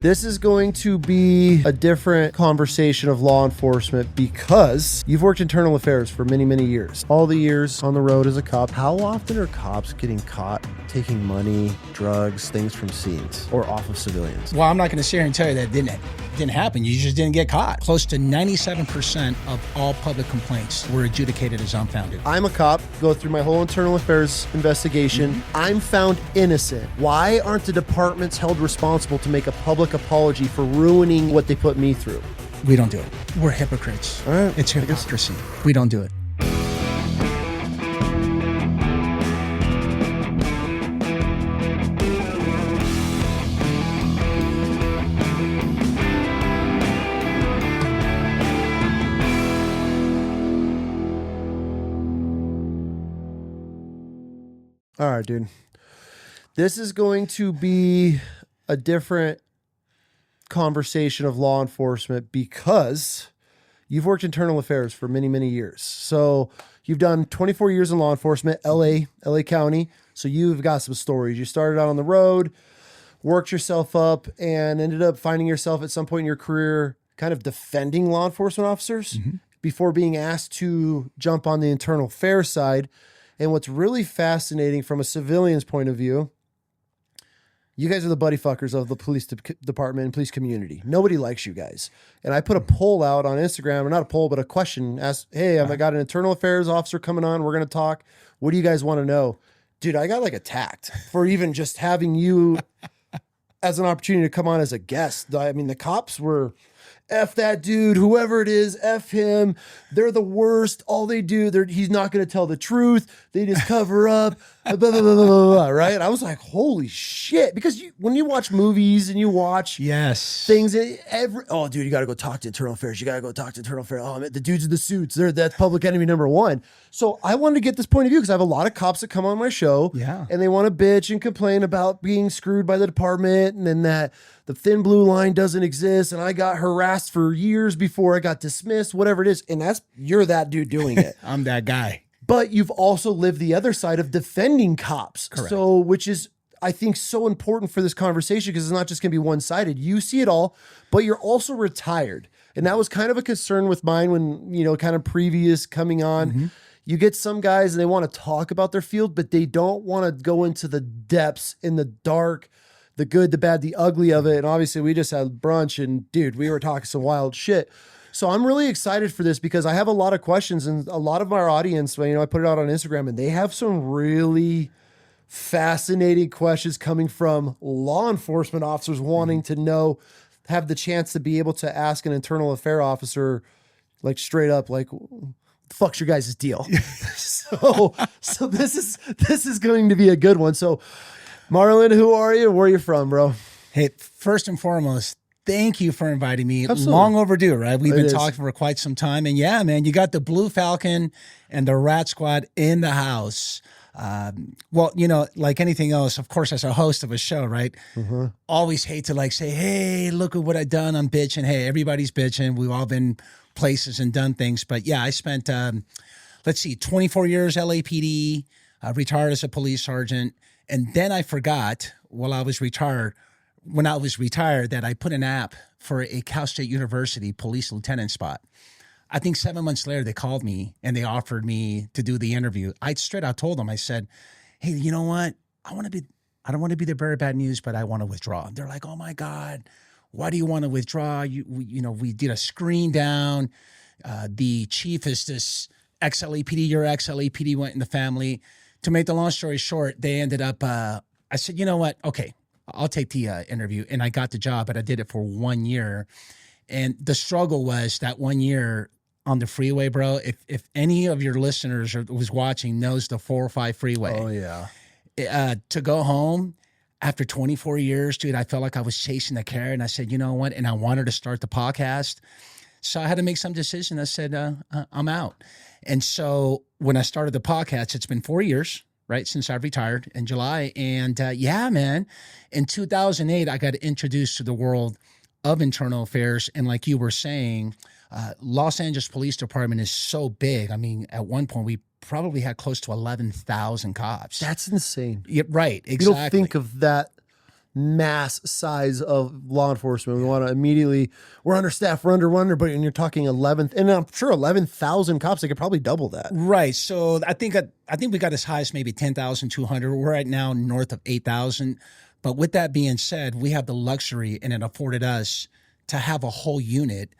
This is going to be a different conversation of law enforcement because you've worked internal affairs for many, many years. All the years on the road as a cop. How often are cops getting caught taking money, drugs, things from scenes or off of civilians? Well, I'm not going to sit here and tell you that didn't happen. You just didn't get caught. Close to 97% of all public complaints were adjudicated as unfounded. I'm a cop, go through my whole internal affairs investigation. I'm found innocent. Why aren't the departments held responsible to make a public apology for ruining what they put me through? We don't do it. We're hypocrites. All right. It's hypocrisy. We don't do it. All right, dude. This is going to be a different conversation of law enforcement because you've worked internal affairs for many, many years. So you've done 24 years in law enforcement, LA County. So you've got some stories. You started out on the road, worked yourself up, and ended up finding yourself at some point in your career kind of defending law enforcement officers before being asked to jump on the internal affairs side. And what's really fascinating from a civilian's point of view, you guys are the buddy fuckers of the police department and police community. Nobody likes you guys. And I put a poll out on Instagram, or not a poll, but a question. Asked, hey, I got an internal affairs officer coming on. We're going to talk. What do you guys want to know? Dude, I got like attacked for even just having you as an opportunity to come on as a guest. I mean, the cops were... F that dude, whoever it is, F him. They're the worst. All they do, he's not going to tell the truth. They just cover up, blah, blah, blah, blah, blah, blah, right? And I was like, holy shit. Because when you watch movies and you watch things, oh, dude, you got to go talk to internal affairs. You got to go talk to internal affairs. Oh, man, the dudes in the suits, that's public enemy number one. So I wanted to get this point of view because I have a lot of cops that come on my show and they want to bitch and complain about being screwed by the department and then that the thin blue line doesn't exist, and I got harassed for years before I got dismissed, whatever it is. And you're that dude doing it. I'm that guy. But you've also lived the other side of defending cops. Correct. So, which is, I think, so important for this conversation because it's not just going to be one-sided. You see it all, but you're also retired. And that was kind of a concern with mine when, kind of previous coming on. You get some guys and they want to talk about their field, but they don't want to go into the depths in the dark, the good, the bad, the ugly of it. And obviously we just had brunch and dude, we were talking some wild shit. So I'm really excited for this because I have a lot of questions and a lot of our audience, I put it out on Instagram and they have some really fascinating questions coming from law enforcement officers wanting to know, have the chance to be able to ask an internal affair officer, like straight up, like, fuck's your guys' deal. so this is going to be a good one. So Marlon, who are you? Where are you from, bro? Hey, first and foremost, thank you for inviting me. Absolutely. Long overdue, right? We've been talking for quite some time. And yeah, man, you got the Blue Falcon and the Rat Squad in the house. Well, like anything else, of course, as a host of a show, right? Always hate to say, hey, look at what I've done. I'm bitching. Hey, everybody's bitching. We've all been places and done things. But yeah, I spent, 24 years LAPD, retired as a police sergeant. And then I forgot when I was retired, that I put an app for a Cal State University police lieutenant spot. I think 7 months later, they called me and they offered me to do the interview. I straight out told them, I said, hey, you know what? I don't want to be the bearer of bad news, but I want to withdraw. And they're like, oh my God, why do you want to withdraw? We did a screen down. The chief is this ex-LAPD, your ex-LAPD went in the family. To make the long story short, they ended up, I said, you know what? Okay, I'll take the interview. And I got the job, but I did it for 1 year. And the struggle was that 1 year on the freeway, bro. If any of your listeners was watching knows the 405 freeway. Oh, yeah. To go home after 24 years, dude, I felt like I was chasing the carrot. And I said, you know what? And I wanted to start the podcast. So I had to make some decision. I said, I'm out. And so when I started the podcast, it's been 4 years, right, since I've retired in July. And yeah, man, in 2008, I got introduced to the world of internal affairs. And like you were saying, Los Angeles Police Department is so big. I mean, at one point, we probably had close to 11,000 cops. That's insane. Yeah, right, exactly. You don't think of that mass size of law enforcement. We want to immediately, we're understaffed, we're under, but and you're talking 11th, and I'm sure 11,000 cops, they could probably double that. Right. So I think we got as high as maybe 10,200. We're right now north of 8,000. But with that being said, we have the luxury, and it afforded us to have a whole unit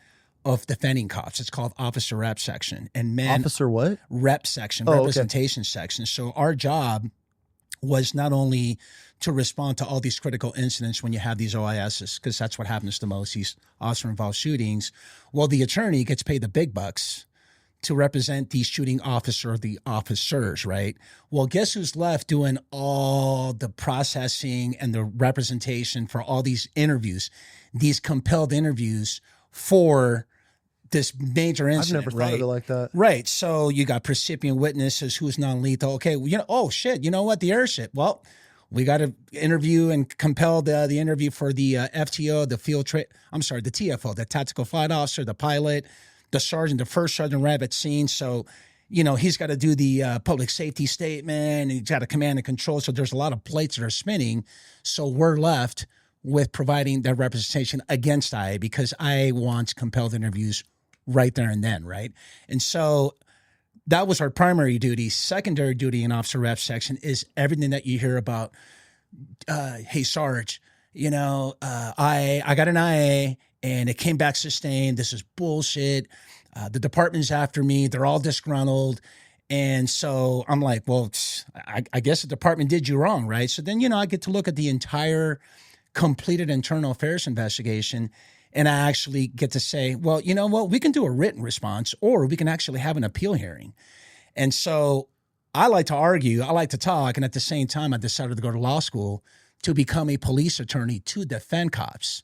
of defending cops. It's called Officer Rep Section. And man, Officer what? Rep Section, Oh, representation section. So our job was not only to respond to all these critical incidents when you have these OISs, because that's what happens the most, these officer-involved shootings. Well, the attorney gets paid the big bucks to represent the shooting officer or the officers, right? Well, guess who's left doing all the processing and the representation for all these interviews, these compelled interviews for this major incident? I've never thought of it like that. Right. So you got recipient witnesses, who's non-lethal. Okay, oh shit, you know what? The airship. Well, we got to interview and compel the interview for the FTO, the the TFO, the tactical flight officer, the pilot, the sergeant, the first sergeant right at scene. So, he's got to do the public safety statement, and he's got to command and control. So there's a lot of plates that are spinning. So we're left with providing that representation against IA, because IA wants compelled interviews right there and then, right? And so that was our primary duty. Secondary duty in Officer Rep Section is everything that you hear about. Hey, Sarge, I got an IA and it came back sustained. This is bullshit. The department's after me. They're all disgruntled. And so I'm like, well, I guess the department did you wrong, right? So then, I get to look at the entire completed internal affairs investigation, and I actually get to say, well, you know what? We can do a written response, or we can actually have an appeal hearing. And so I like to argue, I like to talk, and at the same time, I decided to go to law school to become a police attorney to defend cops.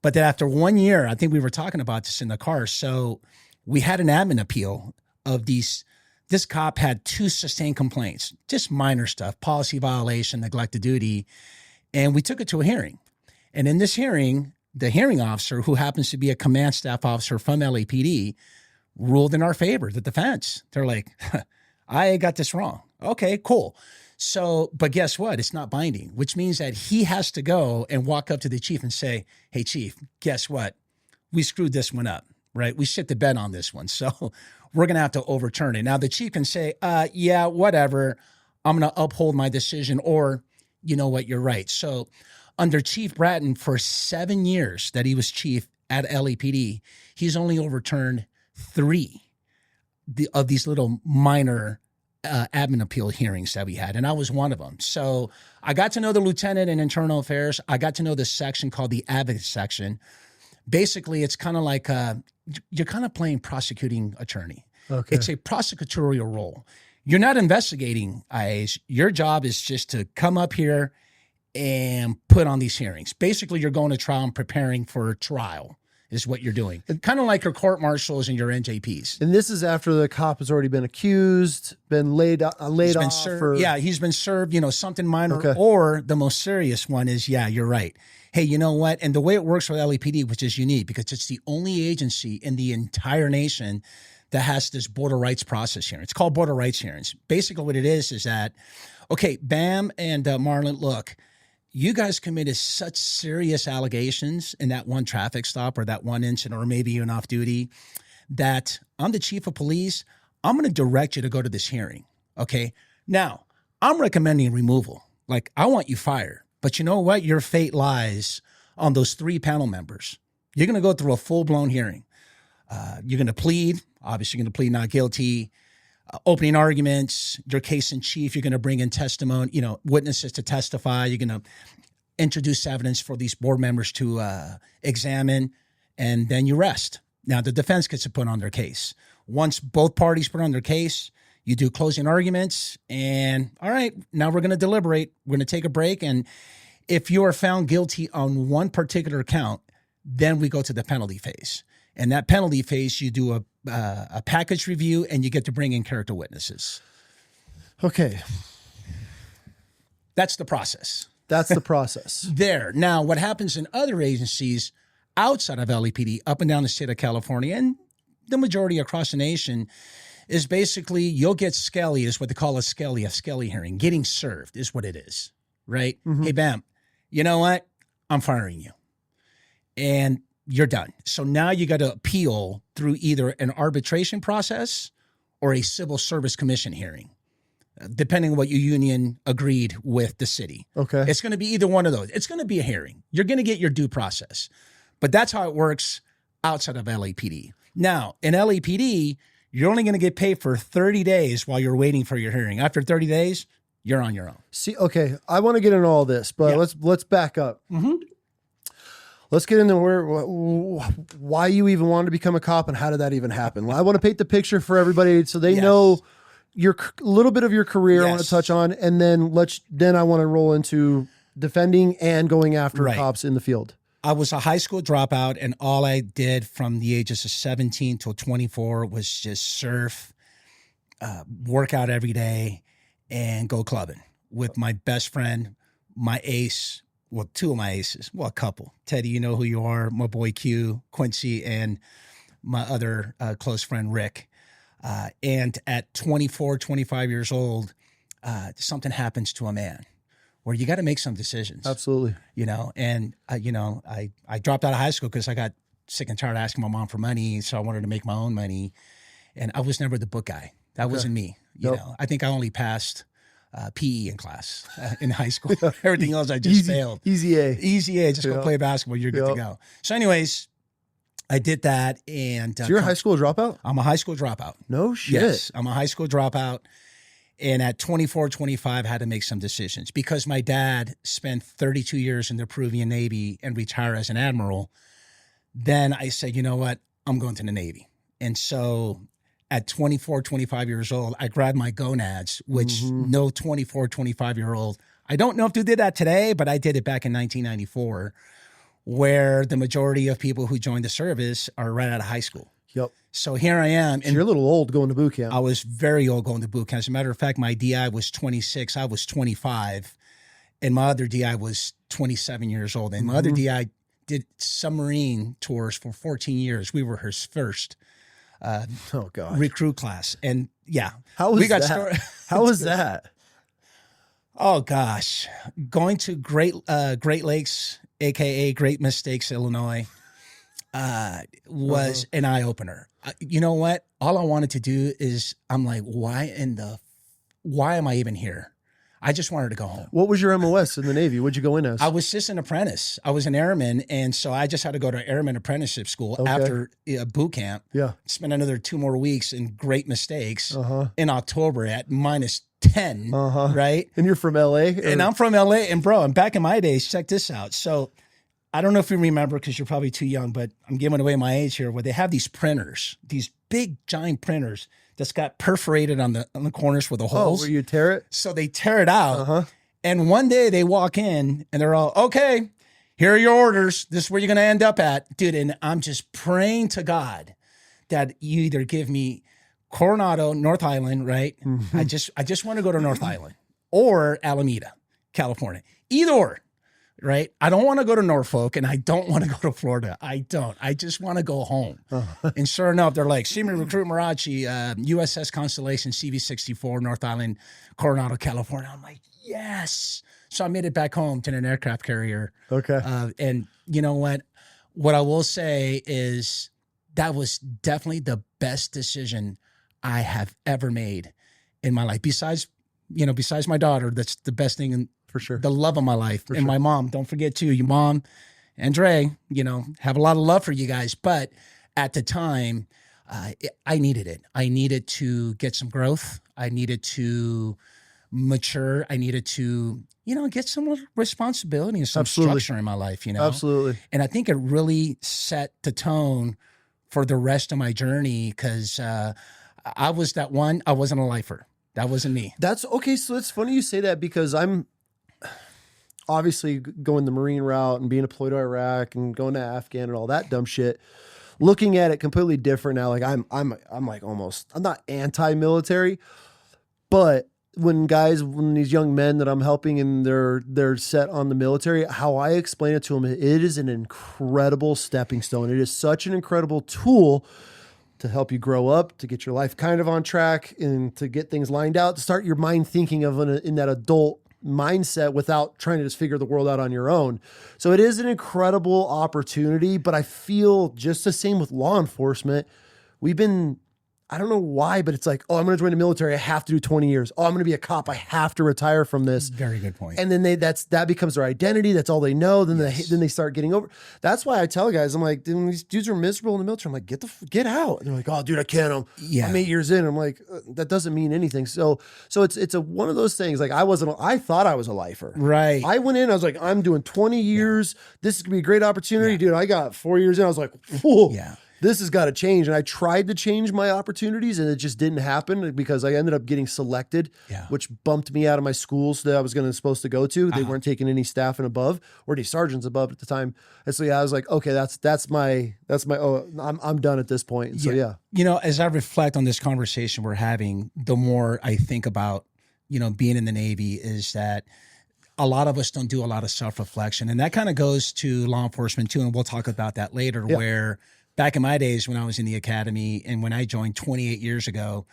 But then after 1 year, I think we were talking about this in the car, so we had an admin appeal of these. This cop had 2 sustained complaints, just minor stuff, policy violation, neglect of duty, and we took it to a hearing. And in this hearing, the hearing officer, who happens to be a command staff officer from LAPD, ruled in our favor, the defense. They're like, I got this wrong. Okay, cool. So, but guess what? It's not binding, which means that he has to go and walk up to the chief and say, hey, chief, guess what? We screwed this one up, right? We shit the bed on this one. So we're going to have to overturn it. Now, the chief can say, yeah, whatever. I'm going to uphold my decision, or you know what, you're right. So under Chief Bratton, for 7 years that he was chief at LAPD, he's only overturned 3 of these little minor admin appeal hearings that we had, and I was one of them. So I got to know the lieutenant in internal affairs. I got to know this section called the advocate section. Basically, it's kind of like you're kind of playing prosecuting attorney. Okay. It's a prosecutorial role. You're not investigating IAs. Your job is just to come up here and put on these hearings. Basically, you're going to trial and preparing for a trial is what you're doing. Kind of like your court martials and your NJPs. And this is after the cop has already been accused, been laid off. Yeah, he's been served, something minor. Okay. Or the most serious one is, yeah, you're right. Hey, you know what? And the way it works with LAPD, which is unique because it's the only agency in the entire nation that has this border rights process hearing. It's called border rights hearings. Basically what it is that, okay, Bam and Marlon, look, you guys committed such serious allegations in that one traffic stop or that one incident, or maybe even off duty, that I'm the chief of police. I'm going to direct you to go to this hearing. Okay. Now, I'm recommending removal. Like, I want you fired. But you know what? Your fate lies on those 3 panel members. You're going to go through a full-blown hearing. You're going to plead. Obviously, you're going to plead not guilty. Opening arguments, your case in chief, you're going to bring in testimony, witnesses to testify. You're going to introduce evidence for these board members to examine, and then you rest. Now, the defense gets to put on their case. Once both parties put on their case, you do closing arguments, and all right, now we're going to deliberate. We're going to take a break, and if you are found guilty on one particular count, then we go to the penalty phase. And that penalty phase, you do a package review, and you get to bring in character witnesses. Okay. That's the process. That's the process. There. Now, what happens in other agencies outside of LAPD, up and down the state of California, and the majority across the nation, is basically you'll get Skelly, is what they call a Skelly hearing. Getting served is what it is, right? Mm-hmm. Hey, Bam, you know what? I'm firing you. And you're done. So now you got to appeal through either an arbitration process or a civil service commission hearing, depending on what your union agreed with the city. Okay. It's going to be either one of those. It's going to be a hearing. You're going to get your due process. But that's how it works outside of LAPD. Now, in LAPD, you're only going to get paid for 30 days while you're waiting for your hearing. After 30 days, you're on your own. See, okay, I want to get into all this, but let's back up. Mm-hmm. Let's get into why you even wanted to become a cop and how did that even happen. I want to paint the picture for everybody so they know a little bit of your career. I want to touch on, and then I want to roll into defending and going after cops in the field. I was a high school dropout, and all I did from the ages of 17 till 24 was just surf, work out every day, and go clubbing with my best friend, my ace. Well, two of my aces. Well, a couple. Teddy, you know who you are. My boy Q, Quincy, and my other close friend, Rick. And at 24, 25 years old, something happens to a man where you got to make some decisions. Absolutely. You know, and, I dropped out of high school because I got sick and tired of asking my mom for money. So I wanted to make my own money. And I was never the book guy. That wasn't me. You know, I think I only passed PE in class in high school. Everything else I just failed. Easy A. Just go play basketball. You're good to go. So anyways, I did that. And so you're a high school dropout? I'm a high school dropout. No shit. Yes, I'm a high school dropout. And at 24, 25, I had to make some decisions because my dad spent 32 years in the Peruvian Navy and retired as an admiral. Then I said, you know what? I'm going to the Navy. And so at 24, 25 years old, I grabbed my gonads, which no 24, 25-year-old, I don't know if they did that today, but I did it back in 1994, where the majority of people who joined the service are right out of high school. Yep. So here I am. So you're a little old going to boot camp. I was very old going to boot camp. As a matter of fact, my DI was 26. I was 25. And my other DI was 27 years old. And my other DI did submarine tours for 14 years. We were his first recruit class. And how was that? How was that? Oh gosh, going to Great Lakes, aka Great Mistakes, Illinois, was an eye opener. You know what? All I wanted to do is, I'm like, why am I even here? I just wanted to go home. What was your MOS in the Navy? What'd you go in as? I was just an apprentice. I was an airman, and so I just had to go to airman apprenticeship school after boot camp. Yeah. Spent another 2 more weeks in Great Mistakes in October at -10, right? And you're from LA? And I'm from LA, and bro, and back in my days, check this out. So I don't know if you remember because you're probably too young, but I'm giving away my age here, where they have these printers, these big giant printers that's got perforated on the corners with the holes. Oh, where you tear it? So they tear it out. And one day they walk in and they're all, okay, here are your orders. This is where you're going to end up at. Dude, and I'm just praying to God that you either give me Coronado, North Island, right? I just want to go to North Island or Alameda, California. Either or. Right? I don't want to go to Norfolk and I don't want to go to Florida. I don't. I just want to go home. And sure enough, they're like, Seaman Recruit Marrache, USS Constellation, CV-64, North Island, Coronado, California. I'm like, yes. So I made it back home to an aircraft carrier. Okay. And you know what? What I will say is that was definitely the best decision I have ever made in my life. Besides my daughter, that's the best thing in for sure. The love of my life. And my mom, don't forget too, your mom and Dre, have a lot of love for you guys. But at the time, I needed it. I needed to get some growth. I needed to mature. I needed to, get some responsibility and some structure in my life, Absolutely. And I think it really set the tone for the rest of my journey because I was that one. I wasn't a lifer. That wasn't me. That's okay. So it's funny you say that because I'm obviously going the Marine route and being deployed to Iraq and going to Afghan and all that dumb shit, looking at it completely different now. Like I'm like almost, I'm not anti-military, but when these young men that I'm helping and they're set on the military, how I explain it to them, it is an incredible stepping stone. It is such an incredible tool to help you grow up, to get your life kind of on track and to get things lined out, to start your mind thinking of in that adult mindset without trying to just figure the world out on your own. So it is an incredible opportunity, but I feel just the same with law enforcement. I don't know why, but it's like, oh, I'm going to join the military. I have to do 20 years. Oh, I'm going to be a cop. I have to retire from this. Very good point. And then that becomes their identity. That's all they know. Then they start getting over. That's why I tell guys, I'm like, these dudes are miserable in the military. I'm like, get out. And they're like, oh, dude, I can't. I'm 8 years in. I'm like, that doesn't mean anything. So it's one of those things. Like I thought I was a lifer. Right. I went in. I was like, I'm doing 20 years. This is gonna be a great opportunity, dude. I got 4 years in. I was like, whoa. Yeah. This has got to change. And I tried to change my opportunities and it just didn't happen because I ended up getting selected, which bumped me out of my schools that I was supposed to go to. They weren't taking any staff and above or any sergeants above at the time. And so, I was like, okay, that's my, I'm done at this point. And so, You know, as I reflect on this conversation we're having, the more I think about, being in the Navy is that a lot of us don't do a lot of self-reflection. And that kind of goes to law enforcement too. And we'll talk about that later where back in my days when I was in the academy and when I joined 28 years ago,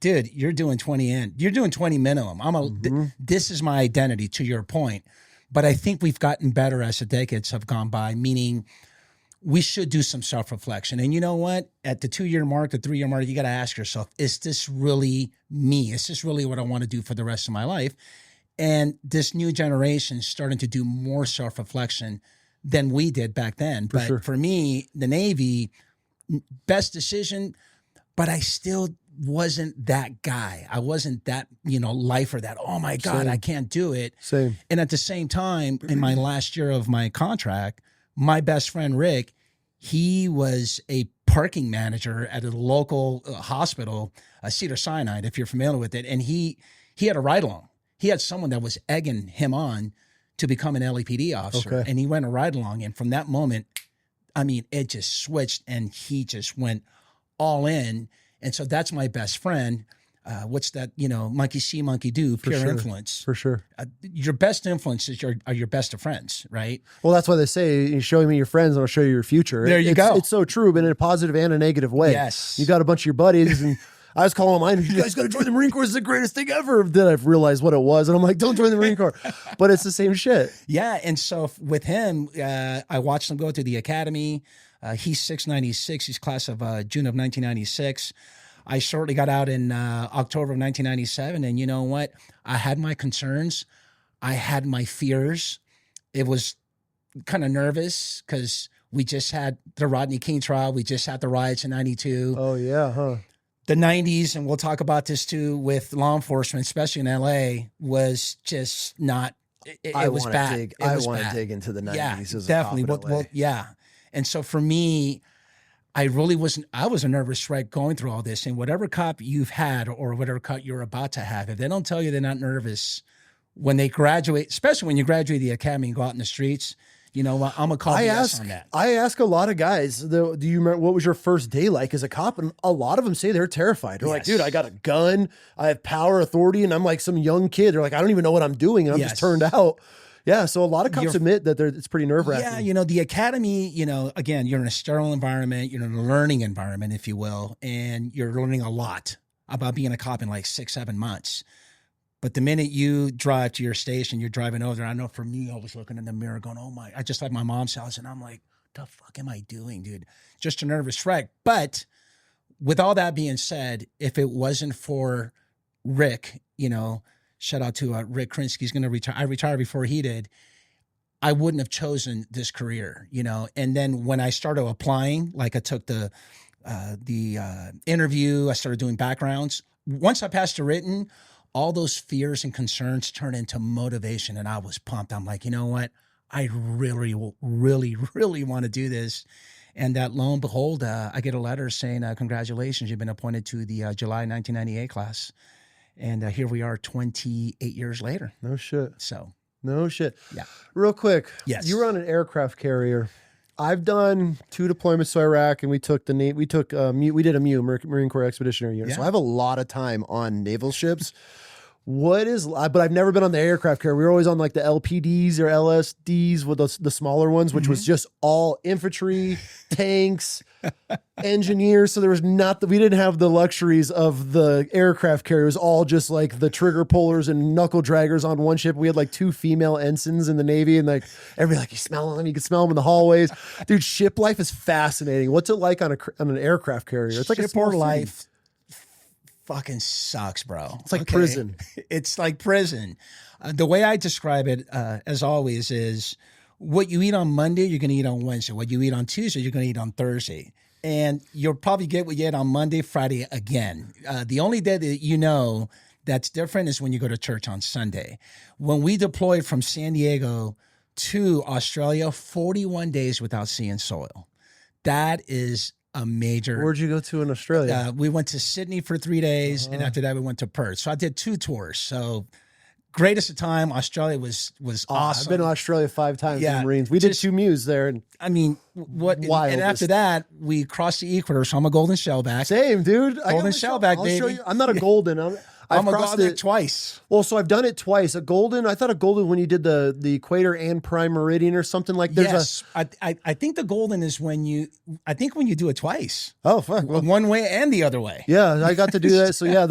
dude, you're doing 20 you're doing 20 minimum. This is my identity, to your point. But I think we've gotten better as the decades have gone by, meaning we should do some self-reflection. And you know what? At the 2-year mark, the 3-year mark, you got to ask yourself, is this really me? Is this really what I want to do for the rest of my life? And this new generation is starting to do more self-reflection than we did back then. But for me, the Navy, best decision, but I still wasn't that guy. I wasn't that, lifer that, oh my God, I can't do it. Same. And at the same time, in my last year of my contract, my best friend, Rick, he was a parking manager at a local hospital, Cedars-Sinai, if you're familiar with it. And he had a ride-along. He had someone that was egging him on to become an LAPD officer. And he went a ride along. And from that moment, I mean, it just switched and he just went all in. And so that's my best friend. What's that, monkey see, monkey do, pure influence. For sure. Your best influences are your best of friends, right? Well, that's why they say, you're showing me your friends and I'll show you your future. There you go. It's so true, but in a positive and a negative way. Yes. You got a bunch of your buddies and I was calling mine, you guys got to join the Marine Corps. It's the greatest thing ever. Then I've realized what it was. And I'm like, don't join the Marine Corps. But it's the same shit. Yeah. And so with him, I watched him go to the academy. He's 696. He's class of June of 1996. I shortly got out in October of 1997. And you know what? I had my concerns. I had my fears. It was kind of nervous because we just had the Rodney King trial. We just had the riots in 92. Oh, yeah, huh? The 90s, and we'll talk about this too, with law enforcement, especially in LA, was just not, it was bad. I want to dig into the 90s. Yeah, as definitely. A cop in LA. Well, yeah. And so for me, I was a nervous wreck going through all this. And whatever cop you've had or whatever cop you're about to have, if they don't tell you they're not nervous when they graduate, especially when you graduate the academy and go out in the streets, I'm going to call BS on that. I ask a lot of guys, do you remember what was your first day like as a cop? And a lot of them say they're terrified. They're like, dude, I got a gun, I have power, authority, and I'm like some young kid. They're like, I don't even know what I'm doing, and I'm just turned out. Yeah, so a lot of cops admit that it's pretty nerve-wracking. Yeah, the academy, again, you're in a sterile environment, you're in a learning environment, if you will, and you're learning a lot about being a cop in like 6-7 months. But the minute you drive to your station, you're driving over there. I know for me, I was looking in the mirror going, I just left my mom's house. And I'm like, the fuck am I doing, dude? Just a nervous wreck. But with all that being said, if it wasn't for Rick, shout out to Rick Krinsky, he's going to retire. I retired before he did. I wouldn't have chosen this career, And then when I started applying, like I took the interview, I started doing backgrounds. Once I passed the written, all those fears and concerns turned into motivation, and I was pumped. I'm like, you know what? I really, really, really want to do this. And lo and behold, I get a letter saying, congratulations, you've been appointed to the July 1998 class. And here we are 28 years later. No shit. So. No shit. Yeah. Real quick. Yes. You were on an aircraft carrier. I've done 2 deployments to Iraq, and we did a MU, Marine Corps Expeditionary Unit. So I have a lot of time on naval ships. but I've never been on the aircraft carrier. We were always on like the LPDs or LSDs with the smaller ones, which was just all infantry, tanks, engineers. So there was we didn't have the luxuries of the aircraft carrier. It was all just like the trigger pullers and knuckle draggers on one ship. We had like 2 female ensigns in the Navy, and like everybody, like, you smell them, you can smell them in the hallways. Dude, ship life is fascinating. What's it like on an aircraft carrier? It's like a small life. Fucking sucks, bro. It's like prison. It's like prison. The way I describe it, as always, is what you eat on Monday, you're going to eat on Wednesday. What you eat on Tuesday, you're going to eat on Thursday. And you'll probably get what you ate on Monday, Friday again. The only day that that's different is when you go to church on Sunday. When we deployed from San Diego to Australia, 41 days without seeing soil. That is a major. Where'd you go to in Australia? We went to Sydney for 3 days, and after that we went to Perth. So I did 2 tours. So greatest of time. Australia was awesome. I've been to Australia 5 times in the Marines. We did 2 MEUs there. And I mean, and after that we crossed the equator. So I'm a golden shellback. Same, dude. Golden shellback, baby. Show you. I'm not a golden. I've crossed it twice. Well, so I've done it twice. I thought a golden when you did the equator and prime meridian or something like that. Yes. I think the golden is when you do it twice. Oh, fuck. Well, one way and the other way. Yeah, I got to do that. So yeah,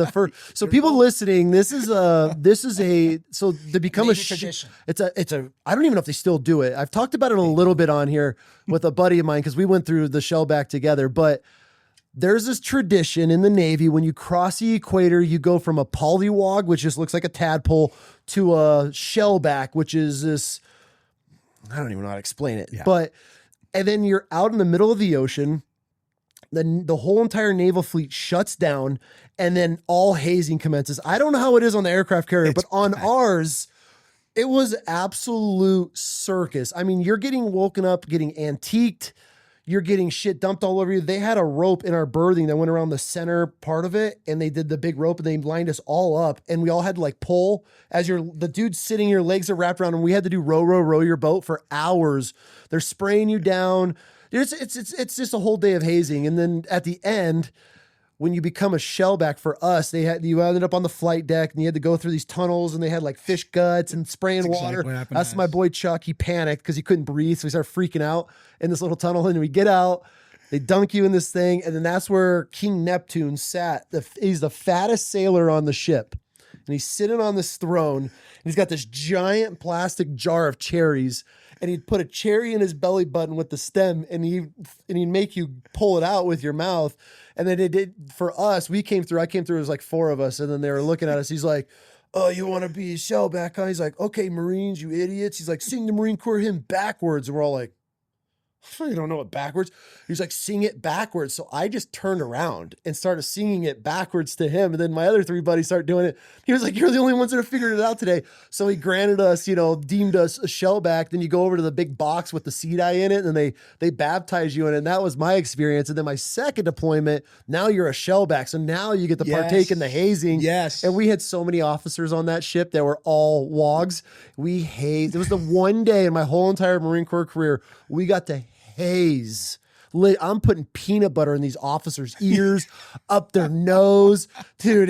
so people listening, so to become a tradition. It's a I don't even know if they still do it. I've talked about it a little bit on here with a buddy of mine because we went through the shellback together, but there's this tradition in the Navy when you cross the equator, you go from a polywog, which just looks like a tadpole, to a shellback, which is this, I don't even know how to explain it, and then you're out in the middle of the ocean, then the whole entire naval fleet shuts down, and then all hazing commences. I don't know how it is on the aircraft carrier, but on ours, it was absolute circus. I mean, you're getting woken up, getting antiqued, you're getting shit dumped all over you. They had a rope in our berthing that went around the center part of it, and they did the big rope, and they lined us all up, and we all had to like pull as the dude's sitting, your legs are wrapped around, and we had to do row your boat for hours. They're spraying you down. It's just a whole day of hazing, and then at the end, when you become a shellback, for us, you ended up on the flight deck, and you had to go through these tunnels, and they had like fish guts and spraying water. That's my boy Chuck. He panicked because he couldn't breathe, so he started freaking out in this little tunnel. And we get out, they dunk you in this thing, and then that's where King Neptune sat. He's the fattest sailor on the ship, and he's sitting on this throne, and he's got this giant plastic jar of cherries. And he'd put a cherry in his belly button with the stem, and he'd make you pull it out with your mouth. And then it did for us. I came through, it was like 4 of us, and then they were looking at us. He's like, "Oh, you want to be a shellback, huh?" He's like, "Okay, Marines, you idiots." He's like, "Sing the Marine Corps hymn backwards." And we're all like, "You don't know it backwards." He's like, "Sing it backwards." So I just turned around and started singing it backwards to him. And then my other 3 buddies started doing it. He was like, "You're the only ones that have figured it out today." So he granted us, deemed us a shellback. Then you go over to the big box with the seed eye in it, and they baptize you in it. And that was my experience. And then my second deployment, now you're a shellback. So now you get to partake in the hazing. Yes. And we had so many officers on that ship that were all wogs. We hazed. It was the one day in my whole entire Marine Corps career we got to haze. I'm putting peanut butter in these officers' ears, up their nose. Dude,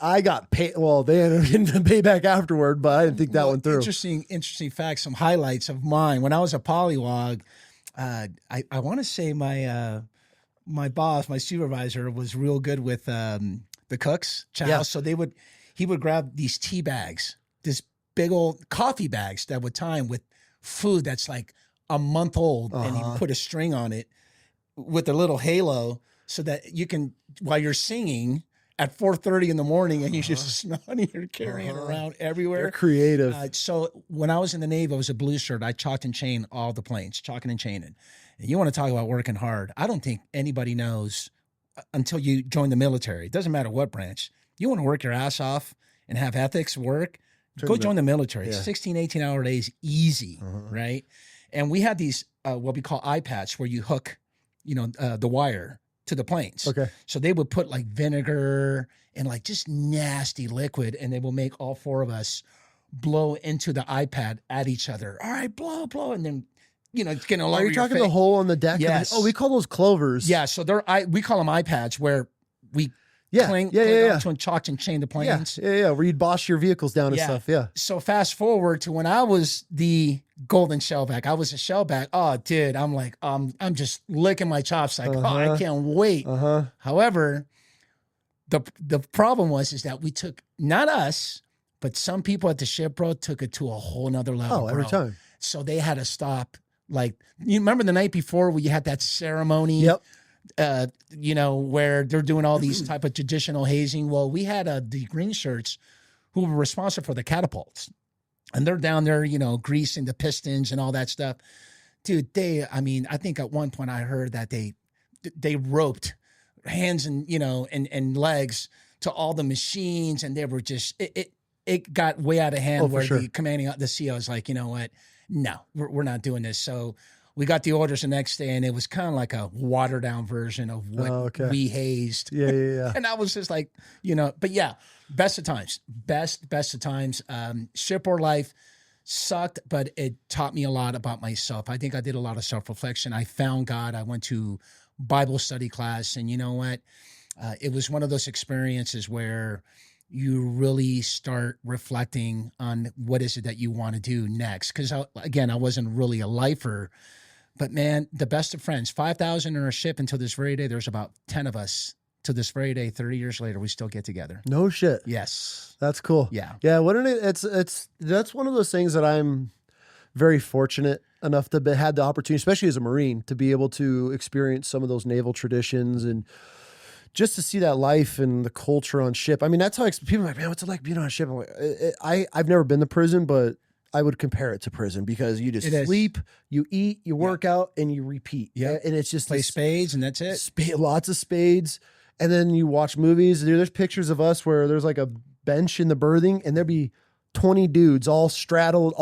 I got paid. Well, they ended up getting the payback afterward, but I didn't think that one through. Interesting facts, some highlights of mine. When I was a polywog, I want to say my boss, my supervisor, was real good with the cooks, chow. Yeah. So he would grab these tea bags, this big old coffee bags that would time with food that's like a month old, and he put a string on it with a little halo so that you can, while you're singing at 4:30 in the morning, and you just smell it, you're carrying it around everywhere. You're creative. So when I was in the Navy, I was a blue shirt. I chalked and chained all the planes, chalking and chaining. And you want to talk about working hard. I don't think anybody knows until you join the military. It doesn't matter what branch. You want to work your ass off and have ethics work, go join the military. Yeah. 16, 18-hour days, easy, right? And we had these, what we call iPads, where you hook, the wire to the planes. Okay. So they would put like vinegar and like just nasty liquid, and they will make all 4 of us blow into the iPad at each other. All right, blow. And then, it's getting all over your face. Are you talking the hole on the deck? Yes. We call those clovers. Yeah. So we call them iPads, where we cling onto and chalk and chain the planes. Yeah. Where you'd boss your vehicles down and stuff. Yeah. So fast forward to when I was the golden shellback. I was a shellback. Oh, dude, I'm like, I'm just licking my chops. Like, I can't wait. However, the problem is that we took, not us, but some people at the ship, bro, took it to a whole nother level. Oh, every time. So they had to stop. Like, you remember the night before where you had that ceremony? Yep. Where they're doing all these type of traditional hazing. Well, we had the green shirts who were responsible for the catapults, and they're down there, greasing the pistons and all that stuff. Dude, I think at one point I heard that they roped hands and, and legs to all the machines, and they were just, it got way out of hand where the commanding, the CEO was like, you know what? No, we're not doing this. So we got the orders the next day, and it was kind of like a watered down version of what we hazed. Yeah. And I was just like, but yeah, best of times. Shipboard life sucked, but it taught me a lot about myself. I think I did a lot of self-reflection. I found God. I went to Bible study class, and you know what? It was one of those experiences where you really start reflecting on what is it that you want to do next. Because, I wasn't really a lifer. But man, the best of friends, 5,000 in our ship until this very day. There's about 10 of us to this very day. 30 years later, we still get together. No shit. Yes. That's cool. Yeah. Yeah. That's one of those things that I'm very fortunate enough to had the opportunity, especially as a Marine, to be able to experience some of those naval traditions and just to see that life and the culture on ship. I mean, that's how people are like, man, what's it like being on a ship? I'm like, I've never been to prison, but I would compare it to prison because you just sleep, you eat, you work out, and you repeat. Yeah. And it's just play spades, and that's it. Lots of spades. And then you watch movies. There's pictures of us where there's like a bench in the berthing, and there'd be 20 dudes all straddled,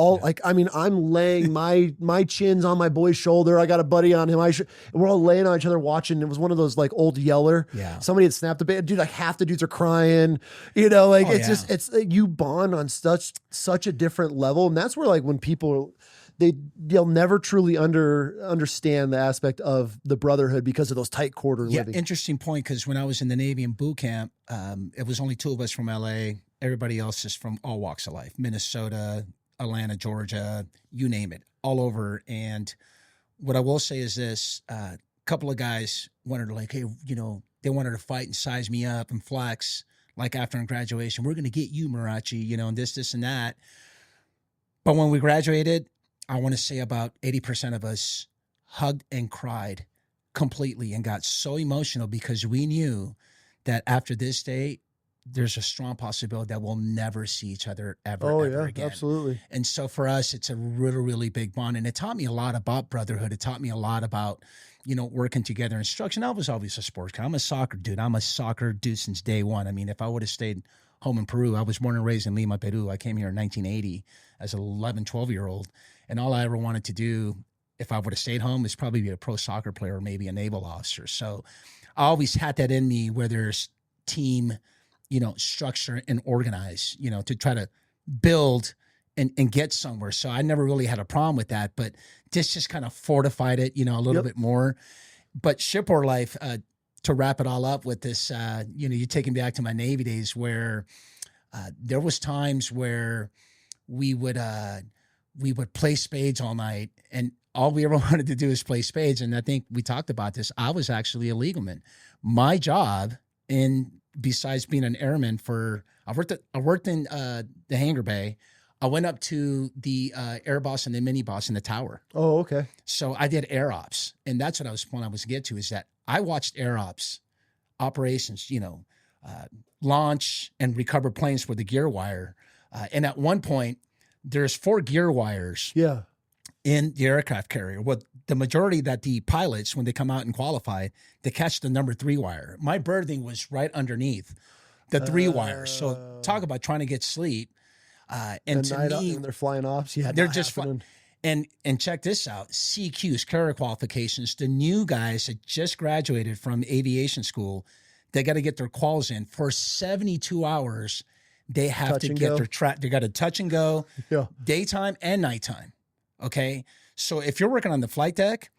I'm laying my chin's on my boy's shoulder. I got a buddy on him. And we're all laying on each other watching. It was one of those like old Yeller. Yeah. Somebody had snapped a bit. Dude, like half the dudes are crying. It's you bond on such a different level. And that's where like when people they'll never truly understand the aspect of the brotherhood because of those tight quarter living. Interesting point, because when I was in the Navy in boot camp, it was only two of us from LA. Everybody else is from all walks of life, Minnesota, Atlanta, Georgia, you name it, all over. And what I will say is this, a couple of guys wanted to like, hey, they wanted to fight and size me up and flex. Like after graduation, we're going to get you, Marrache, and this and that. But when we graduated, I want to say about 80% of us hugged and cried completely and got so emotional because we knew that after this day, there's a strong possibility that we'll never see each other ever again. Absolutely. And so for us, it's a really, really big bond. And it taught me a lot about brotherhood. It taught me a lot about, working together. Instruction. I was always a sports guy. I'm a soccer dude. I'm a soccer dude since day one. I mean, if I would have stayed home in Peru, I was born and raised in Lima, Peru. I came here in 1980 as an 11, 12-year-old. And all I ever wanted to do, if I would have stayed home, is probably be a pro soccer player or maybe a naval officer. So I always had that in me where there's team, structure and organize, to try to build and get somewhere. So I never really had a problem with that, but this just kind of fortified it, a little bit more. But shipboard life, to wrap it all up with this, you're taking me back to my Navy days where there was times where we would play spades all night, and all we ever wanted to do is play spades. And I think we talked about this. I was actually a legalman. My job besides being an airman I worked in the hangar bay. I went up to the air boss and the mini boss in the tower. Oh, okay. So I did air ops, and that's what I was get to is that I watched air ops operations, launch and recover planes with the gear wire. And at one point, there's 4 gear wires in the aircraft carrier. What the majority that the pilots, when they come out and qualify, they catch the number 3 wire. My berthing was right underneath the 3 wire. So talk about trying to get sleep. And to me, when they're flying off, they're just flying. And check this out, CQs, carrier qualifications. The new guys that just graduated from aviation school, they got to get their quals in for 72 hours. They have to get their track. They got to touch and go, daytime and nighttime. Okay. So if you're working on the flight deck,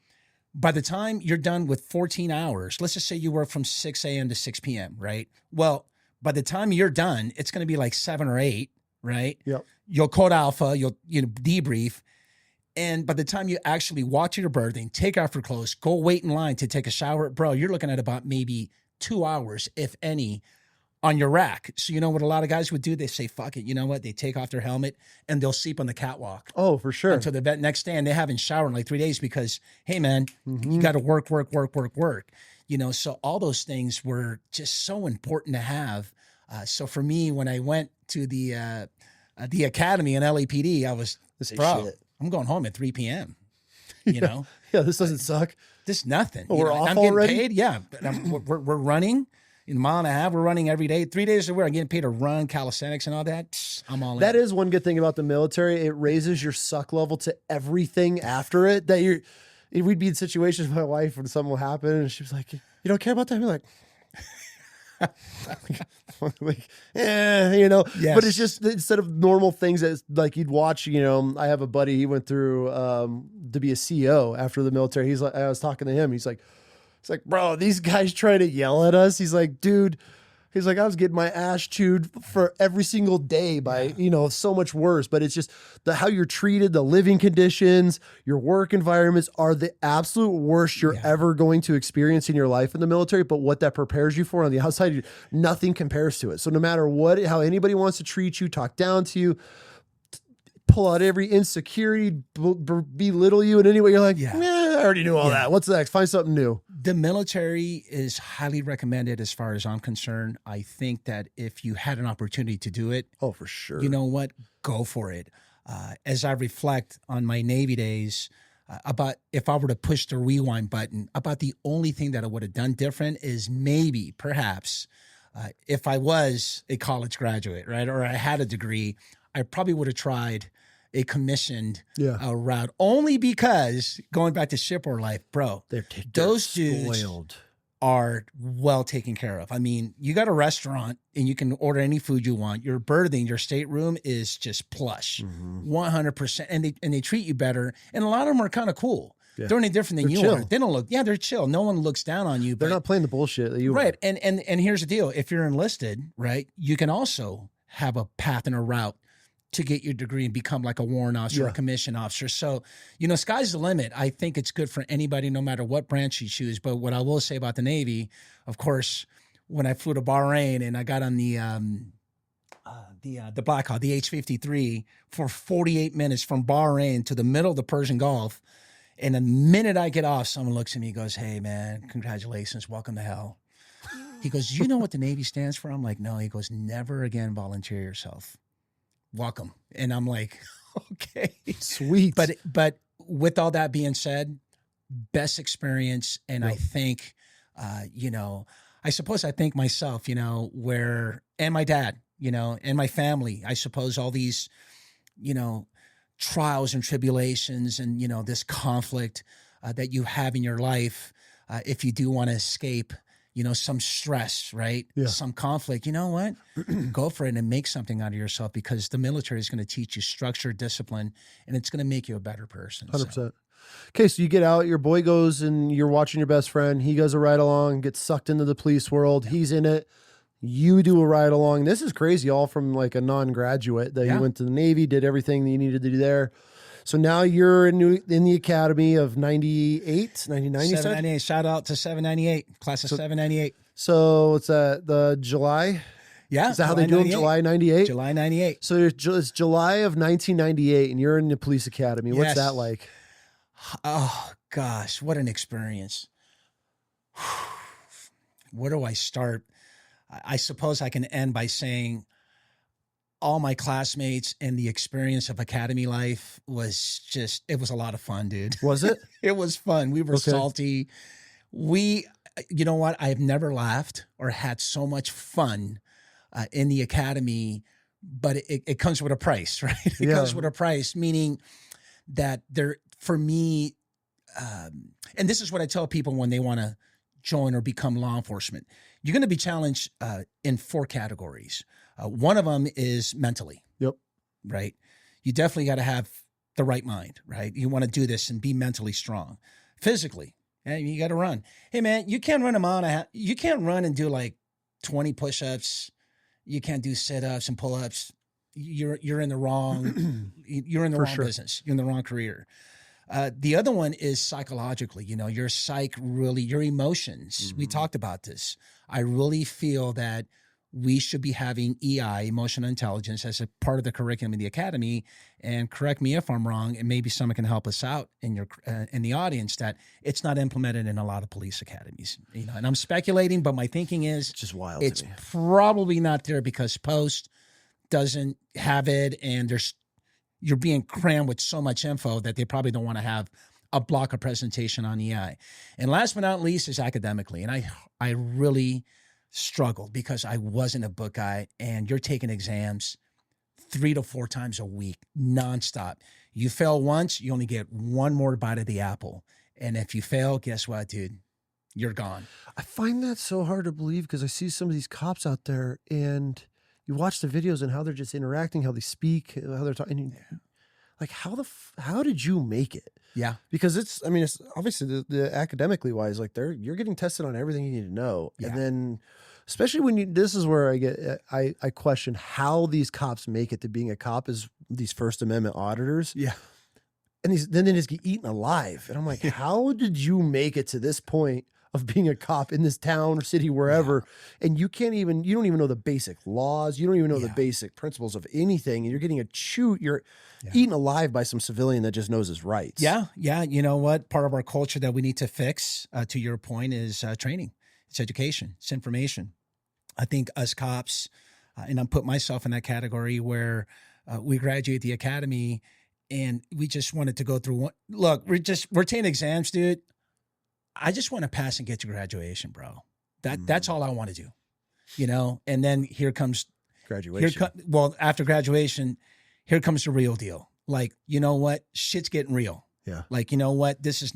by the time you're done with 14 hours, let's just say you work from 6 a.m. to 6 p.m., right? Well, by the time you're done, it's going to be like 7 or 8, right? Yep. You'll code alpha, you'll debrief. And by the time you actually walk to your birthing, take off your clothes, go wait in line to take a shower, bro, you're looking at about maybe 2 hours, if any, on your rack. So you know what a lot of guys would do? They say, fuck it. You know what? They take off their helmet and they'll sleep on the catwalk. Oh, for sure. Until the next day, and they haven't showered in like 3 days because, hey, man, you got to work. You know, so all those things were just so important to have. So for me, when I went to the academy in LAPD, I was, bro, I'm going home at 3 p.m., you know? Yeah, this doesn't suck. This is nothing. Oh, we're off I'm getting already? paid. Yeah. We're running. In a mile and a half, we're running every day. 3 days a week, I'm getting paid to run calisthenics and all that. I'm all in. That is one good thing about the military. It raises your suck level to everything after it. That we'd be in situations with my wife when something will happen, and she was like, "You don't care about that?" We're like, you know. Yes. But it's just instead of normal things that like you'd watch. You know, I have a buddy. He went through to be a CO after the military. He's like, I was talking to him. He's like, bro, these guys trying to yell at us. He's like, dude. He's like, I was getting my ass chewed for every single day by, you know, so much worse. But it's just how you're treated, the living conditions, your work environments are the absolute worst you're ever going to experience in your life in the military. But what that prepares you for on the outside, nothing compares to it. So no matter how anybody wants to treat you, talk down to you, pull out every insecurity, belittle you in any way, you're like, I already knew all that. What's next? Find something new. The military is highly recommended as far as I'm concerned. I think that if you had an opportunity to do it, oh, for sure. You know what? Go for it. As I reflect on my Navy days, about if I were to push the rewind button, about the only thing that I would have done different is maybe, perhaps, if I was a college graduate, right, or I had a degree, I probably would have tried a commissioned route, only because going back to shipboard life, bro, those dudes are well taken care of. I mean, you got a restaurant and you can order any food you want. Your berthing, your stateroom is just plush, 100%, and they treat you better. And a lot of them are kind of cool. Yeah. They're any different than you are. They don't look. Yeah, they're chill. No one looks down on you. They're not playing the bullshit that you right. Are. And here's the deal: if you're enlisted, right, you can also have a path and a route to get your degree and become like a warrant officer or a commission officer. So, you know, sky's the limit. I think it's good for anybody, no matter what branch you choose. But what I will say about the Navy, of course, when I flew to Bahrain and I got on the Black Hawk, the H-53 for 48 minutes from Bahrain to the middle of the Persian Gulf. And the minute I get off, someone looks at me and goes, "Hey, man, congratulations. Welcome to hell." He goes, "You know what the Navy stands for?" I'm like, "No." He goes, "Never again volunteer yourself. Welcome." And I'm like, okay, sweet. But with all that being said, best experience. And I think, you know, I suppose I thank myself, you know, and my dad, you know, and my family, I suppose all these, you know, trials and tribulations and, you know, this conflict that you have in your life. If you do want to escape, you know, some stress, right? Yeah. Some conflict, you know what? Go for it and make something out of yourself, because the military is going to teach you structure, discipline, and it's going to make you a better person. 100%. So. Okay, so you get out, your boy goes and you're watching your best friend. He goes a ride along, gets sucked into the police world. Yeah. He's in it. You do a ride along. This is crazy, all from like a non-graduate that you went to the Navy, did everything that you needed to do there. So now you're in the academy of 98, 99, 798. Shout out to 798, class of 798. So it's the July? Yeah. Is that how they do it? July 98? July 98. So it's July of 1998 and you're in the police academy. What's that like? Oh, gosh, what an experience. Where do I start? I suppose I can end by saying all my classmates and the experience of academy life was just, it was a lot of fun, dude. Was it? It was fun. We were salty. You know what? I have never laughed or had so much fun in the academy, but it comes with a price, right? It comes with a price, meaning that for me, and this is what I tell people when they want to join or become law enforcement. You're going to be challenged in 4 categories. One of them is mentally. Yep. Right. You definitely got to have the right mind, right? You want to do this and be mentally strong. Physically, Hey, you got to run. Hey, man, you can't run a mile. You can't run and do like 20 push-ups. You can't do sit-ups and pull-ups. You're in the wrong. You're in the wrong business. You're in the wrong career. The other one is psychologically. Your psych really, your emotions. We talked about this. I really feel that we should be having EI, emotional intelligence, as a part of the curriculum in the academy. And correct me if I'm wrong, and maybe someone can help us out in the audience, that it's not implemented in a lot of police academies. And I'm speculating, but my thinking is just wild. It's probably not there because Post doesn't have it, and you're being crammed with so much info that they probably don't want to have a block of presentation on EI. And last but not least is academically. And I really struggled because I wasn't a book guy, and you're taking exams 3 to 4 times a week, nonstop. You fail once, you only get one more bite of the apple. And if you fail, guess what, dude? You're gone. I find that so hard to believe because I see some of these cops out there, and you watch the videos and how they're just interacting, how they speak, how they're talking. Like, how did you make it? Yeah. Because it's obviously the academically wise, like you're getting tested on everything you need to know. Yeah. And then, especially when this is where I question how these cops make it to being a cop, is these First Amendment auditors. Yeah. And then they just get eaten alive. And I'm like, how did you make it to this point of being a cop in this town or city, wherever, and you don't even know the basic laws. You don't even know the basic principles of anything. And you're getting you're eaten alive by some civilian that just knows his rights. Yeah. Yeah. You know what? Part of our culture that we need to fix, to your point, is training. It's education. It's information. I think us cops, and I'm putting myself in that category, where we graduate the academy and we just wanted to go through one. Look, we're taking exams, dude. I just want to pass and get to graduation, bro. That's all I want to do, And then here comes graduation. After graduation, here comes the real deal. Like, you know what? Shit's getting real. Yeah. Like, you know what? There's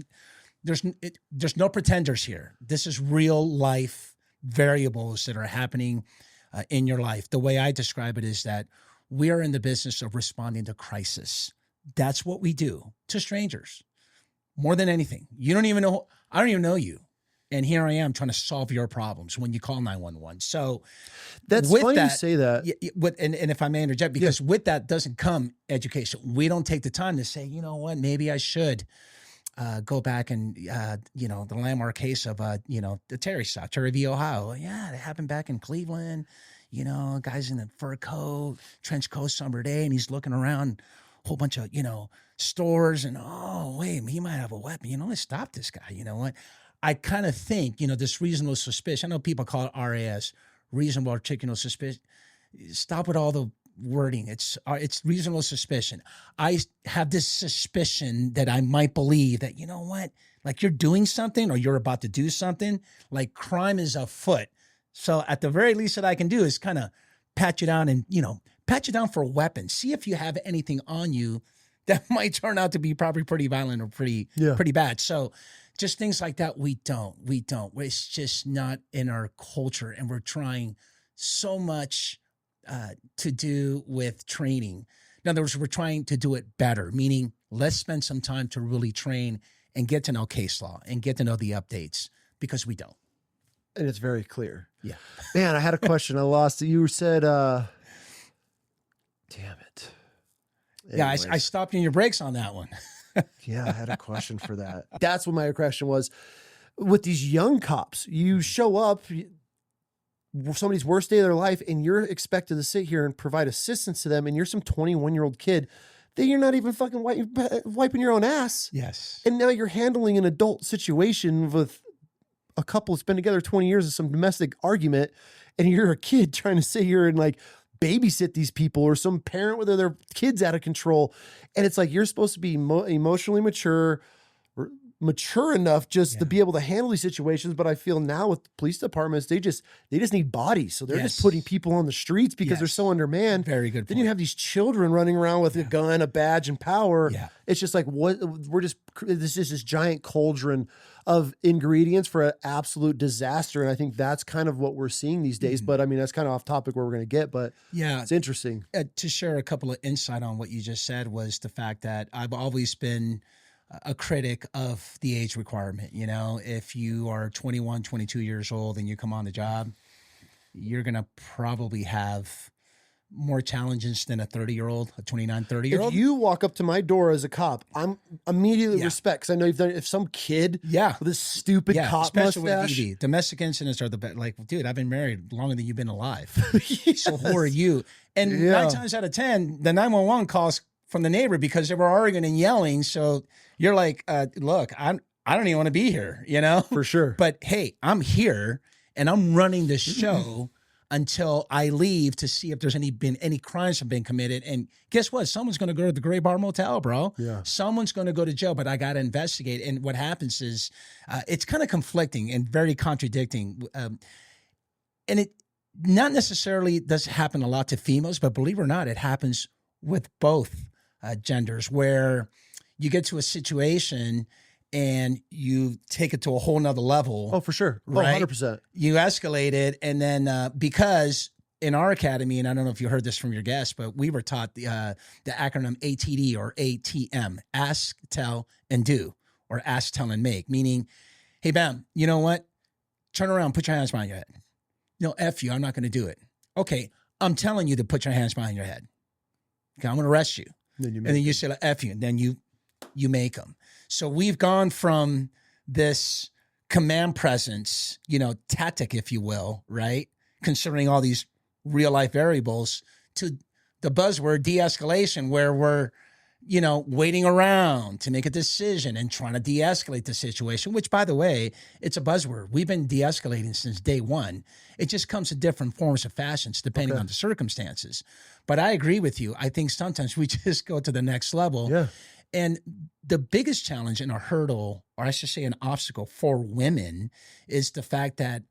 no pretenders here. This is real life variables that are happening in your life. The way I describe it is that we are in the business of responding to crisis. That's what we do to strangers. More than anything. I don't even know you. And here I am trying to solve your problems when you call 911. So that's funny you say that. And if I may interject, because with that doesn't come education. We don't take the time to say, you know what, maybe I should go back and, the landmark case of, the Terry stop, Terry v. Ohio. Yeah, it happened back in Cleveland. Guy's in a fur coat, trench coat, summer day, and he's looking around a whole bunch of, stores, and wait, he might have a weapon. Let's stop this guy. You know what? I kind of think, this reasonable suspicion. I know people call it RAS, reasonable articulable suspicion. Stop with all the wording. It's reasonable suspicion. I have this suspicion that I might believe that, you know what, like you're doing something or you're about to do something, like crime is afoot. So at the very least that I can do is kind of pat you down and, pat you down for a weapon. See if you have anything on you that might turn out to be probably pretty violent or pretty bad. So just things like that, we don't. It's just not in our culture, and we're trying so much to do with training. In other words, we're trying to do it better, meaning let's spend some time to really train and get to know case law and get to know the updates, because we don't. And it's very clear. Yeah. Man, I had a question. I lost it. You said, damn it. Anyways. Yeah, I stopped you in your brakes on that one. Yeah, I had a question for that. That's what my question was. With these young cops, you show up, somebody's worst day of their life, and you're expected to sit here and provide assistance to them, and you're some 21-year-old kid that you're not even fucking wiping your own ass. Yes. And now you're handling an adult situation with a couple that's been together 20 years of some domestic argument, and you're a kid trying to sit here and like babysit these people, or some parent with their kids out of control. And it's like, you're supposed to be emotionally mature enough just to be able to handle these situations. But I feel now with police departments, they just need bodies. So they're just putting people on the streets because they're so undermanned. Very good point. Then you have these children running around with a gun, a badge, and power. Yeah. It's just like, this is this giant cauldron of ingredients for an absolute disaster. And I think that's kind of what we're seeing these days. But I mean, that's kind of off topic where we're going to get, but it's interesting. To share a couple of insight on what you just said was the fact that I've always been a critic of the age requirement. You know, if you are 21, 22 years old and you come on the job, you're going to probably have more challenges than a 30-year-old, a 29, 30-year-old. If you walk up to my door as a cop, I'm immediately respect, because I know you've done. If some kid with this stupid cop especially mustache, with ED. Domestic incidents are the best. Like, dude, I've been married longer than you've been alive. So who are you? And 9 times out of 10, the 911 calls from the neighbor because they were arguing and yelling. So you're like, look, I don't even want to be here, you know? For sure. But hey, I'm here and I'm running the show until I leave to see if there's been any crimes have been committed. And guess what? Someone's going to go to the Gray Bar Motel, bro. Yeah. Someone's going to go to jail, but I got to investigate. And what happens is it's kind of conflicting and very contradicting. And it not necessarily does happen a lot to females, but believe it or not, it happens with both genders, where you get to a situation and you take it to a whole nother level. Oh, for sure. Right? 100%. You escalate it. And then because in our academy, and I don't know if you heard this from your guest, but we were taught the acronym ATD or ATM, ask, tell, and do, or ask, tell, and make, meaning, hey, bam, you know what? Turn around, put your hands behind your head. No, F you, I'm not going to do it. Okay, I'm telling you to put your hands behind your head. Okay, I'm going to arrest you. And then you say, like, F you, and then you make them. So we've gone from this command presence, tactic, if you will, right? Considering all these real life variables, to the buzzword de-escalation, where we're, waiting around to make a decision and trying to de-escalate the situation, which, by the way, it's a buzzword. We've been de-escalating since day one. It just comes in different forms of fashions, depending on the circumstances. But I agree with you. I think sometimes we just go to the next level. Yeah. And the biggest challenge and a hurdle, or I should say an obstacle for women, is the fact that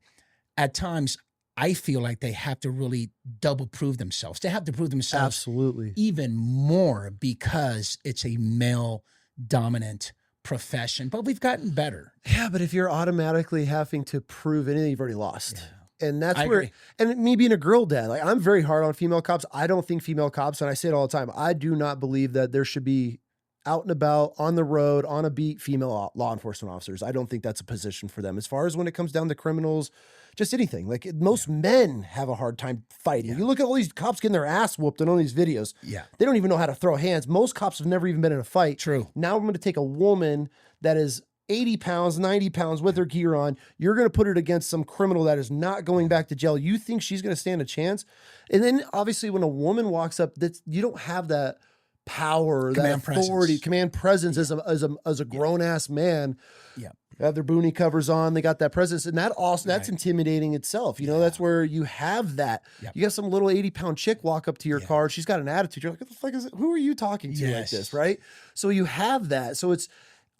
at times I feel like they have to really double prove themselves. They have to prove themselves absolutely even more because it's a male dominant profession, but we've gotten better. Yeah, but if you're automatically having to prove anything, you've already lost. Yeah. And that's where, and me being a girl dad, like, I'm very hard on female cops. I don't think female cops, and I say it all the time, I do not believe that there should be out and about, on the road, on a beat, female law enforcement officers. I don't think that's a position for them. As far as when it comes down to criminals, just anything. Like, most men have a hard time fighting. You look at all these cops getting their ass whooped in all these videos. Yeah. They don't even know how to throw hands. Most cops have never even been in a fight. True. Now I'm going to take a woman that is 80 pounds, 90 pounds with her gear on. You're going to put it against some criminal that is not going back to jail. You think she's going to stand a chance? And then obviously when a woman walks up, you don't have that power, command that authority, presence. command presence as a grown ass man. Yeah. They have their boonie covers on. They got that presence. And that also, that's intimidating itself. That's where you have that. Yep. You got some little 80-pound chick walk up to your car. She's got an attitude. You're like, what the fuck is it? Who are you talking to like this? Right. So you have that. So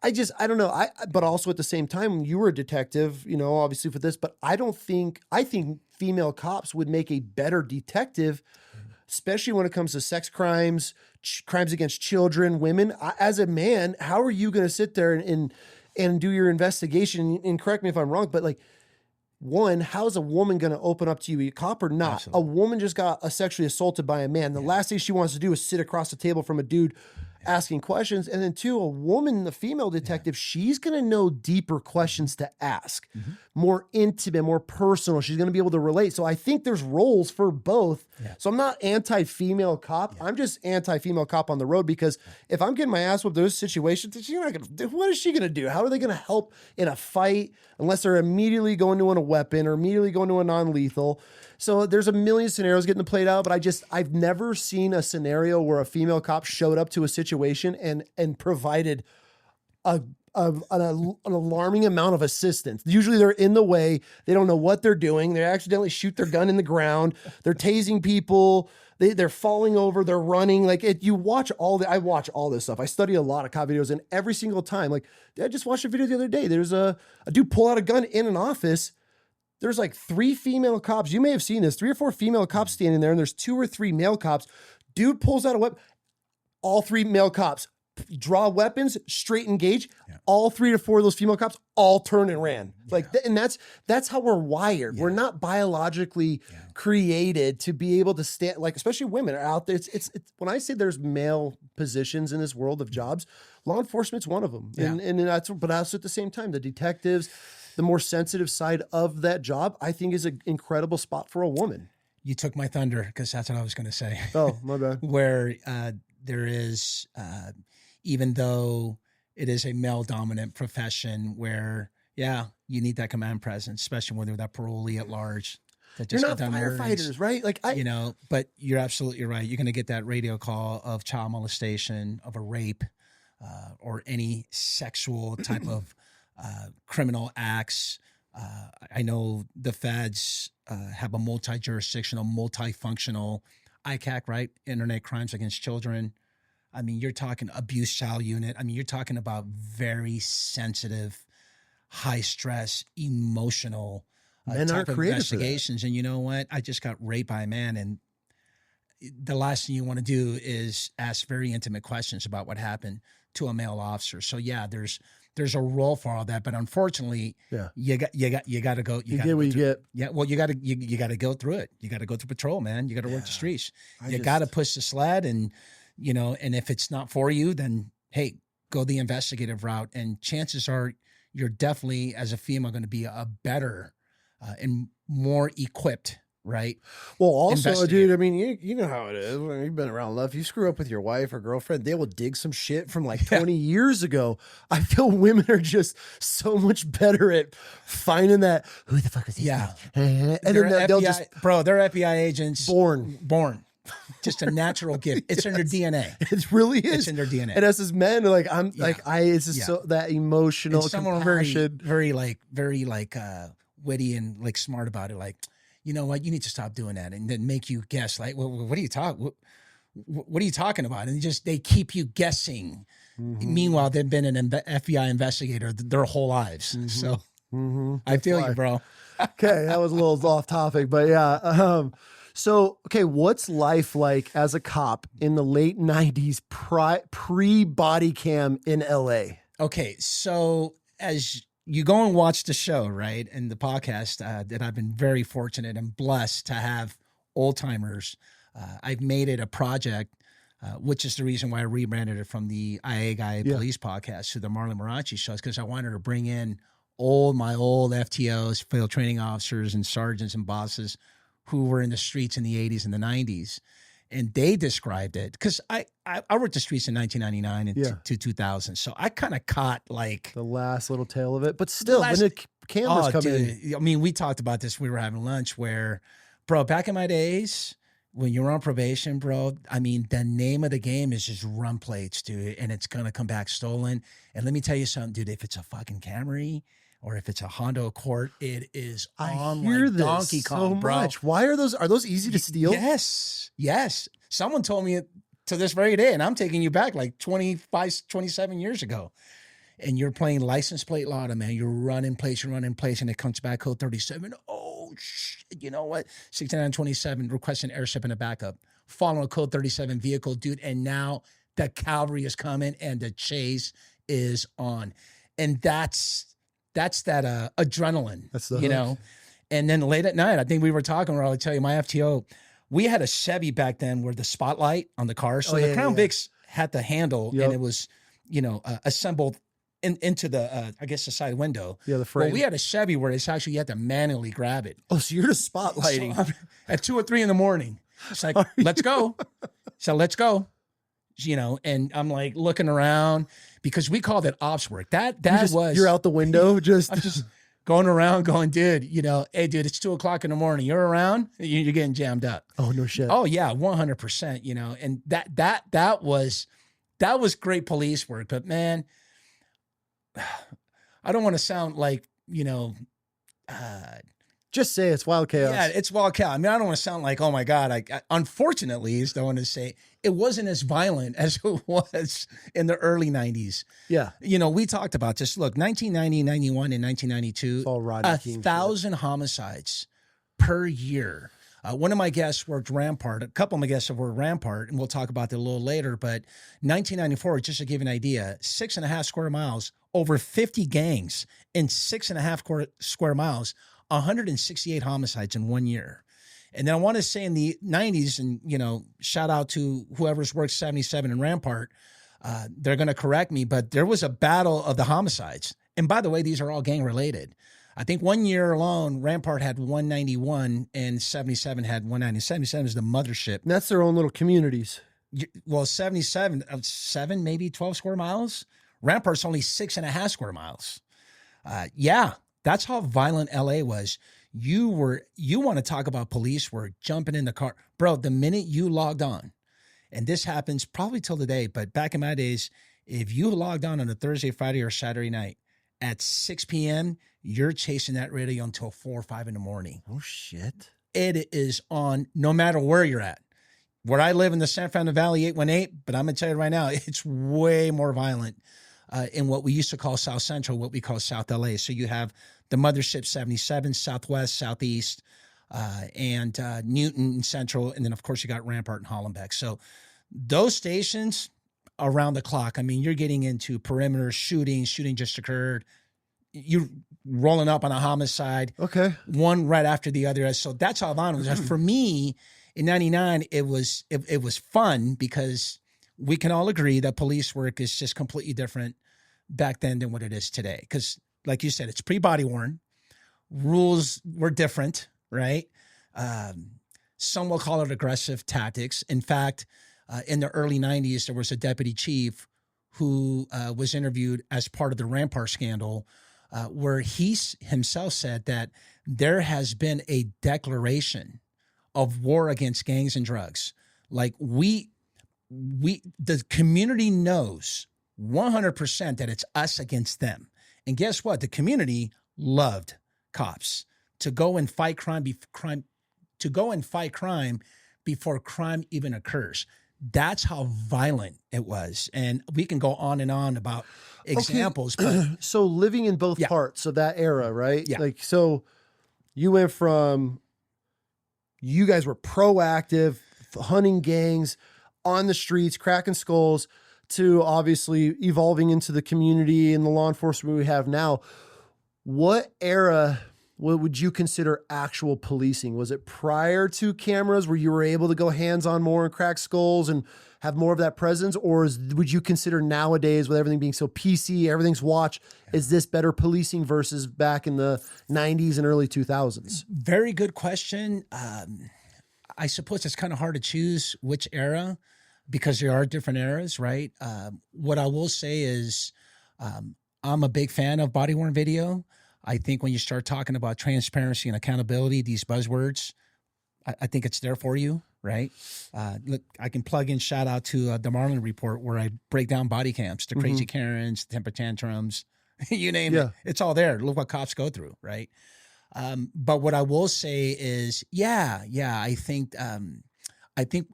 I don't know. But also at the same time, you were a detective, obviously for this, but I think female cops would make a better detective, especially when it comes to sex crimes, crimes against children, women. As a man, how are you going to sit there and do your investigation? And correct me if I'm wrong, but like, one, how is a woman going to open up to you, a cop or not? Absolutely. A woman just got sexually assaulted by a man. The last thing she wants to do is sit across the table from a dude asking questions. And then two, a woman, the female detective, she's going to know deeper questions to ask, more intimate, more personal. She's going to be able to relate. So I think there's roles for both. Yeah. So I'm not anti-female cop. I'm just anti-female cop on the road, because if I'm getting my ass whooped in those situations, what is she going to do? How are they going to help in a fight unless they're immediately going to a weapon or immediately going to a non-lethal? So there's a million scenarios getting played out, but I've never seen a scenario where a female cop showed up to a situation and provided an alarming amount of assistance. Usually they're in the way. They don't know what they're doing. They accidentally shoot their gun in the ground. They're tasing people. They're falling over. They're running. Like, I watch all this stuff. I study a lot of cop videos, and every single time, like, I just watched a video the other day. There's a dude pull out a gun in an office. There's like 3 female cops. You may have seen this, 3 or 4 female cops standing there, and there's 2 or 3 male cops. Dude pulls out a weapon. All 3 male cops draw weapons, straight engage. All 3 to 4 of those female cops all turned and ran. And that's how we're wired. We're not biologically created to be able to stand, like, especially women are out there. It's when I say there's male positions in this world of jobs, law enforcement's one of them. And that's, but also at the same time, the detectives, the more sensitive side of that job, I think is an incredible spot for a woman. You took my thunder, because that's what I was going to say. Oh, my bad. Where there is, even though it is a male-dominant profession, where, you need that command presence, especially when they're that parolee at large. You're not firefighters, right? Like, but you're absolutely right. You're going to get that radio call of child molestation, of a rape, or any sexual type of criminal acts. I know the feds have a multi-jurisdictional, multifunctional ICAC, right? Internet Crimes Against Children. I mean, you're talking abuse child unit. I mean, you're talking about very sensitive, high stress, emotional type of investigations. And you know what? I just got raped by a man, and the last thing you want to do is ask very intimate questions about what happened to a male officer. So there's a role for all that, but unfortunately, you got to go. You get what you get. Yeah, well, you got to go through it. You got to go through patrol, man. You got to work the streets. You got to push the sled, and and if it's not for you, then hey, go the investigative route. And chances are, you're definitely, as a female, going to be a better and more equipped. Right. Well, also, dude, I mean, you know how it is. When you've been around enough. You screw up with your wife or girlfriend, they will dig some shit from like 20 years ago. I feel women are just so much better at finding that. Who the fuck is he? Yeah. And then they'll just, they're FBI agents. Born. Just a natural gift. It's in their DNA. It really is. It's in their DNA. And us as men, it's just so that emotional, and some are very witty and like smart about it. Like, you know what? You need to stop doing that, and then make you guess. Like, what are you talking? What are you talking about? And they keep you guessing. Mm-hmm. Meanwhile, they've been an FBI investigator their whole lives. Mm-hmm. So I feel you, bro. Okay, that was a little off topic, but yeah. So, okay, what's life like as a cop in the late 90s, pre-body cam in LA? Okay, so as you go and watch the show, right, and the podcast that I've been very fortunate and blessed to have old timers. I've made it a project, which is the reason why I rebranded it from the IA Guy Police podcast to the Marlon Marrache shows, because I wanted to bring in my old FTOs, field training officers and sergeants and bosses who were in the streets in the 80s and the 90s. And they described it, because I worked the streets in 1999 to 2000. So I kind of caught like the last little tail of it, but still when the cameras come in. I mean, we talked about this. We were having lunch where, bro, back in my days when you were on probation, bro, I mean, the name of the game is just run plates, dude. And it's going to come back stolen. And let me tell you something, dude, if it's a fucking Camry or if it's a Honda Accord, it is on like Donkey Kong, so bro. Why are those easy to steal? Yes. Someone told me to this very day, and I'm taking you back like 27 years ago. And you're playing license plate lotto, man. You're running plates, and it comes back code 37. Oh, shit. You know what? 6927, requesting airship and a backup. Following a code 37 vehicle, dude. And now the cavalry is coming and the chase is on. And that's that adrenaline, that's the hook. And then late at night, I think we were talking where I would tell you my FTO, we had a Chevy back then where the spotlight on the car. So the Crown Vics had the handle and it was, assembled into the, I guess the side window. Yeah, the frame. Well, we had a Chevy where it's actually, you had to manually grab it. Oh, so you're just spotlighting. So at 2 or 3 in the morning. It's like, let's go. So let's go. And I'm like looking around because we called it ops work. You're out the window. I'm just going around going, dude, hey dude, it's 2 o'clock in the morning. You're around, you're getting jammed up. Oh, no shit. Oh yeah. 100%, and that was great police work, but man, I don't want to sound like, just say it's wild chaos. Yeah, it's wild chaos. I mean, I don't want to sound like, oh my God. I unfortunately, I want to say it wasn't as violent as it was in the early 90s. Yeah. We talked about this. Look, 1990, 91, and 1992, 1,000 homicides per year. One of my guests worked Rampart. A couple of my guests have worked Rampart, and we'll talk about that a little later. But 1994, just to give you an idea, 6.5 square miles, over 50 gangs in 6.5 square miles, 168 homicides in 1 year. And then I want to say in the 90s, and, shout out to whoever's worked 77 in Rampart, they're going to correct me, but there was a battle of the homicides. And by the way, these are all gang related. I think 1 year alone, Rampart had 191 and 77 had 190. 77 is the mothership. And that's their own little communities. Well, 77 of 7, maybe 12 square miles. Rampart's only 6.5 square miles. Yeah, that's how violent LA was. You want to talk about police work, jumping in the car. Bro, the minute you logged on, and this happens probably till today, but back in my days, if you logged on a Thursday, Friday, or Saturday night at 6 p.m., you're chasing that radio until 4 or 5 in the morning. Oh, shit. It is on no matter where you're at. Where I live in the San Fernando Valley, 818, but I'm going to tell you right now, it's way more violent in what we used to call South Central, what we call South LA. So you have the mothership 77, Southwest, Southeast, and Newton and Central. And then, of course, you got Rampart and Hollenbeck. So those stations around the clock, I mean, you're getting into perimeter shooting just occurred. You're rolling up on a homicide. Okay. One right after the other. So that's how violent it was. For me, in 99, it was fun because we can all agree that police work is just completely different back then than what it is today. Because, like you said, it's pre-body worn. Rules were different, right? Some will call it aggressive tactics. In fact, in the early 90s, there was a deputy chief who was interviewed as part of the Rampart scandal, where he himself said that there has been a declaration of war against gangs and drugs. Like the community knows 100% that it's us against them. And guess what? The community loved cops to go and fight crime before crime even occurs. That's how violent it was. And we can go on and on about examples. Okay. But so living in both parts of that era, right? Yeah. Like, so you went from, you guys were proactive, hunting gangs on the streets, cracking skulls, to obviously evolving into the community and the law enforcement we have now. What era, what would you consider actual policing? Was it prior to cameras where you were able to go hands-on more and crack skulls and have more of that presence? Or would you consider nowadays, with everything being so PC, everything's watch, is this better policing versus back in the 90s and early 2000s? Very good question. I suppose it's kind of hard to choose which era because there are different eras, right? What I will say is I'm a big fan of body-worn video. I think when you start talking about transparency and accountability, these buzzwords, I think it's there for you, right? Look, I can plug in, shout out to the Marlon Report, where I break down body cams, the crazy Karens, temper tantrums, you name it. It's all there. Look what cops go through, right? But what I will say is, I think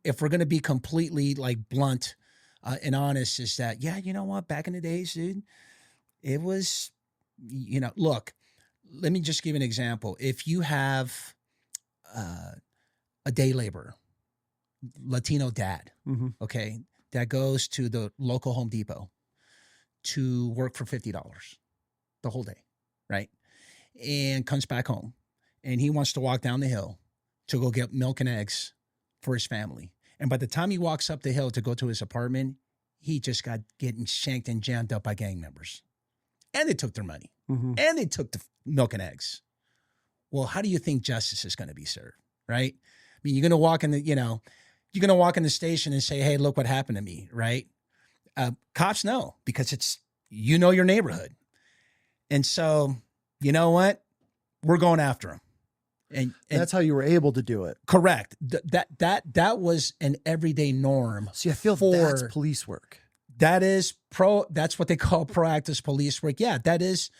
if we're going to be completely like blunt and honest, is that, you know what, back in the days, dude, it was, look, let me just give an example. If you have a day laborer, Latino dad, okay, that goes to the local Home Depot to work for $50 the whole day, right? And comes back home and he wants to walk down the hill to go get milk and eggs for his family. And by the time he walks up the hill to go to his apartment, he just got getting shanked and jammed up by gang members. And they took their money. And they took the milk and eggs. Well, how do you think justice is going to be served, right? I mean, you're going to walk in the station and say, hey, look what happened to me, right? Cops know because it's, your neighborhood. And so, you know what? We're going after him. And that's how you were able to do it. Correct. That was an everyday norm. See, I feel that's police work. That's what they call proactive police work. Yeah, that is,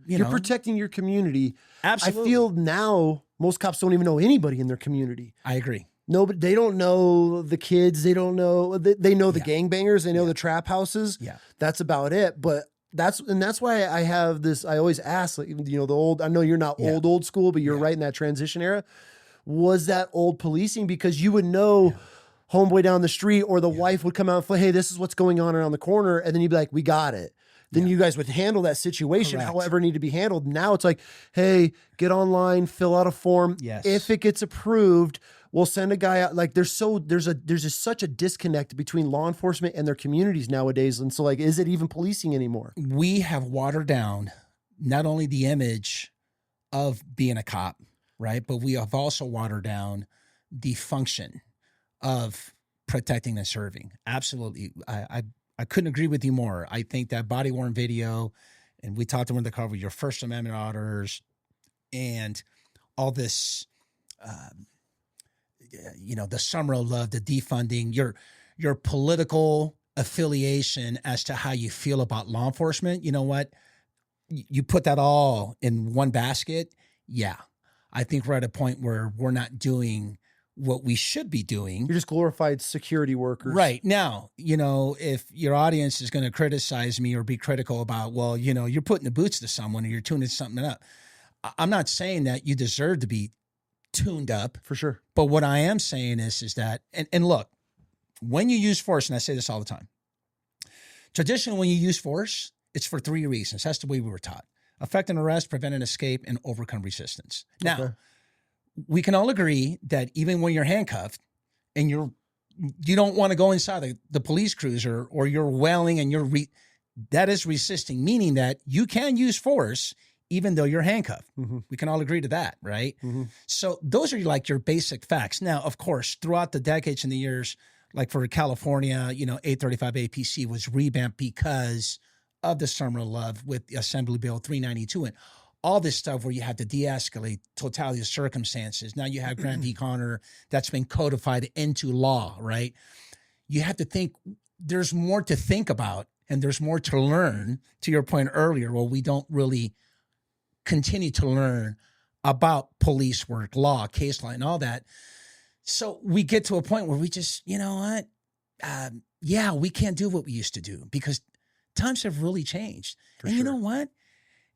you're protecting your community. Absolutely. I feel now most cops don't even know anybody in their community. I agree. No, but they don't know the kids. They don't know, they know the gangbangers. They know the trap houses. Yeah. That's about it. But that's why I have this. I always ask, like, you know, the old. I know you're not old school, but you're right in that transition era. Was that old policing? Because you would know homeboy down the street, or the wife would come out and say, hey, this is what's going on around the corner. And then you'd be like, we got it. Then you guys would handle that situation however it need to be handled. Now it's like, hey, get online, fill out a form. Yes. If it gets approved, we'll send a guy out. Like there's just such a disconnect between law enforcement and their communities nowadays. And so like, is it even policing anymore? We have watered down not only the image of being a cop, right? But we have also watered down the function of protecting and serving. Absolutely. I couldn't agree with you more. I think that body worn video, and we talked about the cover, your First Amendment orders, and all this, you know, the summer of love, the defunding, your political affiliation as to how you feel about law enforcement. You know what? You put that all in one basket. Yeah. I think we're at a point where we're not doing what we should be doing. You're just glorified security workers. Right. Now, you know, if your audience is going to criticize me or be critical about, well, you know, you're putting the boots to someone or you're tuning something up. I'm not saying that you deserve to be tuned up. For sure. But what I am saying is that, and look, when you use force, and I say this all the time, traditionally when you use force, it's for 3 reasons. That's the way we were taught. Affect an arrest, prevent an escape, and overcome resistance. Now, we can all agree that even when you're handcuffed and you don't want to go inside the police cruiser, or you're wailing and that is resisting, meaning that you can use force even though you're handcuffed. Mm-hmm. We can all agree to that, right? Mm-hmm. So those are like your basic facts. Now, of course, throughout the decades and the years, like for California, you know, 835 APC was revamped because of the Summer of Love with Assembly Bill 392 and all this stuff where you have to de-escalate totality of circumstances. Now you have Grant v. Connor that's been codified into law, right? You have to think there's more to think about and there's more to learn, to your point earlier. Well, we don't really continue to learn about police work, law, case law, and all that. So we get to a point where we just, you know what? We can't do what we used to do because times have really changed. You know what?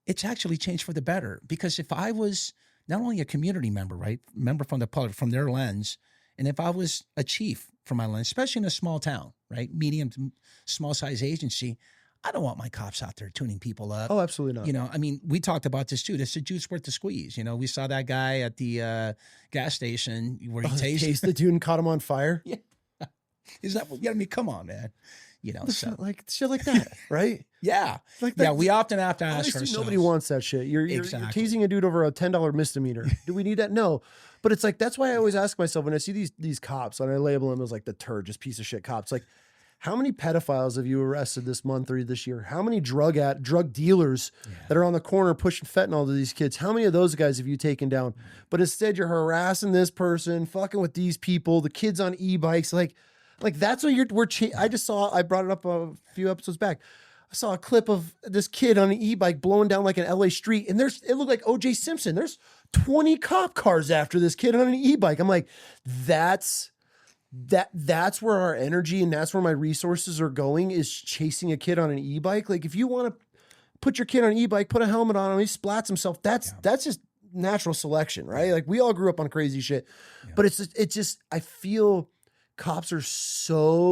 It's actually changed for the better, because if I was not only a community member, right, member from the public, from their lens, and if I was a chief from my lens, especially in a small town, right, medium to small size agency, I don't want my cops out there tuning people up. Oh, absolutely not. You know, I mean, we talked about this too. It's a juice worth the squeeze. You know, we saw that guy at the gas station where he tased the dude and caught him on fire. Yeah. Is that what? Yeah, I mean, come on, man. You know, so like shit like that, right? Yeah, like that. Yeah. We often have to ask ourselves. Nobody wants that shit. You're tasing a dude over a $10 misdemeanor. Do we need that? No. But it's like, that's why I always ask myself when I see these cops and I label them as like the turd, just piece of shit cops. Like, how many pedophiles have you arrested this month or this year? How many drug dealers that are on the corner pushing fentanyl to these kids? How many of those guys have you taken down? But instead, you're harassing this person, fucking with these people, the kids on e-bikes, like that's what I brought it up a few episodes back. I saw a clip of this kid on an e-bike blowing down like an LA street, and it looked like O.J. Simpson. There's 20 cop cars after this kid on an e-bike. I'm like, that's where our energy and that's where my resources are going, is chasing a kid on an e-bike. Like, if you want to put your kid on an e-bike, put a helmet on him, he splats himself. That's just natural selection, right? Like, we all grew up on crazy shit, but it's just I feel cops are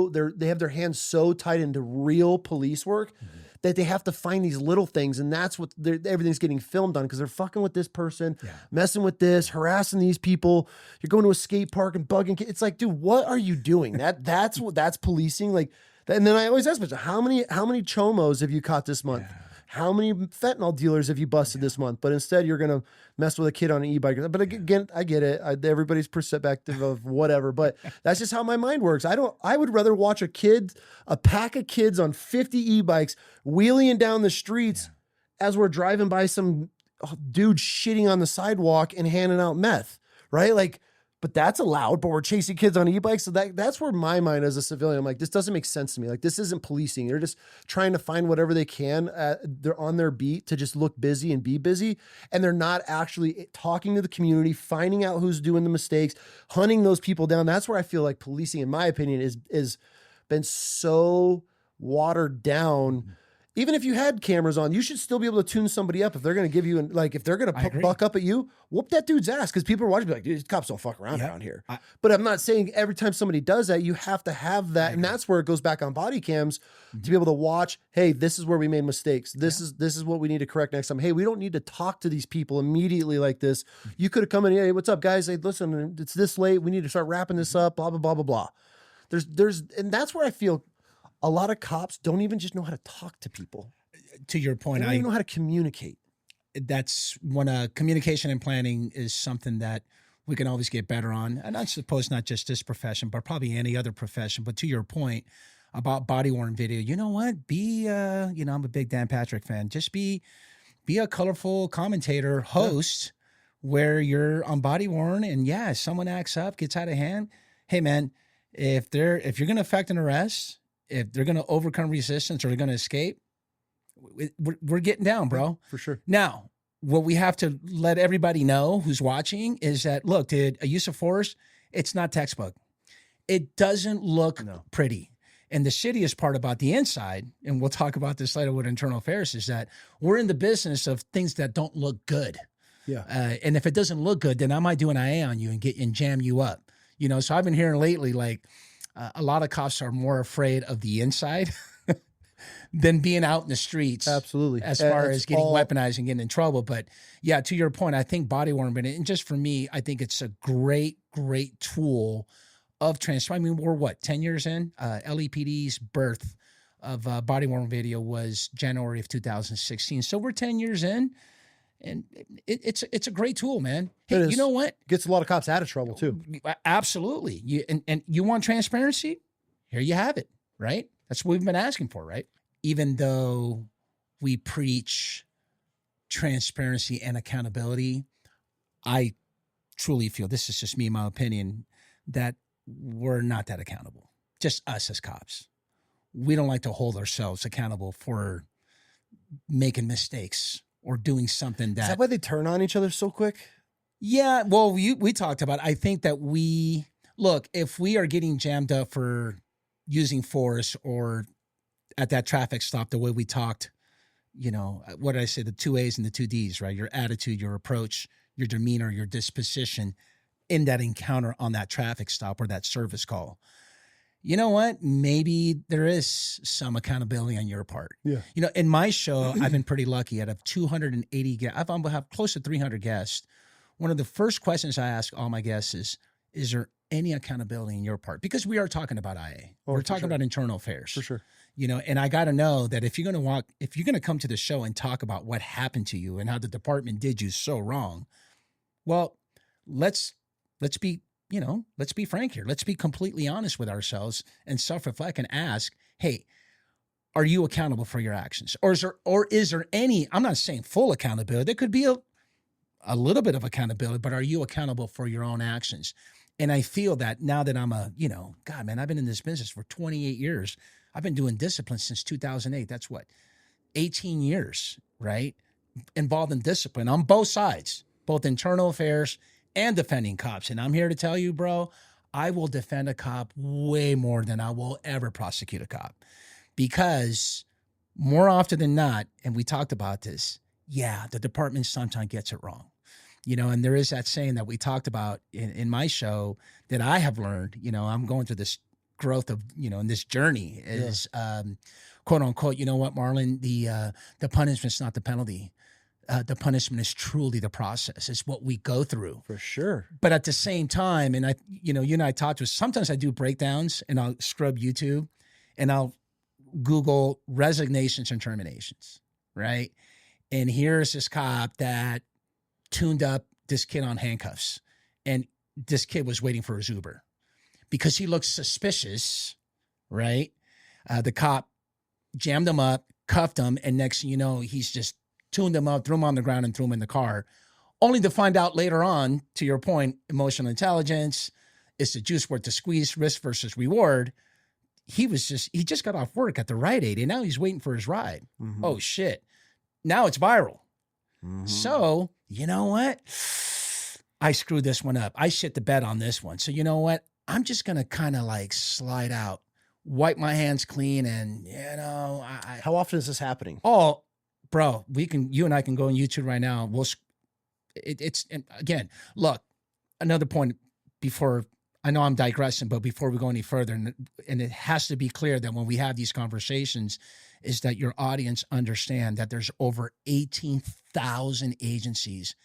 they have their hands so tied into real police work that they have to find these little things, and that's what everything's getting filmed on, because they're fucking with this person, messing with this, harassing these people. You're going to a skate park and bugging kids. It's like, dude, what are you doing? That's policing. Like, and then I always ask myself, how many chomos have you caught this month? How many fentanyl dealers have you busted this month? But instead, you're going to mess with a kid on an e-bike. But again, I get it. Everybody's perspective of whatever. But that's just how my mind works. I would rather watch a pack of kids on 50 e-bikes wheeling down the streets as we're driving by some dude shitting on the sidewalk and handing out meth, right? Like, but that's allowed, but we're chasing kids on e-bikes. So that's where my mind as a civilian, I'm like, this doesn't make sense to me. Like, this isn't policing. They're just trying to find whatever they can. They're on their beat to just look busy and be busy. And they're not actually talking to the community, finding out who's doing the mistakes, hunting those people down. That's where I feel like policing, in my opinion, is been so watered down Even if you had cameras on, you should still be able to tune somebody up if they're going to give you, if they're going to buck up at you, whoop that dude's ass, because people are watching, be like, dude, these cops don't fuck around around here. But I'm not saying every time somebody does that, you have to have that, and that's where it goes back on body cams to be able to watch. Hey, this is where we made mistakes. This is what we need to correct next time. Hey, we don't need to talk to these people immediately like this. You could have come in, hey, what's up, guys? Hey, listen, it's this late. We need to start wrapping this up. Blah blah blah blah blah. And that's where I feel a lot of cops don't even just know how to talk to people. To your point, I don't even know how to communicate. That's when communication and planning is something that we can always get better on. And I suppose not just this profession, but probably any other profession. But to your point about body-worn video, you know what? I'm a big Dan Patrick fan. Just be a colorful commentator, host, where you're on body-worn, and if someone acts up, gets out of hand. Hey, man, if you're going to effect an arrest, if they're going to overcome resistance or they're going to escape, we're getting down, bro. For sure. Now, what we have to let everybody know who's watching is that, look, dude, a use of force, it's not textbook. It doesn't look pretty. And the shittiest part about the inside, and we'll talk about this later with internal affairs, is that we're in the business of things that don't look good. Yeah. And if it doesn't look good, then I might do an IA on you and jam you up. So I've been hearing lately, a lot of cops are more afraid of the inside than being out in the streets. Absolutely. As far as getting weaponized and getting in trouble. But yeah, to your point, I think body-worn, and just for me, I think it's a great, great tool of transfer. I mean, we're 10 years in? LAPD's birth of body-worn video was January of 2016. So we're 10 years in. And it's a great tool, man. Hey, you know what? Gets a lot of cops out of trouble too. Absolutely. And you want transparency? Here you have it, right? That's what we've been asking for, right? Even though we preach transparency and accountability, I truly feel, this is just me, my opinion, that we're not that accountable. Just us as cops. We don't like to hold ourselves accountable for making mistakes or doing something that... Is that why they turn on each other so quick? Yeah, well, we talked about it. I think that if we are getting jammed up for using force or at that traffic stop, the way we talked, what did I say? The 2 A's and the 2 D's, right? Your attitude, your approach, your demeanor, your disposition in that encounter on that traffic stop or that service call. You know what? Maybe there is some accountability on your part. Yeah. In my show, I've been pretty lucky. Out of 280 guests, I have close to 300 guests. One of the first questions I ask all my guests is there any accountability on your part? Because we are talking about IA. We're talking about internal affairs. For sure. And I got to know that if you're going to come to the show and talk about what happened to you and how the department did you so wrong, well, let's be frank here. Let's be completely honest with ourselves and self-reflect and ask, hey, are you accountable for your actions? Or is there any, I'm not saying full accountability. There could be a little bit of accountability, but are you accountable for your own actions? And I feel that now that I'm God, man, I've been in this business for 28 years. I've been doing discipline since 2008. That's 18 years, right? Involved in discipline on both sides, both internal affairs and defending cops. And I'm here to tell you, bro, I will defend a cop way more than I will ever prosecute a cop. Because more often than not, and we talked about this, the department sometimes gets it wrong. And there is that saying that we talked about in my show that I have learned, I'm going through this growth of, in this journey is, quote unquote, you know what, Marlon, the punishment's not the penalty. The punishment is truly the process. It's what we go through. For sure. But at the same time, and you and I talked to, sometimes I do breakdowns and I'll scrub YouTube and I'll Google resignations and terminations, right? And here's this cop that tuned up this kid on handcuffs. And this kid was waiting for his Uber because he looked suspicious, right? The cop jammed him up, cuffed him, and next thing you know, he's just tuned him up, threw him on the ground, and threw him in the car, only to find out later on, to your point, emotional intelligence, is the juice worth the squeeze, risk versus reward. He just got off work at the Rite Aid, and now he's waiting for his ride. Mm-hmm. Oh, shit. Now it's viral. Mm-hmm. So, you know what? I screwed this one up. I shit the bed on this one. So you know what? I'm just going to kind of slide out wipe my hands clean, and How often is this happening? Oh, bro, you and I can go on YouTube right now. And again, look, another point before, I know I'm digressing, but before we go any further, and it has to be clear that when we have these conversations, is that your audience understand that there's over 18,000 agencies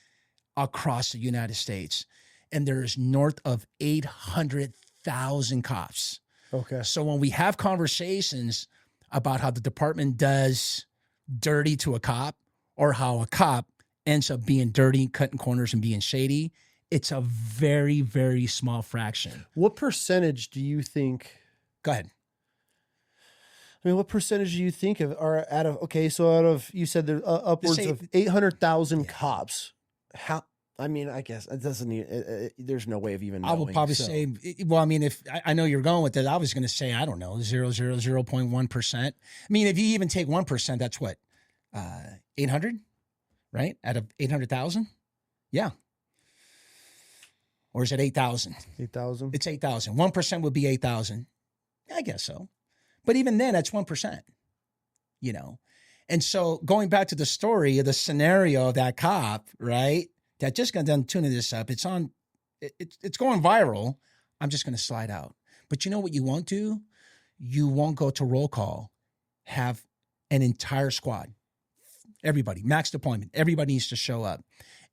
across the United States, and there's north of 800,000 cops. Okay. So when we have conversations about how the department does dirty to a cop, or how a cop ends up being dirty, cutting corners, and being shady, it's a very, very small fraction. What percentage do you think? Go ahead. I mean, what percentage do you think are out of, you said there upwards of 800,000 cops. How? I mean, I guess it doesn't even, there's no way of even knowing. I would probably say, well, I mean, if I know you're going with it, I was going to say, I don't know, 0.1%. I mean, if you even take 1%, that's what, 800, right? Out of 800,000? Yeah. Or is it 8,000? 8,000? It's 8,000. 1% would be 8,000. I guess so. But even then, that's 1%, you know? And so going back to the story of the scenario of that cop, right? That just got done tuning this up. It's on, it's going viral. I'm just going to slide out. But you know what you won't do? You won't go to roll call, have an entire squad, everybody, max deployment. Everybody needs to show up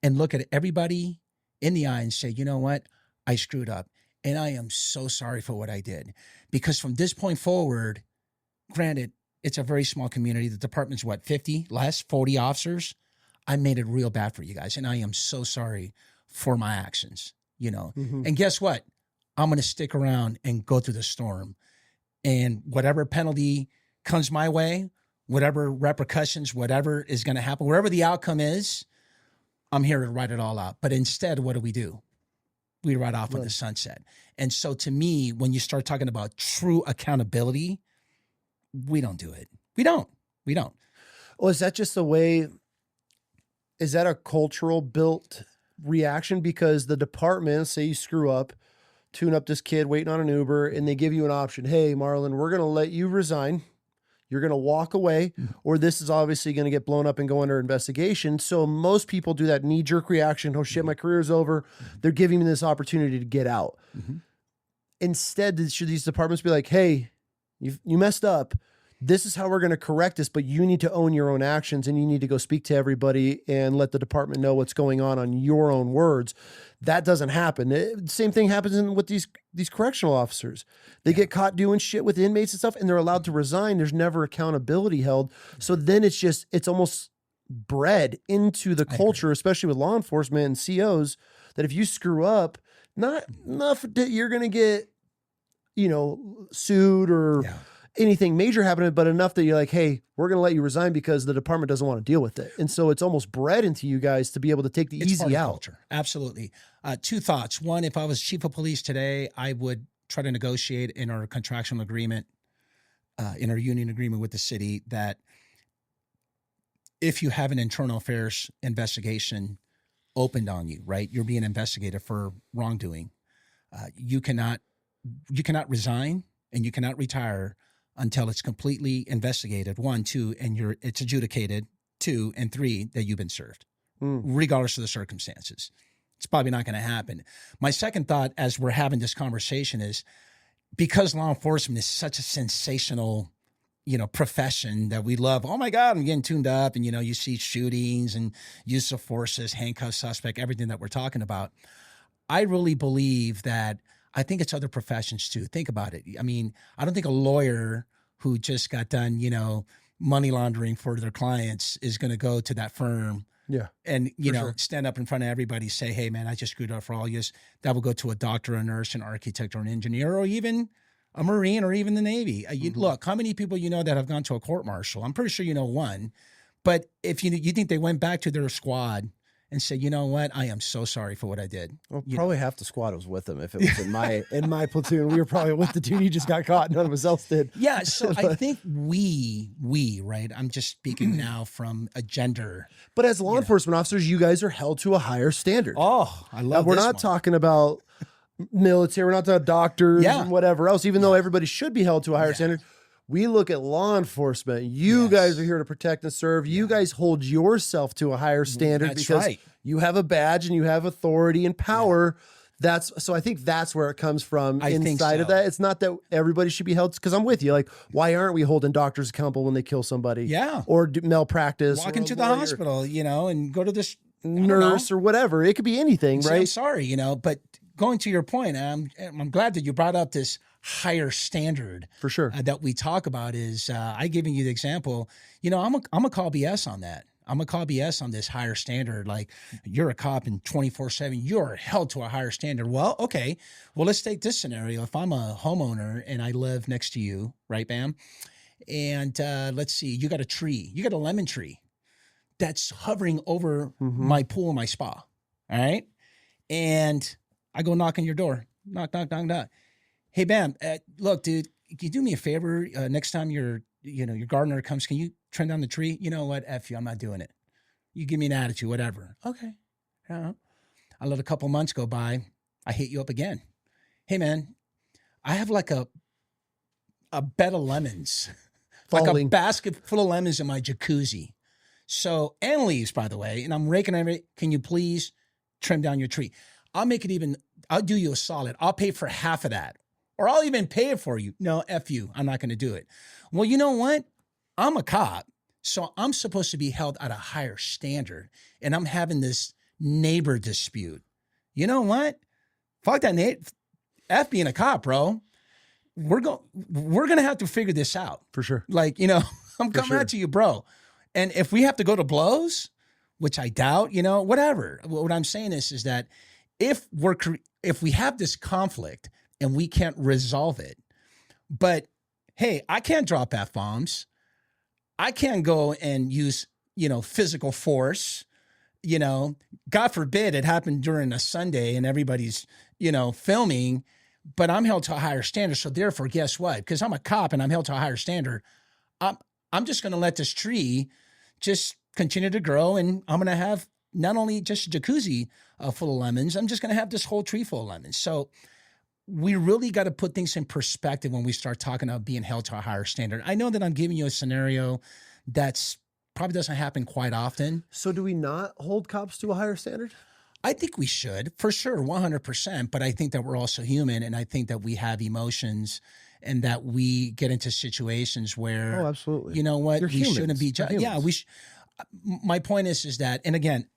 and look at everybody in the eye and say, you know what? I screwed up. And I am so sorry for what I did. Because from this point forward, granted, it's a very small community. The department's what, 50 less, 40 officers? I made it real bad for you guys. And I am so sorry for my actions, you know? Mm-hmm. And guess what? I'm going to stick around and go through the storm. And whatever penalty comes my way, whatever repercussions, whatever is going to happen, wherever the outcome is, I'm here to write it all out. But instead, what do? We ride off on the sunset. And so to me, when you start talking about true accountability, we don't do it. We don't. Well, is that just the way, is that a cultural built reaction? Because the department, say you screw up, tune up this kid waiting on an Uber, and they give you an option. Hey, Marlon, we're going to let you resign. You're going to walk away, or this is obviously going to get blown up and go under investigation. So most people do that knee-jerk reaction. Oh, shit, my career's over. They're giving me this opportunity to get out. Mm-hmm. Instead, should these departments be like, hey, you messed up. This is how we're going to correct this, but you need to own your own actions, and you need to go speak to everybody and let the department know what's going on your own words. That doesn't happen. Same thing happens with these correctional officers. They get caught doing shit with inmates and stuff, and they're allowed to resign. There's never accountability held. So then it's almost bred into the culture, especially with law enforcement and COs, that if you screw up, not enough that you're going to get, sued or anything major happening, but enough that you're like, hey, we're going to let you resign because the department doesn't want to deal with it. And so it's almost bred into you guys to be able to take the easy out. Culture. Absolutely. Two thoughts. One, if I was chief of police today, I would try to negotiate in our contractual agreement, in our union agreement with the city, that if you have an internal affairs investigation opened on you, right, you're being investigated for wrongdoing, you cannot resign and you cannot retire until it's completely investigated, 1, 2, and it's adjudicated, 2, and 3, that you've been served, regardless of the circumstances. It's probably not going to happen. My second thought as we're having this conversation is, because law enforcement is such a sensational, profession that we love. Oh my God, I'm getting tuned up. And, you see shootings and use of forces, handcuff suspect, everything that we're talking about. I really believe that, I think it's other professions too. Think about it. I mean, I don't think a lawyer who just got done, money laundering for their clients is going to go to that firm and, stand up in front of everybody, say, hey man, I just screwed up for all you. That will go to a doctor, a nurse, an architect, or an engineer, or even a Marine, or even the Navy. Look, how many people that have gone to a court martial? I'm pretty sure one. But if you think they went back to their squad and say, you know what, I am so sorry for what I did. Well, probably half the squad was with them. If it was in my platoon, we were probably with the dude. He just got caught. None of us else did. Yeah. So I think we, right? I'm just speaking now from a gender. But as law enforcement officers, you guys are held to a higher standard. Oh, I love We're this not one. talking about military. We're not talking doctors Yeah. and whatever else, even though everybody should be held to a higher standard. We look at law enforcement. You guys are here to protect and serve. You guys hold yourself to a higher standard because you have a badge and you have authority and power. So I think that's where it comes from inside of that. It's not that everybody should be held, because I'm with you. Like, why aren't we holding doctors accountable when they kill somebody? Yeah. Or malpractice. Walk into the hospital, and go to this nurse or whatever. It could be anything, right? I'm sorry, but going to your point, I'm glad that you brought up this higher standard for sure that we talk about. Is I giving you the example, I'm a call BS on that. I'm a call BS on this higher standard. Like, you're a cop and 24/7, you're held to a higher standard. Well, okay. Well, let's take this scenario. If I'm a homeowner and I live next to you, right, Bam? And let's see, you got a tree, you got a lemon tree that's hovering over my pool, my spa. All right. And I go knock on your door. Knock, knock, knock, knock. Hey, Bam, look, dude, can you do me a favor? Next time your gardener comes, can you trim down the tree? You know what? F you, I'm not doing it. You give me an attitude, whatever. Okay. I let a couple months go by. I hit you up again. Hey, man, I have like a bed of lemons, like a basket full of lemons in my jacuzzi. So, and leaves, by the way, and I'm raking everything. Can you please trim down your tree? I'll do you a solid. I'll pay for half of that. Or I'll even pay it for you. No, F you. I'm not going to do it. Well, you know what? I'm a cop, so I'm supposed to be held at a higher standard. And I'm having this neighbor dispute. You know what? Fuck that F being a cop, bro. We're going to have to figure this out. For sure. Like, I'm coming out to you, bro. And if we have to go to blows, which I doubt, whatever. What I'm saying is that if we have this conflict and we can't resolve it, but hey, I can't drop F-bombs. I can't go and use, physical force. God forbid it happened during a Sunday and everybody's, filming, but I'm held to a higher standard. So therefore, guess what? Because I'm a cop and I'm held to a higher standard, I'm just going to let this tree just continue to grow, and I'm going to have not only just a jacuzzi full of lemons, I'm just going to have this whole tree full of lemons. So we really got to put things in perspective when we start talking about being held to a higher standard. I know that I'm giving you a scenario that's probably doesn't happen quite often. So do we not hold cops to a higher standard? I think we should, for sure, 100%. But I think that we're also human, and I think that we have emotions, and that we get into situations where, absolutely, you know what, we shouldn't be judged. Yeah, my point is that, and again,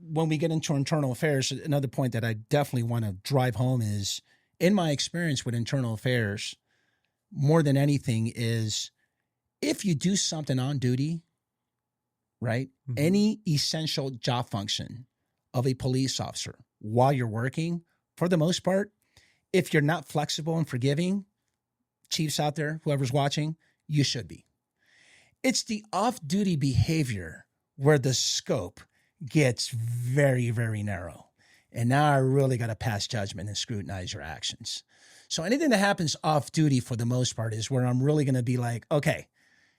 when we get into internal affairs, another point that I definitely want to drive home is, in my experience with internal affairs, more than anything is, if you do something on duty, right, any essential job function of a police officer while you're working, for the most part, if you're not flexible and forgiving, chiefs out there, whoever's watching, you should be. It's the off-duty behavior where the scope gets very, very narrow. And now I really got to pass judgment and scrutinize your actions. So anything that happens off-duty, for the most part, is where I'm really going to be like, okay,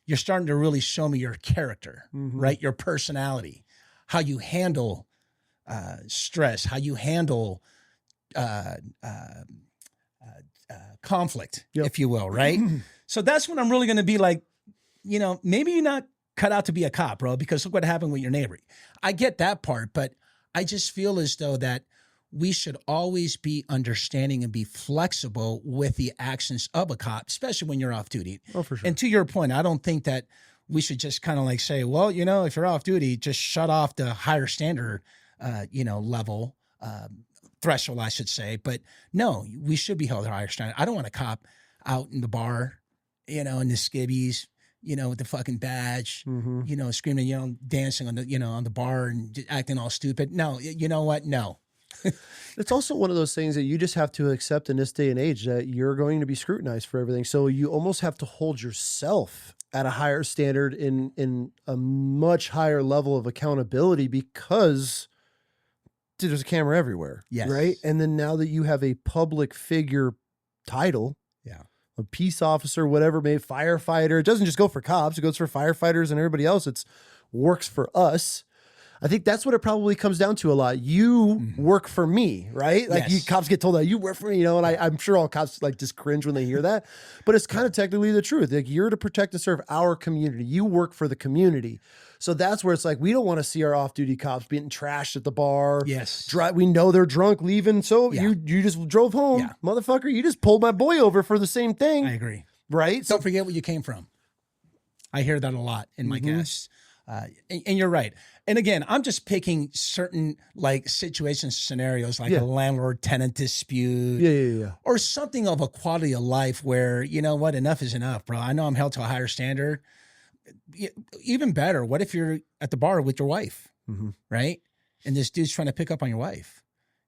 you're starting to really show me your character, right? Your personality, how you handle stress, how you handle conflict, if you will, right? So that's when I'm really going to be like, maybe you're not cut out to be a cop, bro, because look what happened with your neighbor. I get that part, but I just feel as though that we should always be understanding and be flexible with the actions of a cop, especially when you're off duty. Oh, for sure. And to your point, I don't think that we should just kind of like say, well, if you're off duty, just shut off the higher standard, level, threshold, I should say. But no, we should be held to a higher standard. I don't want a cop out in the bar, in the skibbies, with the fucking badge, screaming, dancing on the, on the bar and acting all stupid. No, you know what? No. It's also one of those things that you just have to accept in this day and age, that you're going to be scrutinized for everything. So you almost have to hold yourself at a higher standard, in a much higher level of accountability, because there's a camera everywhere. Yes. Right. And then now that you have a public figure title, a peace officer, whatever, maybe firefighter, it doesn't just go for cops, it goes for firefighters and everybody else. It's works for us. I think that's what it probably comes down to a lot. You work for me, right? Like Yes. cops get told that you work for me, and I'm sure all cops like just cringe when they hear that, but it's kind of technically the truth. Like you're to protect and serve our community. You work for the community. So that's where it's like, we don't want to see our off-duty cops being trashed at the bar. Yes. We know they're drunk leaving. So Yeah. you just drove home, Yeah. motherfucker. You just pulled my boy over for the same thing. I agree. Right? So Don't forget where you came from. I hear that a lot in my guests. And you're right. And again, I'm just picking certain like situations, scenarios, like a landlord-tenant dispute, or something of a quality of life where, you know what, enough is enough, bro. I know I'm held to a higher standard. Even better, what if you're at the bar with your wife, right? And this dude's trying to pick up on your wife,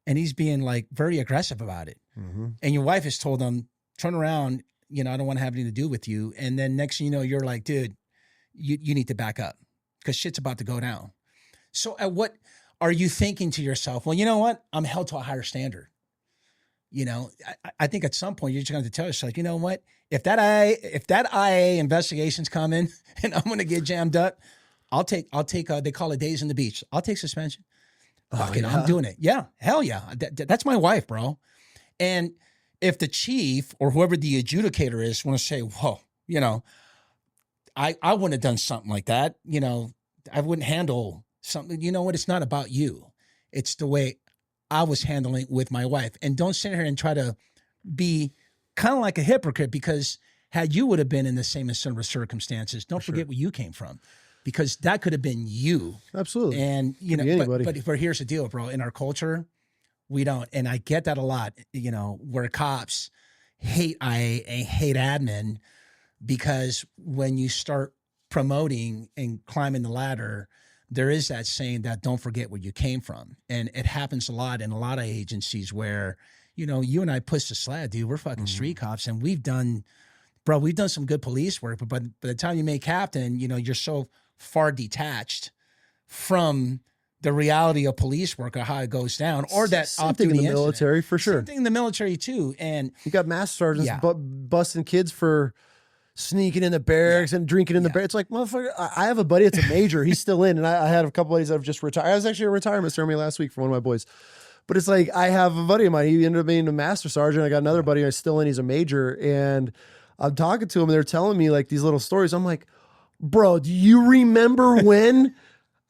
and he's being like very aggressive about it. And your wife has told him, turn around, you know, I don't want to have anything to do with you. And then next thing you know, you're like, dude, you need to back up because shit's about to go down. So at what are you thinking to yourself? Well, you know what? I'm held to a higher standard. You know, I think at some point you're just going to tell yourself, you know what? If that IA investigation's coming and I'm going to get jammed up, I'll take, they call it days on the beach. I'll take suspension. Fuck it, I'm doing it. Yeah, hell yeah. That's my wife, bro. And if the chief or whoever the adjudicator is want to say, whoa, you know, I wouldn't have done something like that. You know, I wouldn't handle something. You know what? It's not about you. It's the way I was handling it with my wife. And don't sit here and try to be kind of like a hypocrite, because had you would have been in the same similar circumstances, don't forget where you came from, because that could have been you. Absolutely. And, you know, but here's the deal, bro. In our culture, we don't. And I get that a lot, you know, where cops hate IA and hate admin, because when you start promoting and climbing the ladder, there is that saying that don't forget where you came from. And it happens a lot in a lot of agencies where, you know, you and I push the sled, dude. We're fucking street cops, and we've done some good police work. But by the time you make captain, you know, you're so far detached from the reality of police work or how it goes down, or that something in the military for sure. Something in the military too. And you got master sergeants busting kids for sneaking in the barracks and drinking in the barracks. It's like, motherfucker, I have a buddy, it's a major. He's still in. And I had a couple buddies that have just retired. I was actually a retirement ceremony last week for one of my boys. But it's like, I have a buddy of mine. He ended up being a master sergeant. I got another buddy who's still in. He's a major. And I'm talking to him, and they're telling me like these little stories. I'm like, bro, do you remember when?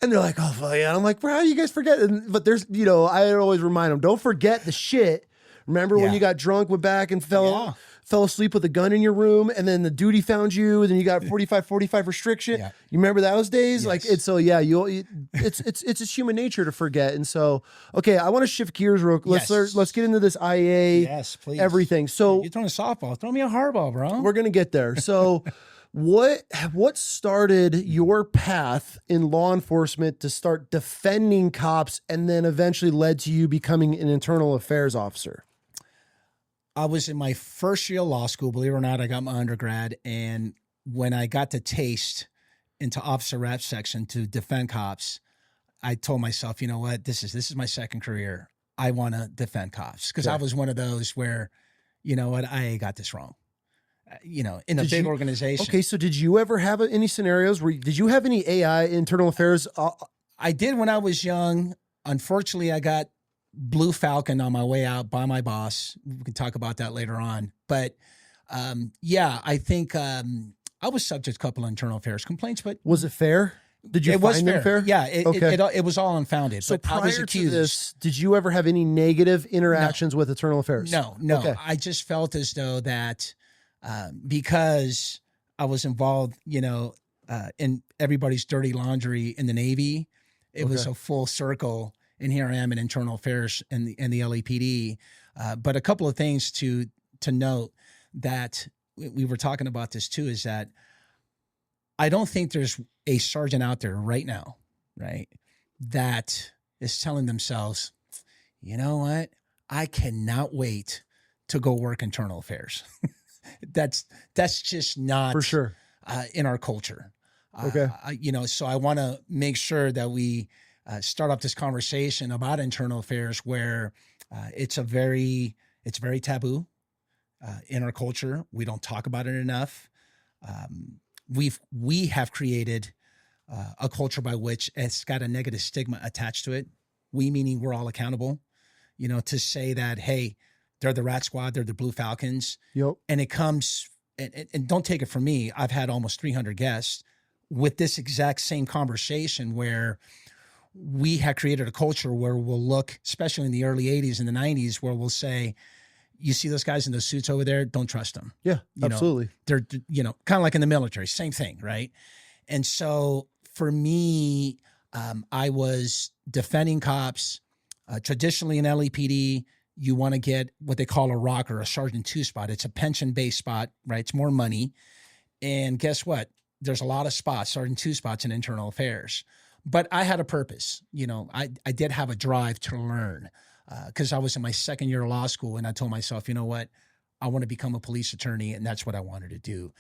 And they're like, oh, fuck yeah. And I'm like, bro, how do you guys forget? But there's, you know, I always remind them, don't forget the shit. Remember when you got drunk, went back and fell asleep with a gun in your room, and then the duty found you, and then you got 45 restriction. Yeah. You remember those days? Yes. Like it's so it's just human nature to forget. And so, okay, I want to shift gears real quick. Let's get into this IA. Yes, please. Everything. So you're throwing a softball. Throw me a hardball, bro. We're gonna get there. So what started your path in law enforcement to start defending cops, and then eventually led to you becoming an internal affairs officer? I was in my first year of law school, believe it or not. I got my undergrad, and when I got to taste into officer rep section to defend cops, I told myself, you know what, this is my second career. I want to defend cops, because I was one of those where, you know what, I got this wrong. You know, in a big organization. Okay, so did you ever have any scenarios where did you have any AI internal affairs? I did when I was young. Unfortunately, I got Blue Falcon on my way out by my boss. We can talk about that later on. But I think I was subject to a couple of internal affairs complaints. But was it fair? Did you find them fair? Yeah, it was all unfounded. So but I was accused. To this, did you ever have any negative interactions with internal affairs? No. Okay. I just felt as though that because I was involved, you know, in everybody's dirty laundry in the Navy, it was a full circle. And here I am in internal affairs in the LAPD. But a couple of things to note that we were talking about this too, is that I don't think there's a sergeant out there right now, right, that is telling themselves, you know what, I cannot wait to go work internal affairs. That's just not for sure in our culture. Okay. You know, so I want to make sure that we start up this conversation about internal affairs where it's very taboo in our culture. We don't talk about it enough. We have created a culture by which it's got a negative stigma attached to it. We meaning we're all accountable, to say that, hey, they're the Rat Squad, they're the Blue Falcons. Yep. And it comes, and don't take it from me, I've had almost 300 guests with this exact same conversation where we had created a culture where we'll look, especially in the early 80s and the 90s, where we'll say, you see those guys in those suits over there, don't trust them. Yeah, absolutely. They're, kind of like in the military, same thing, right? And so for me, I was defending cops. Traditionally in LAPD, you want to get what they call a ROC or a Sergeant 2 spot. It's a pension-based spot, right? It's more money. And guess what? There's a lot of spots, Sergeant 2 spots in internal affairs. But I had a purpose. I did have a drive to learn because I was in my second year of law school, and I told myself, you know what? I want to become a police attorney, and that's what I wanted to do.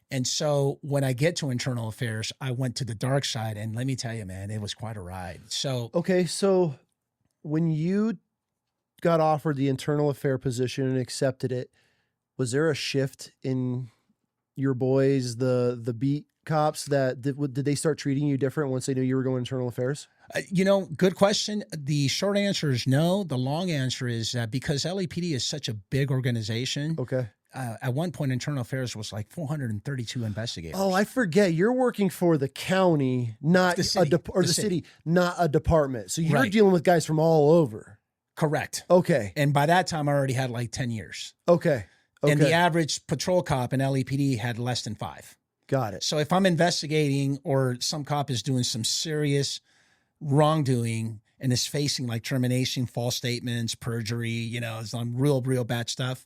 And so when I get to internal affairs, I went to the dark side, and let me tell you, man, it was quite a ride. So okay, so when you got offered the internal affair position and accepted it, was there a shift in your boys, the beat cops, that did they start treating you different once they knew you were going internal affairs? Good question. The short answer is no. The long answer is that because LAPD is such a big organization. Okay. At one point, internal affairs was like 432 investigators. Oh, I forget. You're working for the county, not the city, not a department. So you're dealing with guys from all over. Correct. Okay. And by that time, I already had like 10 years. Okay. And the average patrol cop in LAPD had less than 5. Got it. So if I'm investigating or some cop is doing some serious wrongdoing and is facing like termination, false statements, perjury, some real bad stuff,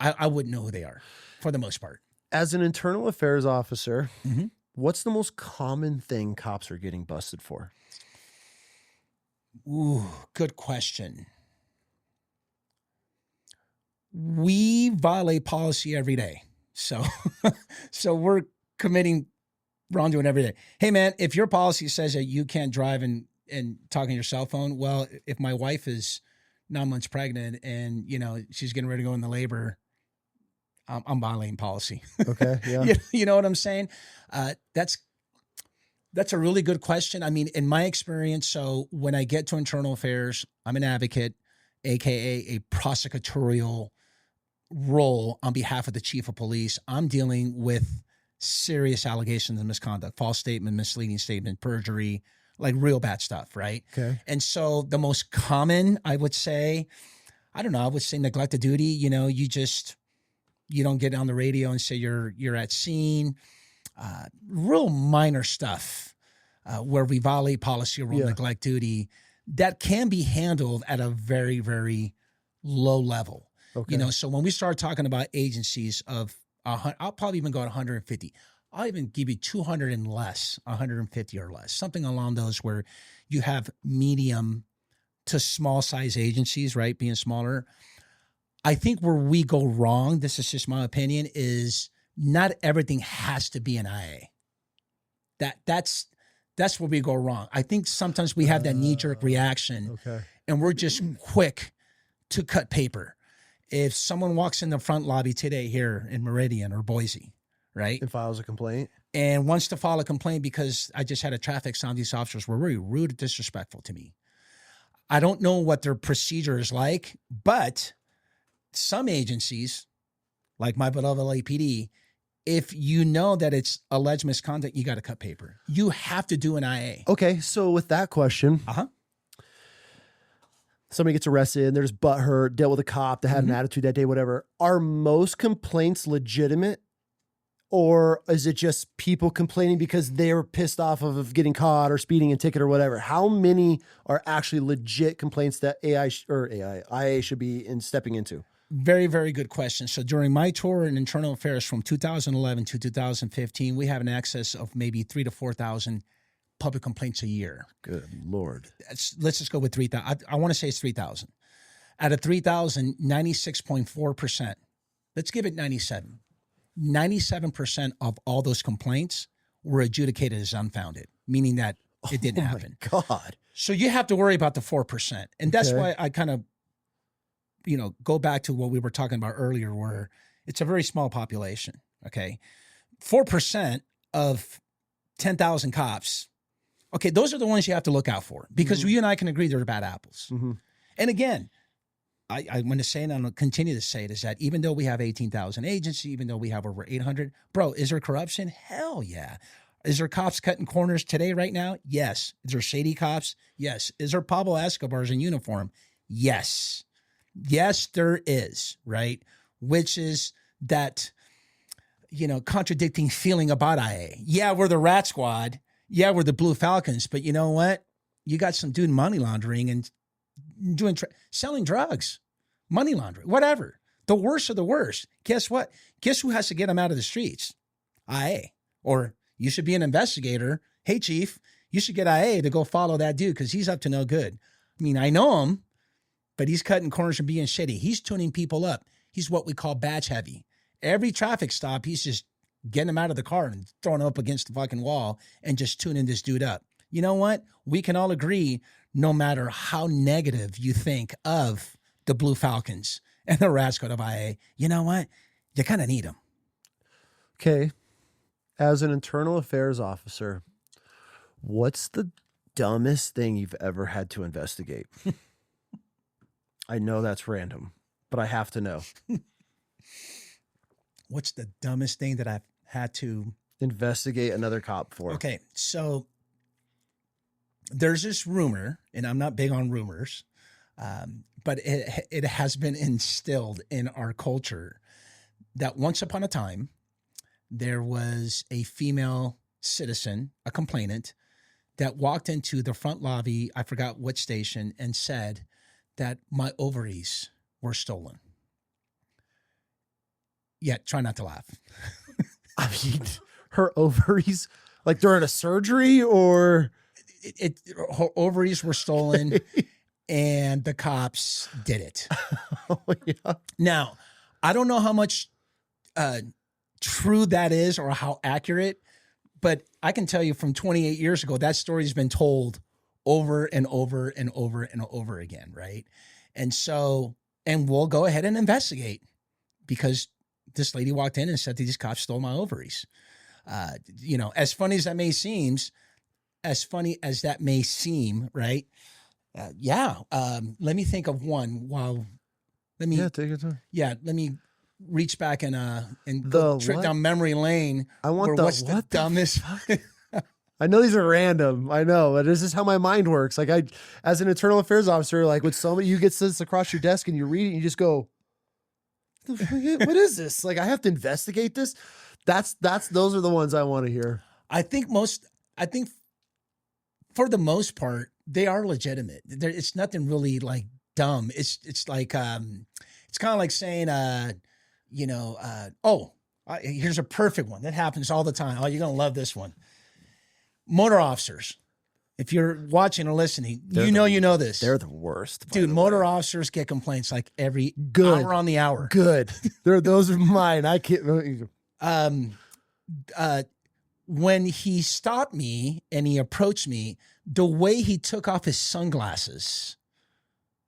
I wouldn't know who they are for the most part. As an internal affairs officer, what's the most common thing cops are getting busted for? Ooh, good question. We violate policy every day. So we're committing wrongdoing every day. Hey, man, if your policy says that you can't drive and talk on your cell phone, well, if my wife is 9 months pregnant and, she's getting ready to go into labor, I'm violating policy. Okay, yeah. You know what I'm saying? That's a really good question. I mean, in my experience, so when I get to internal affairs, I'm an advocate, AKA a prosecutorial role on behalf of the chief of police. I'm dealing with serious allegations of misconduct, false statement, misleading statement, perjury, like real bad stuff, right? Okay. And so the most common, I would say neglect of duty. You don't get on the radio and say you're at scene. Real minor stuff where we violate policy or neglect duty that can be handled at a very, very low level. Okay. So when we start talking about agencies of, I'll probably even go at 150. I'll even give you 200 and less, 150 or less, something along those where you have medium to small size agencies, right? Being smaller. I think where we go wrong, this is just my opinion, is not everything has to be an IA. That's where we go wrong. I think sometimes we have that knee-jerk reaction, and we're just quick to cut paper. If someone walks in the front lobby today here in Meridian or Boise, right? And files a complaint. And wants to file a complaint because I just had a traffic stop, these officers were very rude and disrespectful to me. I don't know what their procedure is like, but some agencies, like my beloved LAPD, if you know that it's alleged misconduct, you got to cut paper. You have to do an IA. Okay, so with that question, somebody gets arrested, they're just butthurt, dealt with a cop that had an attitude that day, whatever. Are most complaints legitimate? Or is it just people complaining because they're pissed off of getting caught or speeding a ticket or whatever? How many are actually legit complaints that IA should be stepping into? Very, very good question. So during my tour in internal affairs from 2011 to 2015, we have an excess of maybe 3,000 to 4,000 public complaints a year. Good Lord. Let's just go with 3,000. I want to say it's 3,000. Out of 3,000, 96.4%. Let's give it 97. 97% of all those complaints were adjudicated as unfounded, meaning that it didn't happen. Oh my God. So you have to worry about the 4%. And that's why I kind of, go back to what we were talking about earlier, where it's a very small population. Okay. 4% of 10,000 cops. Okay, those are the ones you have to look out for because you and I can agree they're bad apples. And again, I want to say, and I'll continue to say it, is that even though we have 18,000 agents, even though we have over 800, bro, is there corruption? Hell yeah. Is there cops cutting corners today, right now? Yes. Is there shady cops? Yes. Is there Pablo Escobars in uniform? Yes. Yes, there is, right? Which is that, contradicting feeling about IA. Yeah, we're the Rat Squad. Yeah, we're the Blue Falcons. But you know what? You got some dude money laundering and selling drugs, money laundering, whatever. The worst of the worst. Guess what? Guess who has to get them out of the streets? IA. Or you should be an investigator. Hey, chief, you should get IA to go follow that dude because he's up to no good. I mean, I know him, but he's cutting corners and being shitty. He's tuning people up. He's what we call badge heavy. Every traffic stop, he's just getting them out of the car and throwing them up against the fucking wall and just tuning this dude up. You know what? We can all agree, no matter how negative you think of the Blue Falcons and the Rat Squad of IA, you know what? You kind of need them. Okay. As an internal affairs officer, what's the dumbest thing you've ever had to investigate? I know that's random, but I have to know. What's the dumbest thing that I've had to investigate another cop for? Okay, so there's this rumor, and I'm not big on rumors, but it has been instilled in our culture that once upon a time, there was a female citizen, a complainant, that walked into the front lobby, I forgot what station, and said that my ovaries were stolen. Yeah, try not to laugh. I mean, her ovaries, like during a surgery, or her ovaries were stolen and the cops did it. Oh, yeah. Now, I don't know how much true that is or how accurate, but I can tell you from 28 years ago, that story's been told over and over and over and over again, right? And so, and we'll go ahead and investigate because this lady walked in and said that these cops stole my ovaries. As funny as that may seem, right? Let me think of one take your time. Yeah, let me reach back and go trip down memory lane. I want what's the dumbest. I know these are random. I know, but this is how my mind works. Like as an internal affairs officer, like when you get this across your desk and you read it, and you just go, what is this? Like I have to investigate this. Those are the ones I want to hear. I think for the most part, they are legitimate. It's nothing really like dumb. It's like, it's kind of like saying, here's a perfect one that happens all the time. Oh, you're going to love this one. Motor officers. If you're watching or listening, you know this. They're the worst. Dude, motor officers get complaints like every hour on the hour. Good. Those are mine. I can't. When he stopped me and he approached me, the way he took off his sunglasses,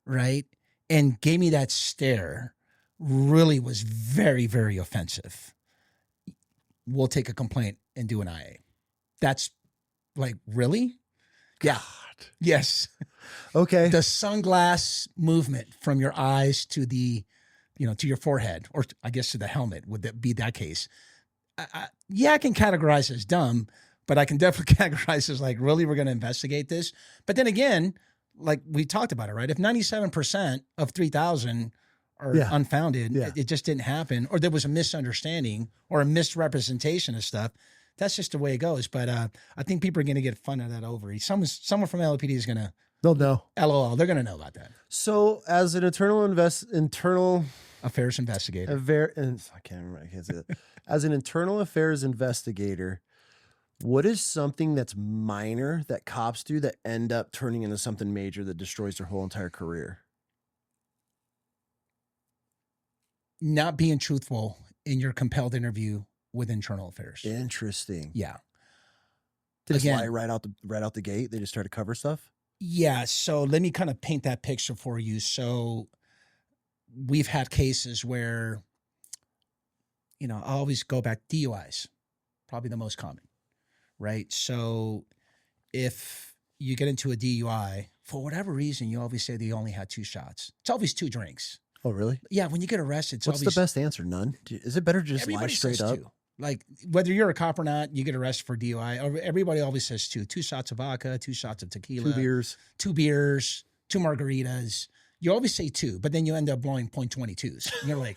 right, and gave me that stare really was very, very offensive. We'll take a complaint and do an IA. That's like, really? Yeah. God. Yes. Okay. The sunglass movement from your eyes to the, to your forehead, or I guess to the helmet, would that be that case? I can categorize as dumb, but I can definitely categorize as like, really, we're going to investigate this. But then again, like we talked about it, right? If 97% of 3,000 are unfounded, it just didn't happen, or there was a misunderstanding or a misrepresentation of stuff. That's just the way it goes. But I think people are going to get fun of that ovary. Someone from LAPD is going to. They'll know. LOL. They're going to know about that. So, as an internal affairs investigator, I can't say that. As an internal affairs investigator, what is something that's minor that cops do that end up turning into something major that destroys their whole entire career? Not being truthful in your compelled interview with internal affairs. Interesting. Yeah. They just lie right out the gate. They just try to cover stuff. Yeah. So let me kind of paint that picture for you. So we've had cases where, I always go back DUIs, probably the most common, right? So if you get into a DUI, for whatever reason, you always say that you only had 2 shots. It's always 2 drinks. Oh, really? Yeah, when you get arrested, it's What's always... the best answer? None? Is it better to just lie everybody straight says up? 2. Like, whether you're a cop or not, you get arrested for DUI. Everybody always says 2. 2 shots of vodka, 2 shots of tequila. 2 beers. 2 beers, 2 margaritas. You always say 2, but then you end up blowing .22s. And you're like,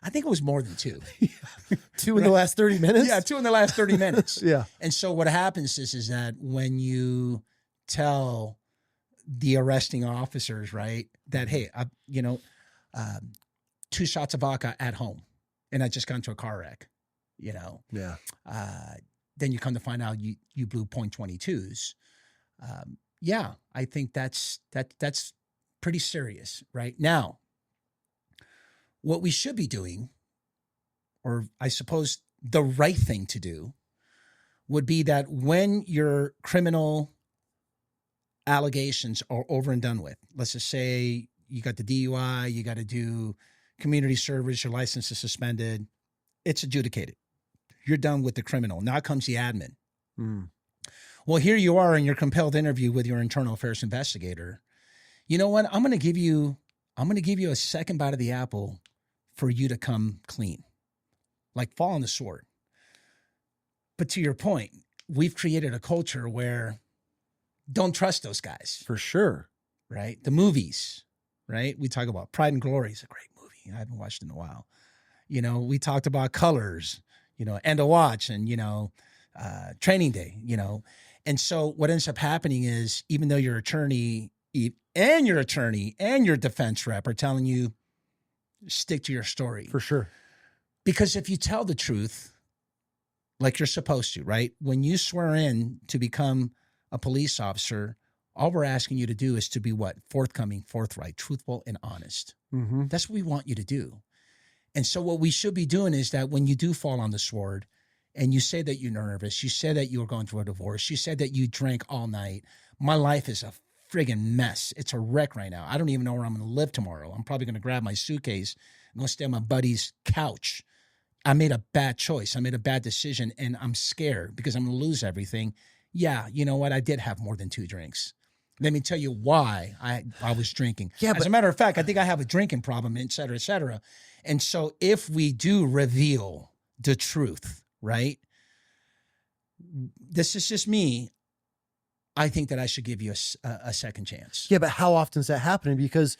I think it was more than 2. 2 in the last 30 minutes? Yeah, 2 in the last 30 minutes. Yeah. And so what happens is that when you tell the arresting officers, right, that, hey, 2 shots of vodka at home, and I just got into a car wreck, Yeah. then you come to find out you blew .22s. Yeah, I think that's pretty serious, right? Now, what we should be doing, or I suppose the right thing to do, would be that when your criminal allegations are over and done with, let's just say you got the DUI, you got to do community service, your license is suspended, it's adjudicated. You're done with the criminal. Now comes the admin. Well, here you are in your compelled interview with your internal affairs investigator. You know what? I'm going to give you a second bite of the apple for you to come clean, like fall on the sword. But to your point, we've created a culture where don't trust those guys. For sure. Right? The movies, right? We talk about Pride and Glory is a great movie. I haven't watched it in a while. We talked about Colors, End of Watch and, Training Day, And so what ends up happening is even though your attorney and your defense rep are telling you, stick to your story. For sure. Because if you tell the truth, like you're supposed to, right? When you swear in to become a police officer, all we're asking you to do is to be what? Forthcoming, forthright, truthful, and honest. Mm-hmm. That's what we want you to do. And so what we should be doing is that when you do fall on the sword and you say that you're nervous, you say that you were going through a divorce, you said that you drank all night, my life is a friggin' mess. It's a wreck right now. I don't even know where I'm going to live tomorrow. I'm probably going to grab my suitcase and go stay on my buddy's couch. I made a bad choice. I made a bad decision, and I'm scared because I'm going to lose everything. Yeah, you know what? I did have more than 2 drinks. Let me tell you why I was drinking. Yeah, as a matter of fact, I think I have a drinking problem, et cetera, et cetera. And so if we do reveal the truth, right? This is just me. I think that I should give you a second chance. Yeah, but how often is that happening? Because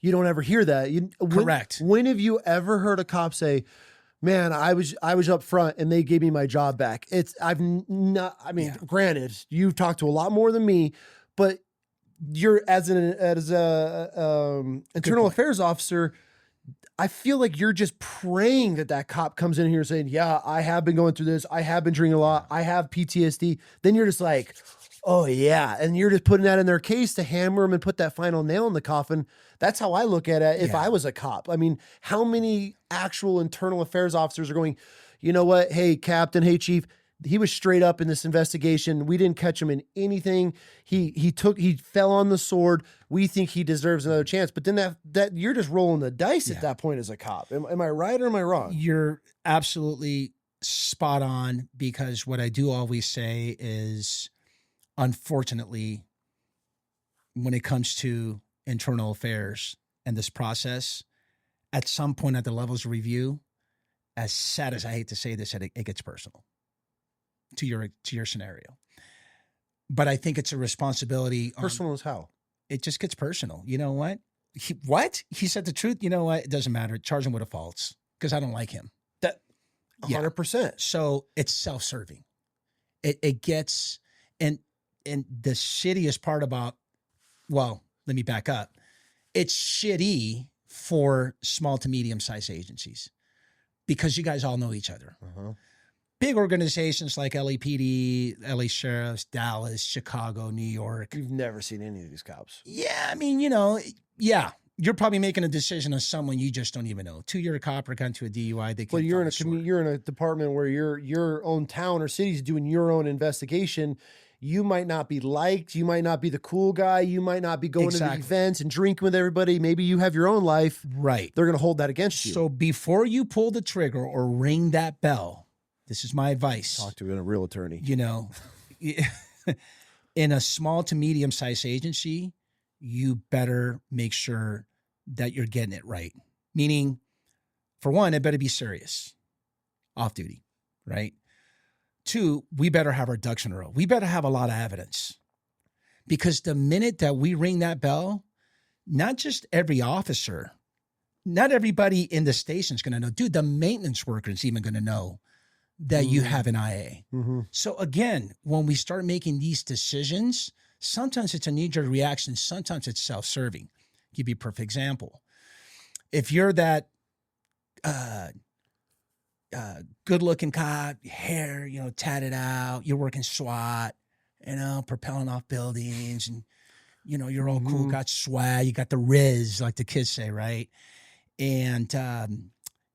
you don't ever hear that. Correct. When have you ever heard a cop say, man, I was up front and they gave me my job back? Granted, you've talked to a lot more than me, but you're as a internal affairs officer, I feel like you're just praying that cop comes in here saying, yeah, I have been going through this. I have been drinking a lot. I have PTSD. Then you're just like, oh yeah. And you're just putting that in their case to hammer them and put that final nail in the coffin. That's how I look at it if I was a cop. I mean, how many actual internal affairs officers are going, you know what? Hey, Captain, hey, Chief, he was straight up in this investigation. We didn't catch him in anything. He fell on the sword. We think he deserves another chance. But then that you're just rolling the dice at that point as a cop. Am I right or am I wrong? You're absolutely spot on, because what I do always say is, unfortunately, when it comes to internal affairs and this process, at some point at the levels of review, as sad as I hate to say this, it gets personal to your scenario. But I think it's a responsibility. Personal as how? It just gets personal. You know what? He said the truth. You know what? It doesn't matter. Charge him with a false because I don't like him. That 100%. So it's self-serving. It gets, and the shittiest part about, well, let me back up. It's shitty for small to medium-sized agencies because you guys all know each other. Uh-huh. Big organizations like LAPD, LA Sheriffs, Dallas, Chicago, New York. You've never seen any of these cops. Yeah, I mean, you're probably making a decision on someone you just don't even know. You're a cop or got into a DUI. Well, you're in a department where your own town or city is doing your own investigation. You might not be liked. You might not be the cool guy. You might not be going to the events and drinking with everybody. Maybe you have your own life. Right. They're going to hold that against you. So before you pull the trigger or ring that bell, this is my advice. Talk to a real attorney. You know, in a small to medium-sized agency, you better make sure that you're getting it right. Meaning, for one, it better be serious, off duty, right? Two, we better have our ducks in a row. We better have a lot of evidence. Because the minute that we ring that bell, not just every officer, not everybody in the station is going to know. Dude, the maintenance worker is even going to know that you have an IA. Mm-hmm. So again, when we start making these decisions, sometimes it's a knee-jerk reaction. Sometimes it's self-serving. I'll give you a perfect example. If you're that good-looking cop, hair, tatted out, you're working SWAT, propelling off buildings, and you're all cool, got swag, you got the riz, like the kids say, right? And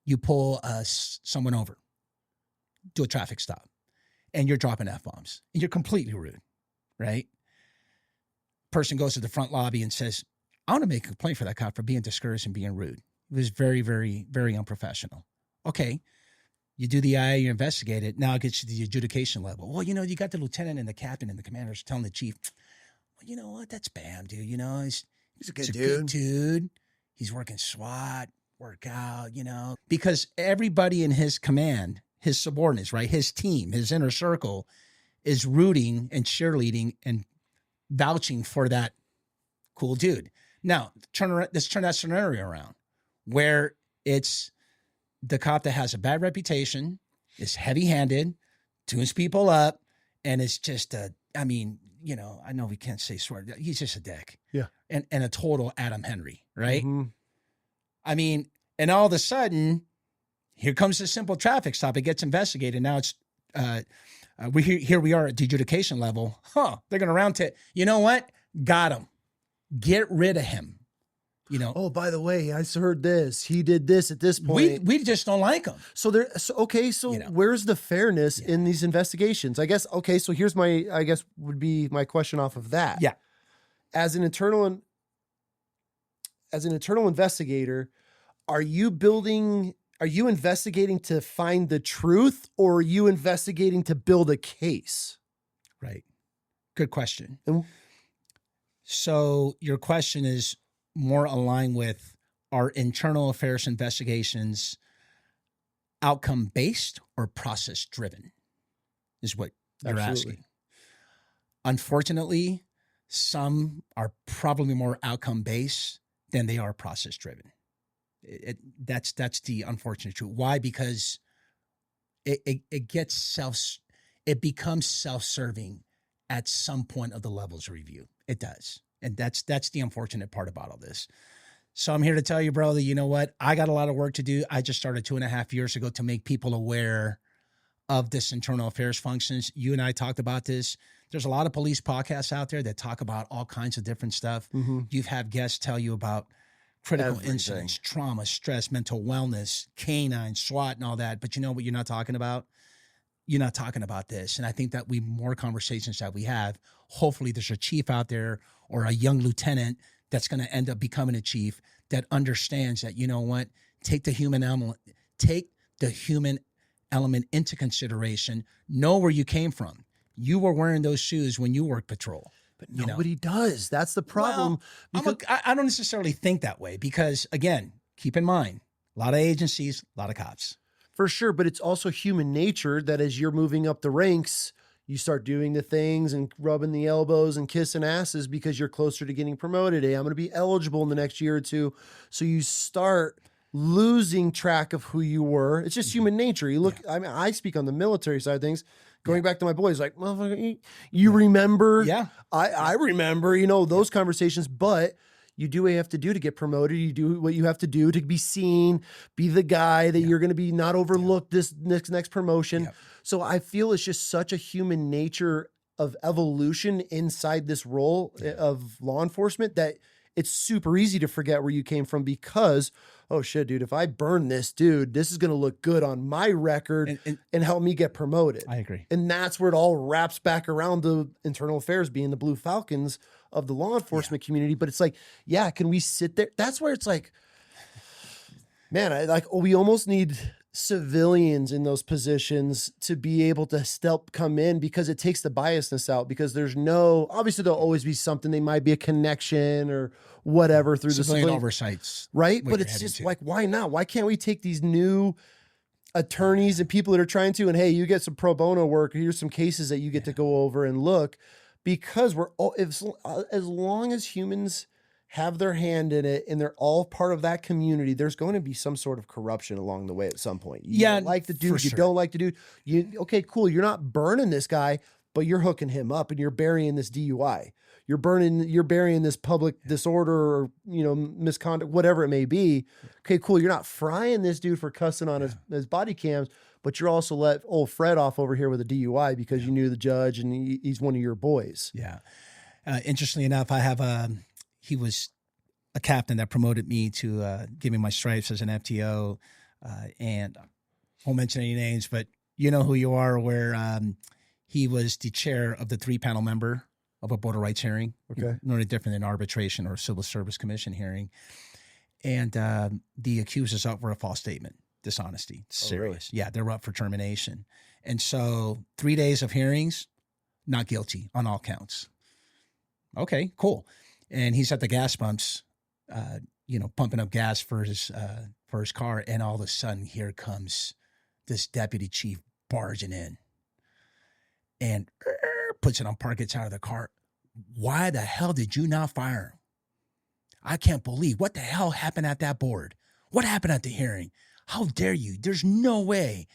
you pull someone over, do a traffic stop, and you're dropping F-bombs, and you're completely rude, right? Person goes to the front lobby and says, I want to make a complaint for that cop for being discouraged and being rude. It was very, very, very unprofessional. Okay. You do the IA, you investigate it. Now it gets to the adjudication level. Well, you got the lieutenant and the captain and the commanders telling the chief, well, you know what? That's Bam, dude. He's a good dude. He's working SWAT, workout, because everybody in his command, his subordinates, right? His team, his inner circle is rooting and cheerleading and vouching for that cool dude. Now, let's turn that scenario around where it's the cop that has a bad reputation, is heavy-handed, tunes people up, and it's just I know we can't say swear. He's just a dick. Yeah. And a total Adam Henry, right? Mm-hmm. And all of a sudden, here comes the simple traffic stop. It gets investigated. Now it's, here we are at the adjudication level. They're going to round to, you know what? Got him. Get rid of him. Oh, by the way, I heard this. He did this at this point. We just don't like him. So where's the fairness in these investigations? I guess, okay, so here's would be my question off of that. Yeah. As an internal investigator, are you investigating to find the truth, or are you investigating to build a case? Right. Good question. And so your question is more aligned with our internal affairs investigations outcome-based or process-driven is what you're asking. Unfortunately, some are probably more outcome-based than they are process-driven. That's the unfortunate truth. Why? Because it becomes self-serving at some point of the levels of review. It does. And that's the unfortunate part about all this. So I'm here to tell you, bro, that you know what? I got a lot of work to do. I just started 2.5 years ago to make people aware of this internal affairs functions. You and I talked about this. There's a lot of police podcasts out there that talk about all kinds of different stuff. Mm-hmm. You've had guests tell you about critical incidents, trauma, stress, mental wellness, canine, SWAT, and all that. But you know what you're not talking about? You're not talking about this. And I think that more conversations that we have, hopefully there's a chief out there or a young lieutenant that's going to end up becoming a chief that understands that, you know what, take the human element into consideration, know where you came from. You were wearing those shoes when you worked patrol. But nobody does. That's the problem. Well, I don't necessarily think that way because, again, keep in mind, a lot of agencies, a lot of cops. For sure, but it's also human nature that as you're moving up the ranks, you start doing the things and rubbing the elbows and kissing asses because you're closer to getting promoted. Hey, I'm going to be eligible in the next year or two. So you start losing track of who you were. It's just human nature. You look, I speak on the military side of things. Going back to my boys, like, motherfucker, you remember? Yeah. I remember, those conversations, but you do what you have to do to get promoted. You do what you have to do to be seen, be the guy that you're going to be not overlooked this next promotion. Yeah. So I feel it's just such a human nature of evolution inside this role of law enforcement that it's super easy to forget where you came from because, oh shit, dude, if I burn this dude, this is going to look good on my record and help me get promoted. I agree. And that's where it all wraps back around to internal affairs being the Blue Falcons of the law enforcement community. But it's like, can we sit there? That's where it's like, man, we almost need civilians in those positions to be able to help come in, because it takes the biasness out, because there's no, obviously there'll always be something, they might be a connection or whatever through civilian the civilian oversights. Right. But it's just like, why not? Why can't we take these new attorneys and people that are trying to, and hey, you get some pro bono work, here's some cases that you get to go over and look, because we're all, as long as humans have their hand in it and they're all part of that community, there's going to be some sort of corruption along the way at some point. You don't like the dude, you don't like the dude. Okay, cool. You're not burning this guy, but you're hooking him up and you're burying this DUI. You're burying this public disorder or, misconduct, whatever it may be. Okay, cool. You're not frying this dude for cussing on his body cams, but you're also let old Fred off over here with a DUI because you knew the judge and he's one of your boys. Yeah. Interestingly enough, he was a captain that promoted me to give me my stripes as an FTO. And I won't mention any names, but you know who you are, where he was the chair of the 3-panel member of a border rights hearing. Okay. No different than arbitration or civil service commission hearing. And the accused is up for a false statement, dishonesty. Serious. Really? Yeah, they're up for termination. And so 3 days of hearings, not guilty on all counts. Okay, cool. And he's at the gas pumps, pumping up gas for his car. And all of a sudden, here comes this deputy chief barging in and puts it on park, gets out of the car. Why the hell did you not fire him? I can't believe what the hell happened at that board. What happened at the hearing? How dare you? There's no way.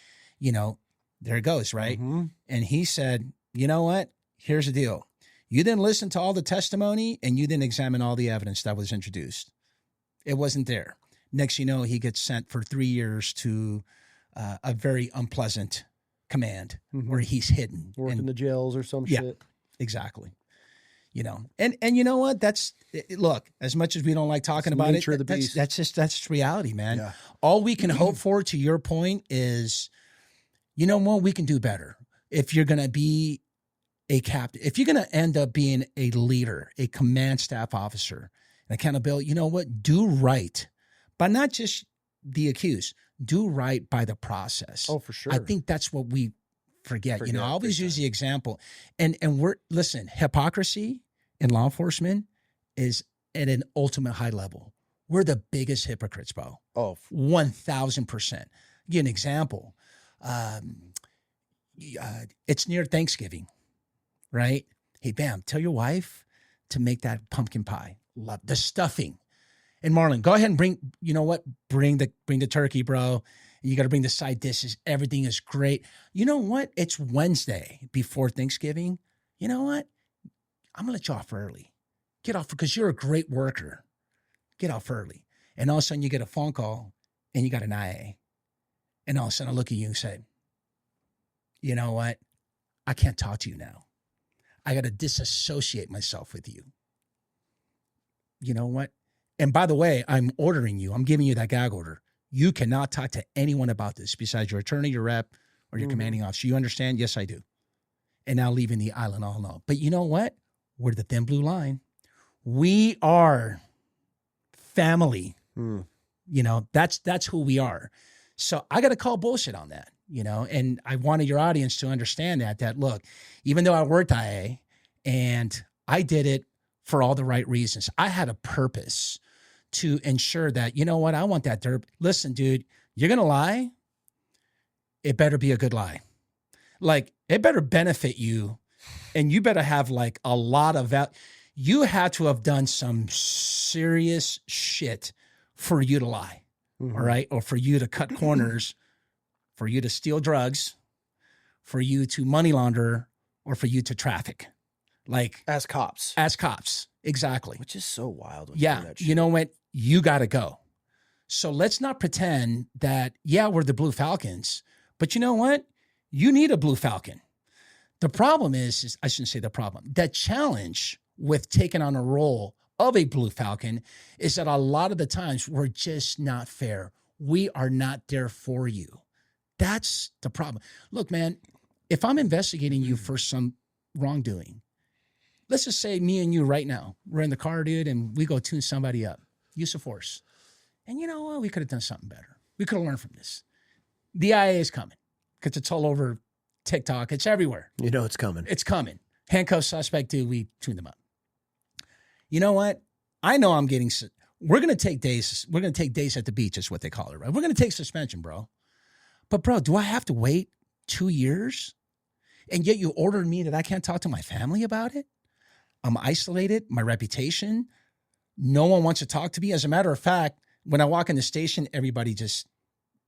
There it goes, right? Mm-hmm. And he said, you know what? Here's the deal. You didn't listen to all the testimony and you didn't examine all the evidence that was introduced. It wasn't there. Next, he gets sent for 3 years to a very unpleasant command where he's hidden. Working the jails or some shit. Exactly. And you know what? Look, as much as we don't like talking about it, that's just reality, man. Yeah. All we can hope for, to your point, is, what we can do better. If you're going to be a captain, if you're going to end up being a leader, a command staff officer, an accountability, you know what? Do right, but not just the accused. Do right by the process. Oh, for sure. I think that's what we forget. I always use the example, and listen, hypocrisy in law enforcement is at an ultimate high level. We're the biggest hypocrites, Bo. Oh, 1,000%. Give you an example. It's near Thanksgiving, right? Hey, bam, tell your wife to make that pumpkin pie. Love the stuffing. And Marlon, go ahead and bring the turkey, bro. You got to bring the side dishes. Everything is great. You know what? It's Wednesday before Thanksgiving. You know what? I'm going to let you off early. Get off because you're a great worker. Get off early. And all of a sudden you get a phone call and you got an IA. And all of a sudden I look at you and say, you know what? I can't talk to you now. I got to disassociate myself with you. You know what? And by the way, I'm ordering you. I'm giving you that gag order. You cannot talk to anyone about this besides your attorney, your rep, or your commanding officer. You understand? Yes, I do. And now leaving the island all alone. But you know what? We're the thin blue line. We are family. That's who we are. So I got to call bullshit on that, and I wanted your audience to understand that look, even though I worked IA and I did it for all the right reasons, I had a purpose to ensure that, I want that derp. Listen, dude, you're going to lie. It better be a good lie. Like, it better benefit you. And you better have like a lot of value. You had to have done some serious shit for you to lie. All right. Or for you to cut corners, for you to steal drugs, for you to money launder, or for you to traffic. Like, as cops. Exactly. Which is so wild. Yeah. You know what? You got to go. So let's not pretend that, we're the Blue Falcons, but you know what? You need a Blue Falcon. The problem is I shouldn't say the problem. The challenge with taking on a role of a Blue Falcon is that a lot of the times we're just not fair. We are not there for you. That's the problem. Look, man, if I'm investigating you for some wrongdoing, let's just say me and you right now, we're in the car, dude, and we go tune somebody up, use of force. And you know what? We could have done something better. We could have learned from this. The IA is coming because it's all over TikTok. It's everywhere. You know it's coming. It's coming. Handcuff suspect, dude, we tune them up. You know what? I know I'm getting, we're going to take days. We're going to take days at the beach is what they call it, right? We're going to take suspension, bro. But bro, do I have to wait 2 years? And yet you ordered me that I can't talk to my family about it? I'm isolated, my reputation. No one wants to talk to me. As a matter of fact, when I walk in the station, everybody just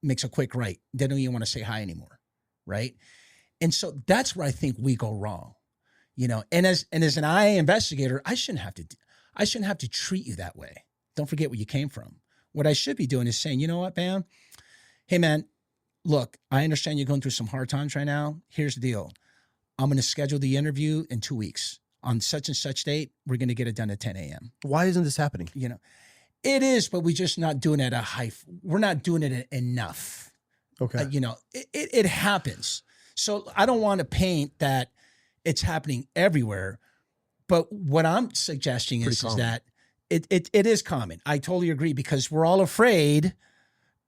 makes a quick right. They don't even want to say hi anymore, right? And so that's where I think we go wrong, you know. And as an IA investigator, I shouldn't have to treat you that way. Don't forget where you came from. What I should be doing is saying, you know what, Bam? Hey, man, look, I understand you're going through some hard times right now. Here's the deal. I'm going to schedule the interview in 2 weeks. On such and such date, we're going to get it done at 10 a.m. Why isn't this happening? You know, it is, but we're just not doing it we're not doing it enough. Okay. You know, it happens. So I don't want to paint that it's happening everywhere. But what I'm suggesting is that it is common. I totally agree because we're all afraid,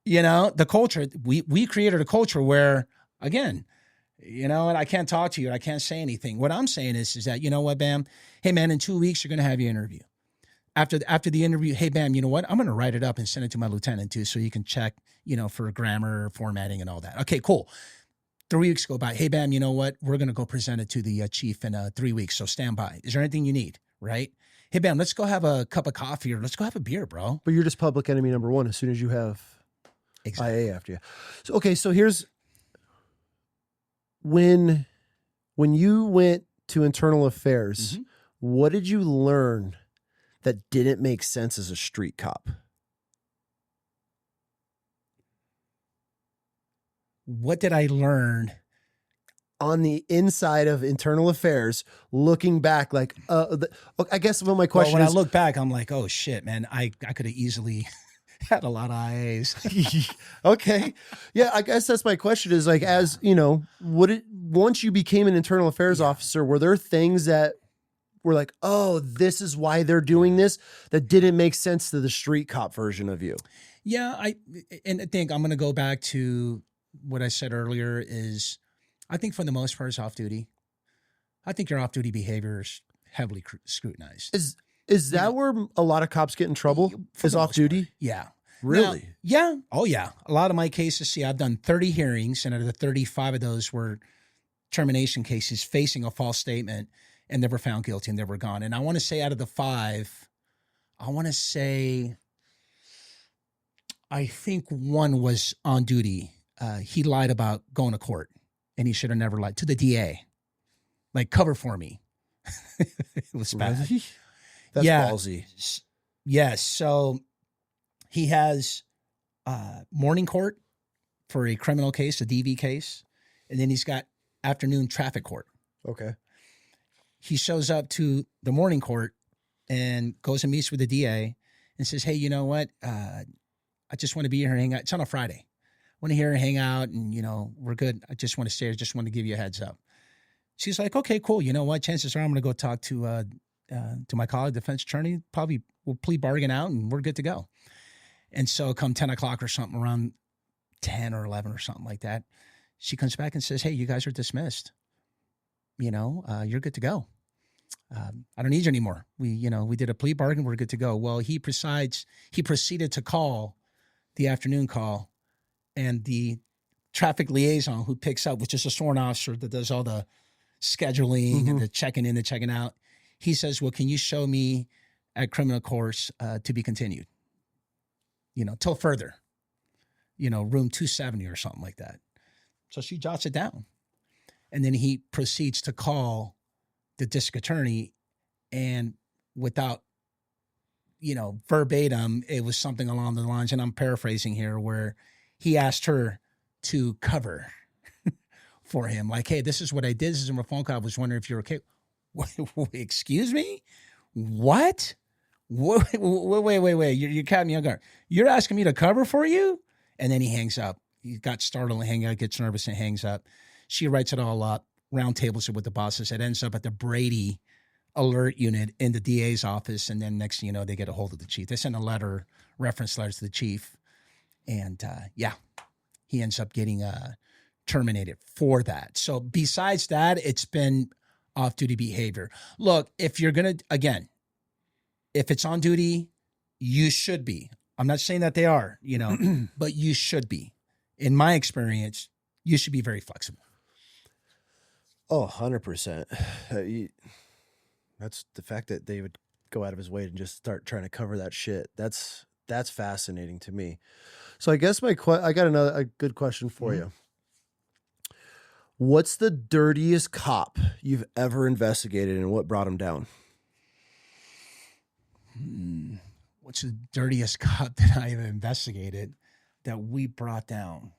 you know, the culture, we created a culture where, again, you know, and I can't talk to you. I can't say anything. What I'm saying is that, you know what, Bam? Hey, man, in 2 weeks, you're going to have your interview. After the interview, hey, Bam, you know what? I'm going to write it up and send it to my lieutenant, too, so you can check, you know, for grammar, formatting, and all that. Okay, cool. 3 weeks go by. Hey, Bam, you know what? We're going to go present it to the chief in 3 weeks, so stand by. Is there anything you need, right? Hey, Bam, let's go have a cup of coffee or let's go have a beer, bro. But you're just public enemy number one as soon as you have IA after you. So, okay, so here's... When you went to internal affairs, what did you learn that didn't make sense as a street cop? What did I learn? On the inside of internal affairs, looking back, like, I guess my question is... When I look back, I'm like, oh, shit, man, I could have easily... had a lot of IAs. Okay. Yeah, I guess that's my question is like, as you know, once you became an internal affairs officer, were there things that were like, oh, this is why they're doing this, that didn't make sense to the street cop version of you? Yeah, I think I'm going to go back to what I said earlier is I think for the most part it's off duty. I think your off duty behavior is heavily scrutinized. Is that where a lot of cops get in trouble? Is off duty? Yeah. Really? Now, yeah. Oh, yeah. A lot of my cases, see, I've done 30 hearings, and out of the 35 of those were termination cases facing a false statement, and they were found guilty and they were gone. And I want to say out of the 5, I think one was on duty. He lied about going to court, and he should have never lied to the DA. Like, cover for me. It was bad. Really? That's ballsy. Yes. So he has morning court for a criminal case, a DV case, and then he's got afternoon traffic court. Okay. He shows up to the morning court and goes and meets with the DA and says, hey, you know what? I just want to be here and hang out. It's on a Friday. I want to hear and hang out and, you know, we're good. I just want to stay. I just want to give you a heads up. She's like, okay, cool. You know what? Chances are I'm going to go talk to my colleague, defense attorney. Probably we'll plea bargain out and we're good to go. And so come 10 o'clock or something, around 10 or 11 or something like that, she comes back and says, hey, you guys are dismissed. You know, you're good to go. I don't need you anymore. We did a plea bargain. We're good to go. Well, he proceeded to call the afternoon call, and the traffic liaison who picks up, which is a sworn officer that does all the scheduling and the checking in, the checking out. He says, well, can you show me at criminal course to be continued? You know, till further, you know, room 270 or something like that. So she jots it down. And then he proceeds to call the district attorney, and without, you know, verbatim, it was something along the lines, and I'm paraphrasing here, where he asked her to cover for him. Like, hey, this is what I did. This is my phone call. I was wondering if you're okay. Excuse me? What? Wait. You caught me on guard. You're asking me to cover for you? And then he hangs up. He got startled and hang out, gets nervous and hangs up. She writes it all up, round tables it with the bosses. It ends up at the Brady alert unit in the DA's office. And then next thing you know, they get a hold of the chief. They send a letter, reference letters to the chief. And yeah, he ends up getting terminated for that. So besides that, it's been off-duty behavior. Look, if you're going to, again, if it's on duty, you should be. I'm not saying that they are, but you should be. In my experience, you should be very flexible. Oh, 100%. That's the fact that they would go out of his way and just start trying to cover that shit. That's fascinating to me. So I guess I got a good question for you. What's the dirtiest cop you've ever investigated, and what brought him down? What's the dirtiest cop that I have investigated that we brought down?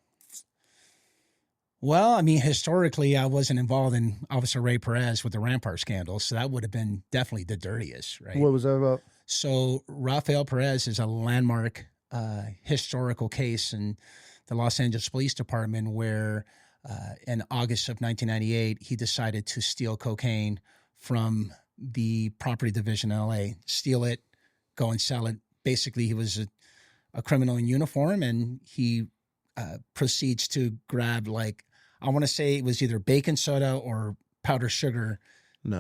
Well, I mean, historically, I wasn't involved in Officer Ray Perez with the Rampart scandal, so that would have been definitely the dirtiest, right? What was that about? So Rafael Perez is a landmark historical case in the Los Angeles Police Department where in August of 1998, he decided to steal cocaine from the property division in LA, steal it, go and sell it. Basically, he was a criminal in uniform, and he proceeds to grab, like, I want to say it was either baking soda or powdered sugar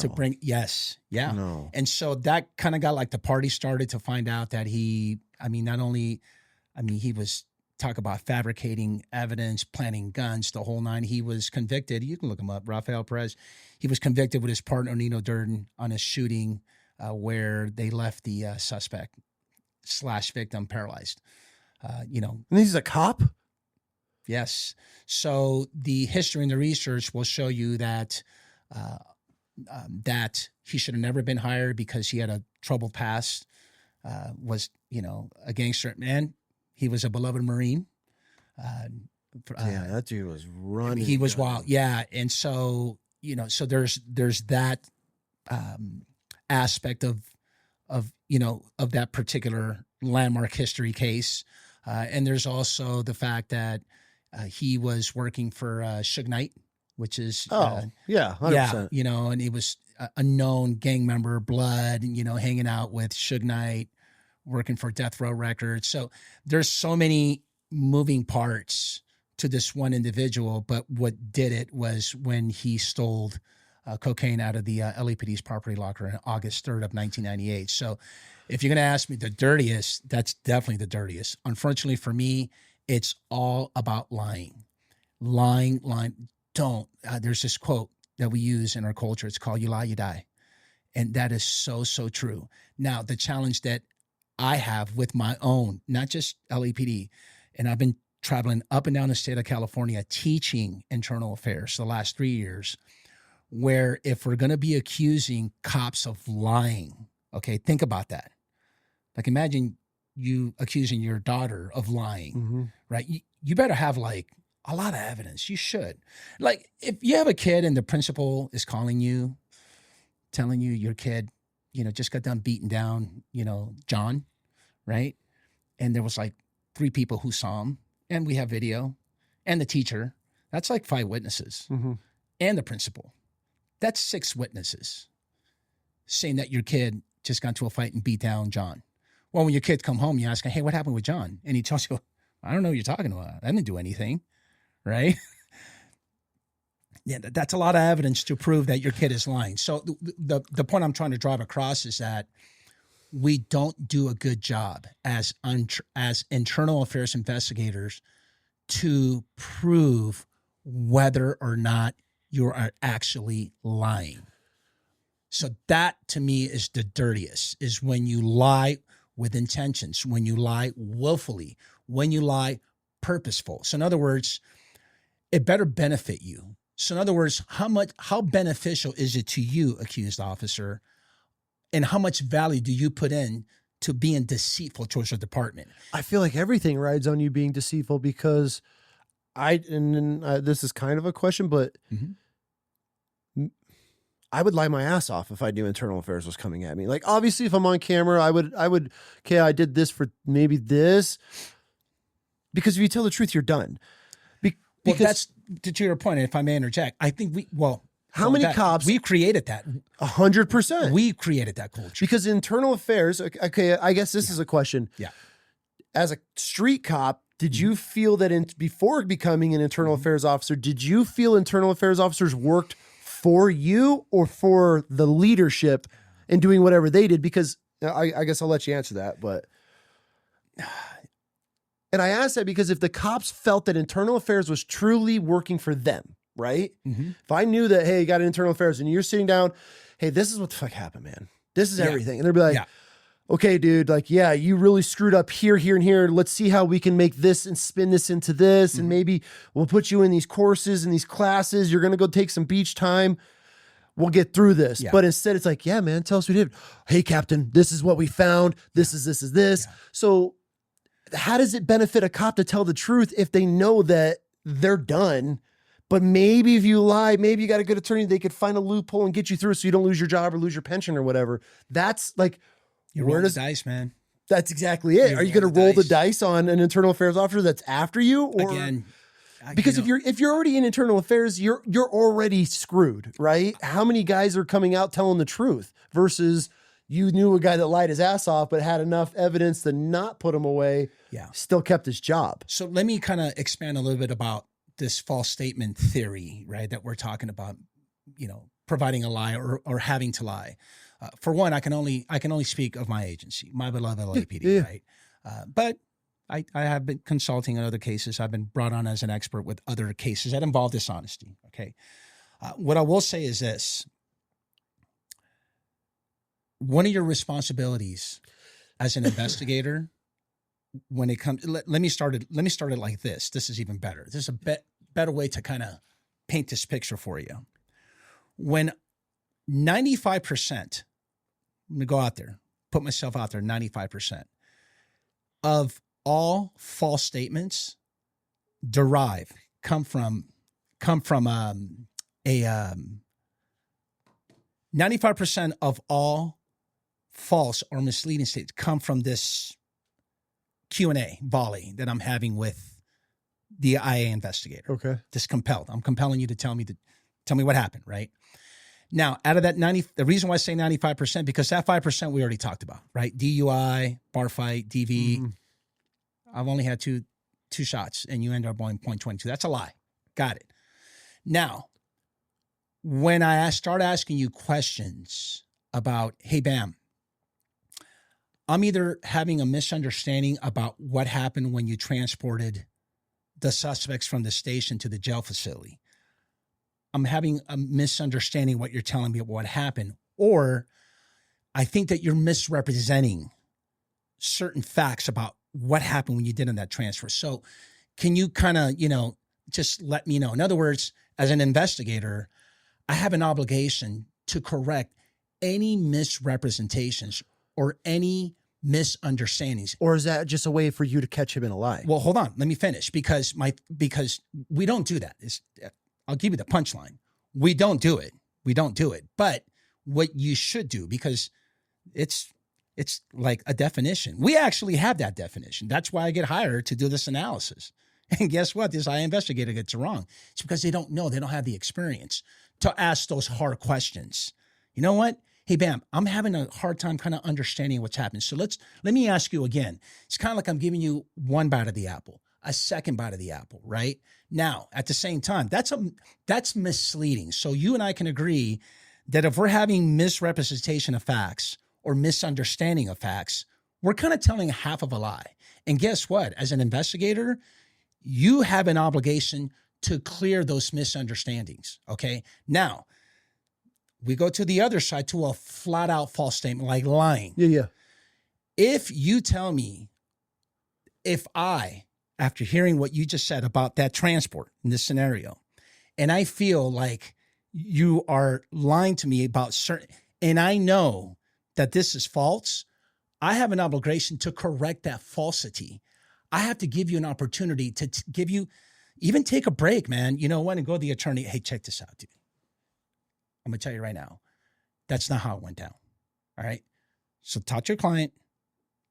to bring. Yes. Yeah. No. And so that kind of got like the party started to find out that he was talk about fabricating evidence, planting guns, the whole nine. He was convicted. You can look him up, Rafael Perez. He was convicted with his partner, Nino Durden, on a shooting where they left the suspect / victim paralyzed. And he's a cop? Yes. So the history and the research will show you that that he should have never been hired because he had a troubled past, was, a gangster. Man, he was a beloved Marine. That dude was running. He was wild. Yeah. And so, so there's that aspect of that particular landmark history case. And there's also the fact that he was working for Suge Knight, which is 100%. and he was a known gang member, blood, hanging out with Suge Knight, working for Death Row Records. So there's so many moving parts to this one individual, but what did it was when he stole cocaine out of the LAPD's property locker on August 3rd of 1998. So if you're going to ask me the dirtiest, that's definitely the dirtiest. Unfortunately for me, it's all about lying. Lying. Don't. There's this quote that we use in our culture. It's called, "You lie, you die." And that is so, so true. Now, the challenge that I have with my own, not just LAPD, and I've been traveling up and down the state of California teaching internal affairs the last 3 years, where if we're going to be accusing cops of lying, okay, think about that. Like, imagine you accusing your daughter of lying, right? You better have like a lot of evidence. You should. Like, if you have a kid and the principal is calling you, telling you your kid, just got done beating down, John, right? And there was like 3 people who saw him, and we have video, and the teacher. That's like 5 witnesses, and the principal. That's 6 witnesses saying that your kid just got into a fight and beat down John. Well, when your kids come home, you ask him, "Hey, what happened with John?" And he tells you, "I don't know what you're talking about. I didn't do anything." Right? Yeah, that's a lot of evidence to prove that your kid is lying. So the point I'm trying to drive across is that we don't do a good job as internal affairs investigators to prove whether or not you are actually lying. So that, to me, is the dirtiest, is when you lie with intentions, when you lie willfully, when you lie purposeful. So in other words, it better benefit you. So in other words, how beneficial is it to you, accused officer, and how much value do you put in to being deceitful towards your department? I feel like everything rides on you being deceitful because this is kind of a question, but I would lie my ass off if I knew internal affairs was coming at me. Like, obviously, if I'm on camera, I would, okay, I did this for maybe this. Because if you tell the truth, you're done. Well, that's to your point, and if I may interject, I think how many cops? We created that. 100%. We created that culture. Because internal affairs, okay, I guess this is a question. Yeah. As a street cop, Did you feel that before becoming an internal affairs officer, did you feel internal affairs officers worked for you or for the leadership and doing whatever they did? Because I guess I'll let you answer that, but. And I ask that because if the cops felt that internal affairs was truly working for them, right? If I knew that, hey, you got an internal affairs and you're sitting down, hey, this is what the fuck happened, man. This is everything. And they'd be like, okay, dude, like, yeah, you really screwed up here, here, and here. Let's see how we can make this and spin this into this. And maybe we'll put you in these courses and these classes. You're going to go take some beach time. We'll get through this. But instead it's like, yeah, man, tell us what we did. Hey, Captain, this is what we found. This is this. So how does it benefit a cop to tell the truth if they know that they're done? But maybe if you lie, maybe you got a good attorney, they could find a loophole and get you through so you don't lose your job or lose your pension or whatever. That's like, you're rolling the dice, man. That's exactly it. Are you going to roll the dice on an internal affairs officer that's after you? Or again, because if you're already in internal affairs, you're already screwed, right? How many guys are coming out telling the truth versus you knew a guy that lied his ass off, but had enough evidence to not put him away, still kept his job. So let me kind of expand a little bit about this false statement theory, right? That we're talking about, providing a lie or having to lie. For one, I can only speak of my agency, my beloved LAPD, right? But I have been consulting on other cases. I've been brought on as an expert with other cases that involve dishonesty, okay? What I will say is this. One of your responsibilities as an investigator, when it comes, let me start it like this. This is even better. This is a better way to kind of paint this picture for you. When 95%, I'm gonna go out there, put myself out there, 95% of all false statements come from 95% of all false or misleading statements come from this Q&A volley that I'm having with the IA investigator. Okay. This compelled. I'm compelling you to tell me what happened, right? Now, out of that 90, the reason why I say 95%, because that 5% we already talked about, right? DUI, bar fight, DV. I've only had two shots and you end up going .22. That's a lie. Got it. Now, when I start asking you questions about, hey, Bam, I'm either having a misunderstanding about what happened when you transported the suspects from the station to the jail facility. I'm having a misunderstanding what you're telling me about what happened, or I think that you're misrepresenting certain facts about what happened when you did on that transfer. So can you kind of, just let me know? In other words, as an investigator, I have an obligation to correct any misrepresentations or any misunderstandings. Or is that just a way for you to catch him in a lie? Well, hold on. Let me finish because we don't do that. I'll give you the punchline. We don't do it. But what you should do, because it's like a definition. We actually have that definition. That's why I get hired to do this analysis. And guess what? This eye investigator gets it wrong. It's because they don't know. They don't have the experience to ask those hard questions. You know what? Hey, Bam, I'm having a hard time kind of understanding what's happening. So let me ask you again. It's kind of like I'm giving you one bite of the apple, a second bite of the apple, right? Now, at the same time, that's misleading. So you and I can agree that if we're having misrepresentation of facts or misunderstanding of facts, we're kind of telling half of a lie. And guess what? As an investigator, you have an obligation to clear those misunderstandings, okay? Now, we go to the other side to a flat out false statement, like lying. Yeah. If you tell me, after hearing what you just said about that transport in this scenario, and I feel like you are lying to me about certain, and I know that this is false, I have an obligation to correct that falsity. I have to give you an opportunity to give you, even take a break, man. You know what? And go to the attorney. Hey, check this out, dude. I'm going to tell you right now, that's not how it went down. All right. So talk to your client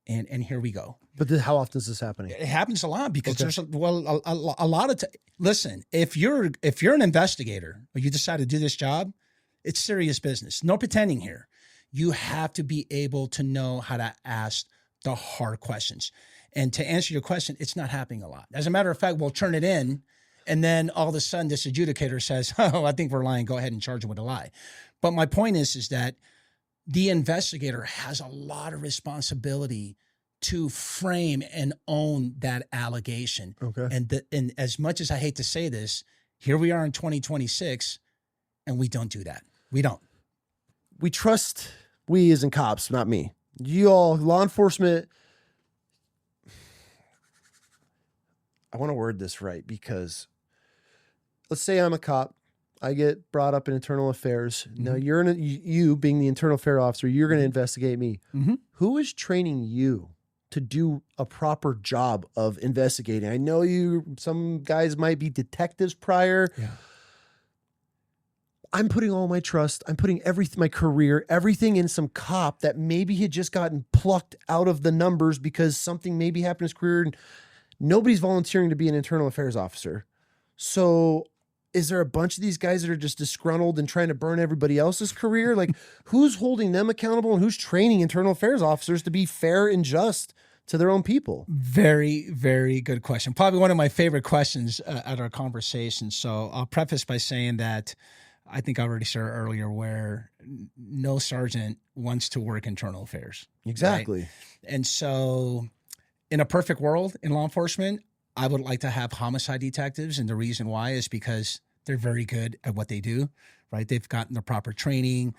and here we go. But how often is this happening? It happens a lot because there's a lot of listen, if you're an investigator or you decide to do this job, it's serious business. No pretending here. You have to be able to know how to ask the hard questions. And to answer your question, it's not happening a lot. As a matter of fact, we'll turn it in, and then all of a sudden this adjudicator says, oh, I think we're lying. Go ahead and charge them with a lie. But my point is that the investigator has a lot of responsibility to frame and own that allegation. Okay. And as much as I hate to say this, here we are in 2026, and we don't do that. We don't. We trust, we as in cops, not me. You all, law enforcement, I want to word this right, because let's say I'm a cop. I get brought up in internal affairs. Mm-hmm. Now you being the internal affairs officer, you're going to investigate me. Mm-hmm. Who is training you to do a proper job of investigating? I know some guys might be detectives prior. Yeah. I'm putting all my trust, I'm putting my career, everything in some cop that maybe had just gotten plucked out of the numbers because something maybe happened in his career, and nobody's volunteering to be an internal affairs officer. So is there a bunch of these guys that are just disgruntled and trying to burn everybody else's career? Like, who's holding them accountable, and who's training internal affairs officers to be fair and just to their own people? Very, very good question. Probably one of my favorite questions at our conversation. So I'll preface by saying that I think I already said earlier where no sergeant wants to work internal affairs. Exactly. Right? And so in a perfect world in law enforcement, I would like to have homicide detectives. And the reason why is because they're very good at what they do, right? They've gotten the proper training.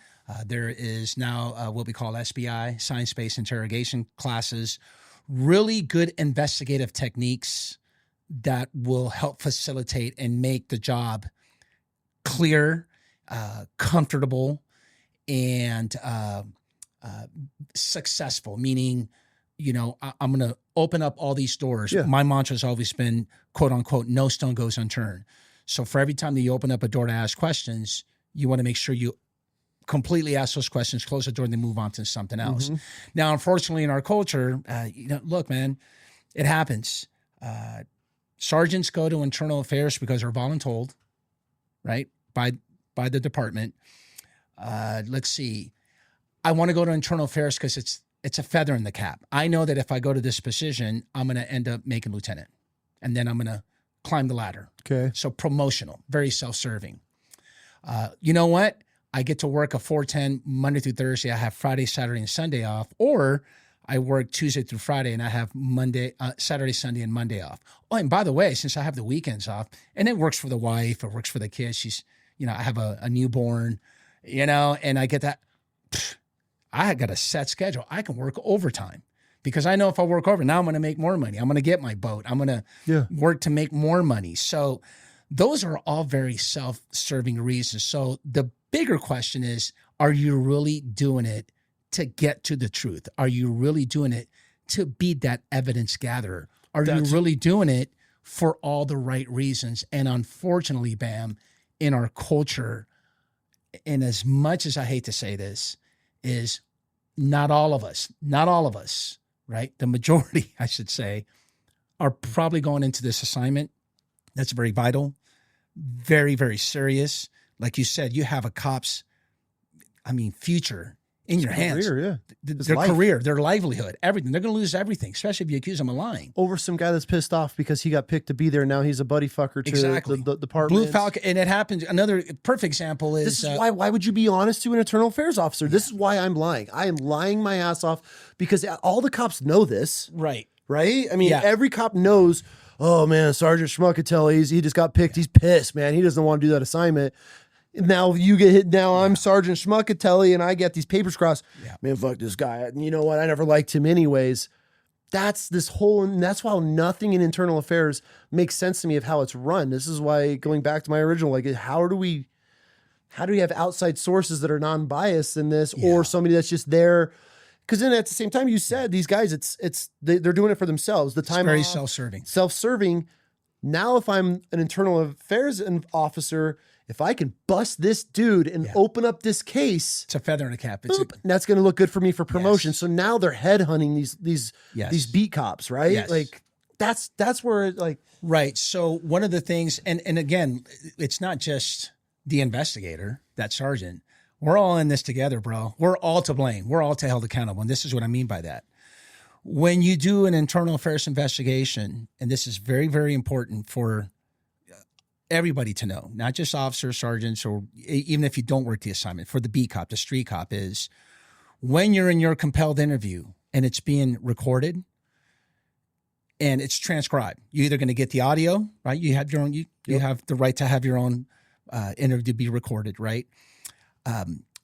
There is now what we call SBI, science-based interrogation classes, really good investigative techniques that will help facilitate and make the job clear, comfortable, and successful, meaning, I'm going to open up all these doors. Yeah. My mantra has always been, quote unquote, no stone goes unturned. So for every time that you open up a door to ask questions, you want to make sure you completely ask those questions, close the door, and then move on to something else. Mm-hmm. Now, unfortunately, in our culture, look, man, it happens. Sergeants go to internal affairs because they're voluntold, right, by the department. Let's see. I want to go to internal affairs because it's a feather in the cap. I know that if I go to this position, I'm going to end up making lieutenant, and then I'm going to climb the ladder. Okay. So promotional, very self-serving. You know what? I get to work a 410 Monday through Thursday. I have Friday, Saturday, and Sunday off, or I work Tuesday through Friday and I have Saturday, Sunday, and Monday off. Oh, and by the way, since I have the weekends off, and it works for the wife, it works for the kids. She's, I have a newborn, and I get that. I got a set schedule. I can work overtime because I know if I work over, now I'm going to make more money. I'm going to get my boat. I'm going to work to make more money. So those are all very self-serving reasons. So the bigger question is, are you really doing it to get to the truth? Are you really doing it to be that evidence gatherer? Are you really doing it for all the right reasons? And unfortunately, Bam, in our culture, and as much as I hate to say this, is not all of us, right? The majority, I should say, are probably going into this assignment that's very vital, very, very serious. Like you said, you have a cop's, future in your hands. Career, yeah. Their career, their livelihood, everything. They're going to lose everything, especially if you accuse them of lying. Over some guy that's pissed off because he got picked to be there. Now he's a buddy fucker to the department. Blue Falcon, and it happens. Another perfect example is... This is why would you be honest to an internal affairs officer? Yeah. This is why I'm lying. I am lying my ass off because all the cops know this. Right. Right? Every cop knows, oh man, Sergeant Schmuckatelli, he just got picked. He's pissed, man. He doesn't want to do that assignment. Now you get hit. Now I'm Sergeant Schmuckatelli and I get these papers crossed. Yeah. Man, fuck this guy. You know what? I never liked him anyways. That's that's why nothing in internal affairs makes sense to me of how it's run. This is why, going back to my original, how do we have outside sources that are non-biased in this, or somebody that's just there? Because then at the same time, you said these guys, they're doing it for themselves. The time it's very self-serving. Now, if I'm an internal affairs officer, if I can bust this dude and open up this case, it's a feather in a cap. That's going to look good for me for promotion. Yes. So now they're headhunting these beat cops, right? Yes. Like that's where right. So one of the things, and again, it's not just the investigator, that sergeant. We're all in this together, bro. We're all to blame. We're all held accountable, and this is what I mean by that. When you do an internal affairs investigation, and this is very, very important for everybody to know, not just officers, sergeants, or even if you don't work the assignment, for the B cop, the street cop, is when you're in your compelled interview and it's being recorded and it's transcribed, you're either going to get the audio, right? You have your own, you have the right to have your own interview to be recorded, right?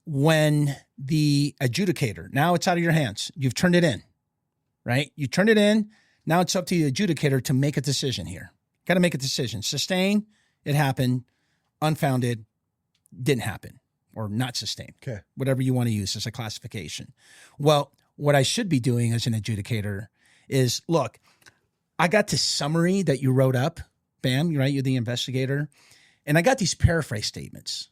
When the adjudicator, now it's out of your hands, you've turned it in, right? You turned it in. Now it's up to the adjudicator to make a decision here. Got to make a decision. Sustain, it happened. Unfounded, didn't happen, or not sustained. Okay. Whatever you want to use as a classification. Well, what I should be doing as an adjudicator is, look, I got this summary that you wrote up. Bam, right? You're the investigator. And I got these paraphrase statements.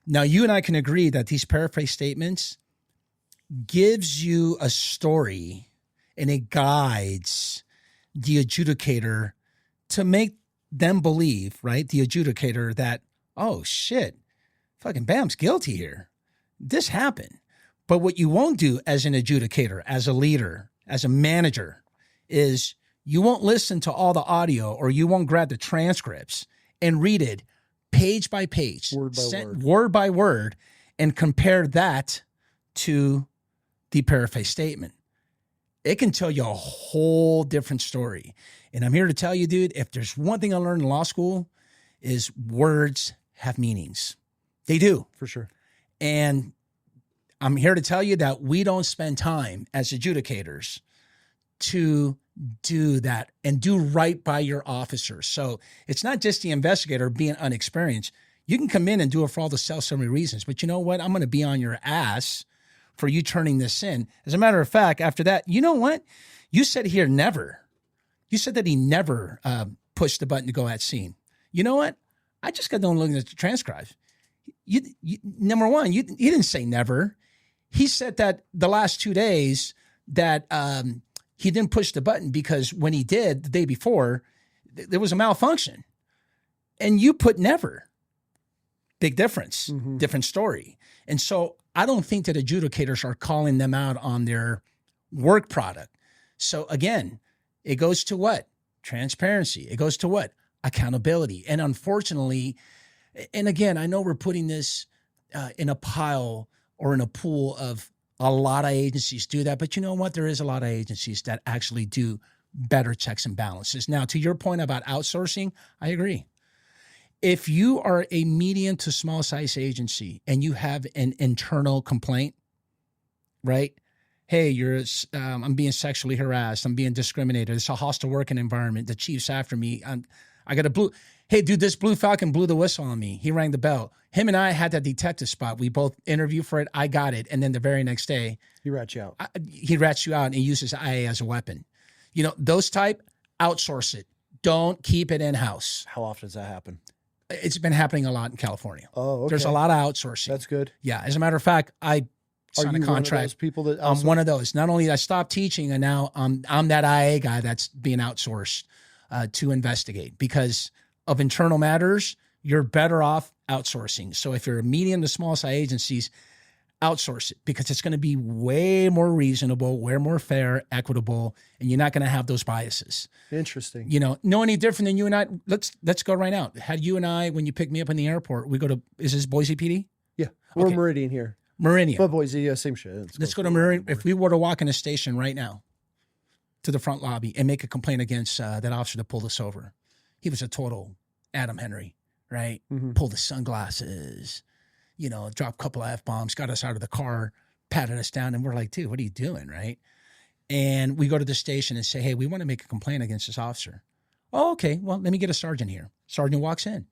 Now, you and I can agree that these paraphrase statements gives you a story and it guides the adjudicator to make them believe, right? The adjudicator that, oh shit, fucking Bam's guilty here. This happened. But what you won't do as an adjudicator, as a leader, as a manager, is you won't listen to all the audio or you won't grab the transcripts and read it page by page, word by word, and compare that to the paraphrase statement. It can tell you a whole different story. And I'm here to tell you, dude, if there's one thing I learned in law school is words have meanings. They do. For sure. And I'm here to tell you that we don't spend time as adjudicators to do that and do right by your officers. So it's not just the investigator being unexperienced. You can come in and do it for all the self-serving reasons, but you know what? I'm going to be on your ass for you turning this in. As a matter of fact, after that, you know what? You said here never. You said that he never pushed the button to go at scene. You know what? I just got done looking at the transcripts. Number one, he didn't say never. He said that the last 2 days that he didn't push the button because when he did the day before, there was a malfunction. And you put never. Big difference, different story. And so I don't think that adjudicators are calling them out on their work product. So again, it goes to what? Transparency. It goes to what? Accountability. And unfortunately, and again, I know we're putting this in a pile or in a pool of a lot of agencies do that, but you know what? There is a lot of agencies that actually do better checks and balances. Now, to your point about outsourcing, I agree. If you are a medium to small size agency and you have an internal complaint, right? Hey, I'm being sexually harassed. I'm being discriminated. It's a hostile working environment. The chief's after me. I got hey, dude, this Blue Falcon blew the whistle on me. He rang the bell. Him and I had that detective spot. We both interviewed for it. I got it. And then the very next day, he rats you out. He rats you out and he uses IA as a weapon. You know, those type, outsource it. Don't keep it in-house. How often does that happen? It's been happening a lot in California. Oh, okay. There's a lot of outsourcing. That's good. Yeah. As a matter of fact, I signed a contract. One of those people that I'm one of those. Not only did I stop teaching, and now I'm that IA guy that's being outsourced to investigate because of internal matters. You're better off outsourcing. So if you're a medium to small size agencies, outsource it because it's going to be way more reasonable, way more fair, equitable, and you're not going to have those biases. Interesting. You know, no any different than you and I. Let's go right now. Had you and I, when you pick me up in the airport, we go to, is this Boise PD? Yeah. We're Meridian here. Meridian. But Boise, yeah, same shit. Let's go to Meridian. If we were to walk in a station right now to the front lobby and make a complaint against that officer that pulled us over, he was a total Adam Henry, right? Pulled the sunglasses, you know, dropped a couple of F-bombs, got us out of the car, patted us down, and we're like, dude, what are you doing, right? And we go to the station and say, hey, we want to make a complaint against this officer. Oh, okay, well, let me get a sergeant here. Sergeant walks in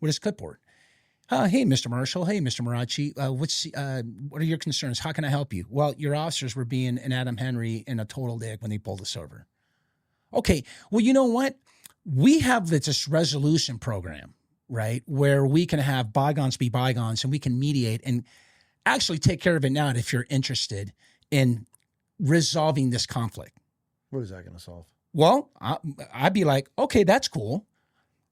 with his clipboard. Hey, Mr. Marshall. Hey, Mr. Marrache. What are your concerns? How can I help you? Well, your officers were being an Adam Henry and a total dick when they pulled us over. Okay, well, you know what? We have this resolution program, right, where we can have bygones be bygones and we can mediate and actually take care of it now if you're interested in resolving this conflict. What is that going to solve? Well, I'd be like, okay, that's cool.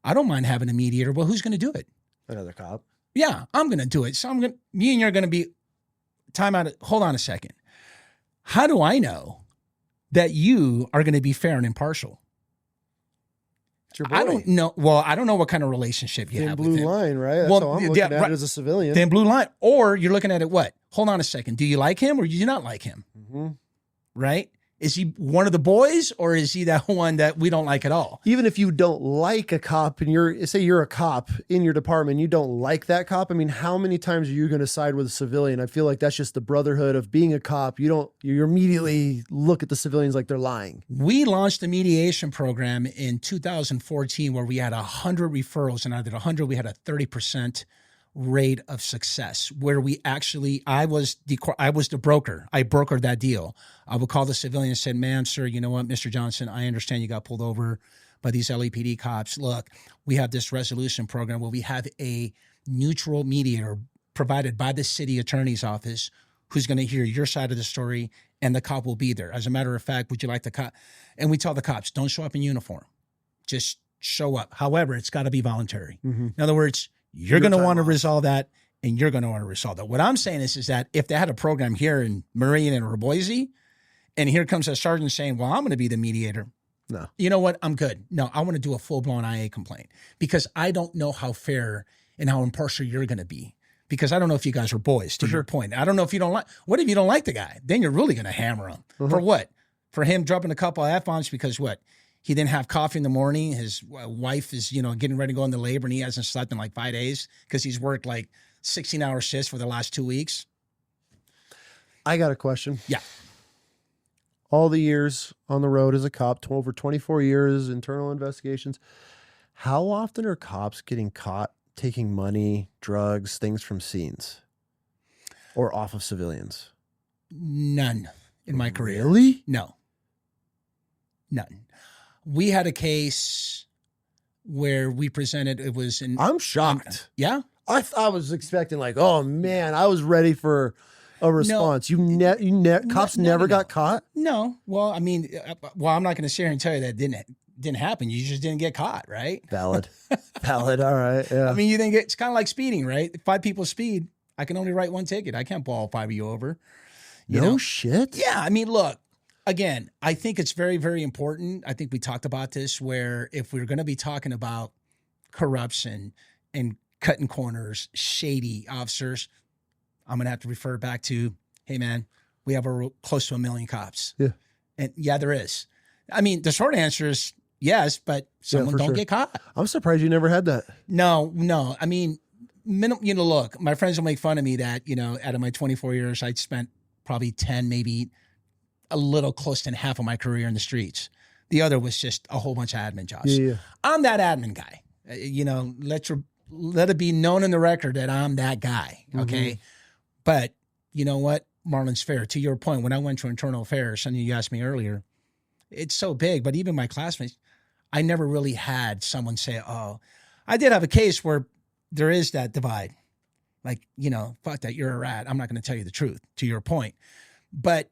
I don't mind having a mediator. Well, who's going to do it? Another cop. Yeah, I'm going to do it. So me and you're going to be, time out. Hold on a second. How do I know that you are going to be fair and impartial. It's your boy. I don't know. Well, I don't know what kind of relationship you Thin have blue with him. line, right? That's how I'm looking at it as a civilian. Thin blue line. Or you're looking at it what? Hold on a second. Do you like him or do you not like him? Mm-hmm. Right? Is he one of the boys or is he that one that we don't like at all? Even if you don't like a cop and say you're a cop in your department, you don't like that cop. I mean, how many times are you going to side with a civilian? I feel like that's just the brotherhood of being a cop. You immediately look at the civilians like they're lying. We launched a mediation program in 2014 where we had 100 referrals, and out of the 100, we had a 30% rate of success where we actually, I was the broker. I brokered that deal. I would call the civilian and said, ma'am, sir, you know what, Mr. Johnson, I understand you got pulled over by these LAPD cops. Look, we have this resolution program where we have a neutral mediator provided by the city attorney's office who's going to hear your side of the story, and the cop will be there. As a matter of fact, would you like the cop? And we tell the cops, don't show up in uniform. Just show up. However, it's got to be voluntary. Mm-hmm. In other words, you're going to want to resolve that, and you're going to want to resolve that. What I'm saying is that if they had a program here in Marion and Boise, and here comes a sergeant saying, well, I'm going to be the mediator. No. You know what? I'm good. No, I want to do a full-blown IA complaint because I don't know how fair and how impartial you're going to be because I don't know if you guys are boys, to your point. I don't know if you don't like – what if you don't like the guy? Then you're really going to hammer him. Mm-hmm. For what? For him dropping a couple of F-bombs because what? He didn't have coffee in the morning. His wife is, getting ready to go into labor, and he hasn't slept in like 5 days because he's worked like 16-hour shifts for the last 2 weeks. I got a question. Yeah. All the years on the road as a cop, over 24 years, internal investigations. How often are cops getting caught taking money, drugs, things from scenes or off of civilians? None in my career. Really? No. None. We had a case where we presented, it was in... I'm shocked. Yeah? I was expecting like, oh man, I was ready for a response. No, cops never got caught? No. Well, I mean, I'm not going to sit here and tell you that didn't happen. You just didn't get caught, right? Valid. Valid. All right. Yeah. I mean, you didn't get, it's kind of like speeding, right? If 5 people speed, I can only write 1 ticket. I can't pull all 5 of you over. You know? Shit. Yeah. I mean, look. Again, I think it's very, very important. I think we talked about this where if we're going to be talking about corruption and cutting corners, shady officers, I'm going to have to refer back to, hey, man, we have close to 1 million cops. Yeah. And yeah, there is. I mean, the short answer is yes, but someone don't get caught. I'm surprised you never had that. No. I mean, look, my friends will make fun of me that, out of my 24 years, I'd spent probably 10, maybe a little close to half of my career in the streets. The other was just a whole bunch of admin jobs. Yeah. I'm that admin guy. Let it be known in the record that I'm that guy. Okay. Mm-hmm. But you know what? Marlon's fair. To your point, when I went to internal affairs, something you asked me earlier, it's so big, but even my classmates, I never really had someone say, oh, I did have a case where there is that divide. Like, fuck that, you're a rat. I'm not going to tell you the truth, to your point. But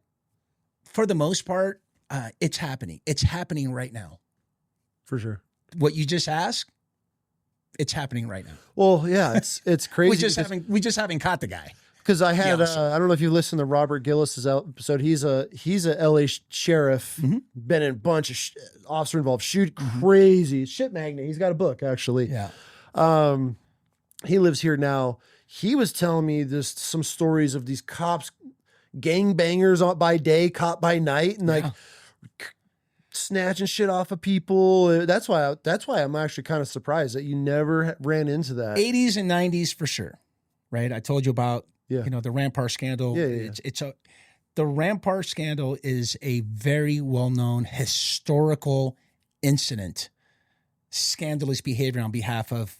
for the most part, it's happening. It's happening right now. For sure. What you just asked, it's happening right now. Well, yeah, it's crazy. we just haven't caught the guy. Because I had, I don't know if you listened to Robert Gillis's episode. He's a LA sheriff, mm-hmm. Been in a bunch of officer involved crazy shit magnet. He's got a book actually. Yeah. He lives here now. He was telling me some stories of these cops, gangbangers by day, caught by night, and like snatching shit off of people. That's why I'm actually kind of surprised that you never ran into that. 80s and 90s for sure, right? I told you about the Rampart scandal. Yeah. The Rampart scandal is a very well-known historical incident, scandalous behavior on behalf of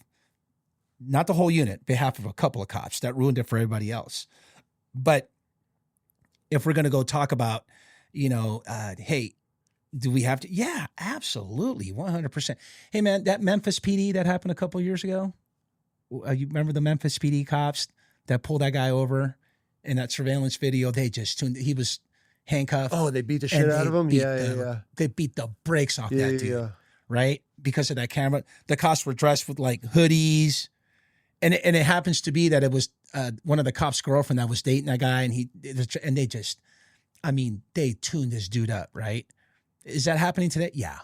not the whole unit, behalf of a couple of cops that ruined it for everybody else. But if we're going to go talk about, hey, do we have to? Yeah, absolutely. 100%. Hey man, that Memphis PD that happened a couple of years ago. You remember the Memphis PD cops that pulled that guy over in that surveillance video? They just he was handcuffed. Oh, they beat the shit out of him. Yeah. They beat the brakes off that dude. Right. Because of that camera, the cops were dressed with like hoodies. And it happens to be that it was one of the cops' girlfriend that was dating that guy, and they just I mean, they tuned this dude up, right? Is that happening today? Yeah.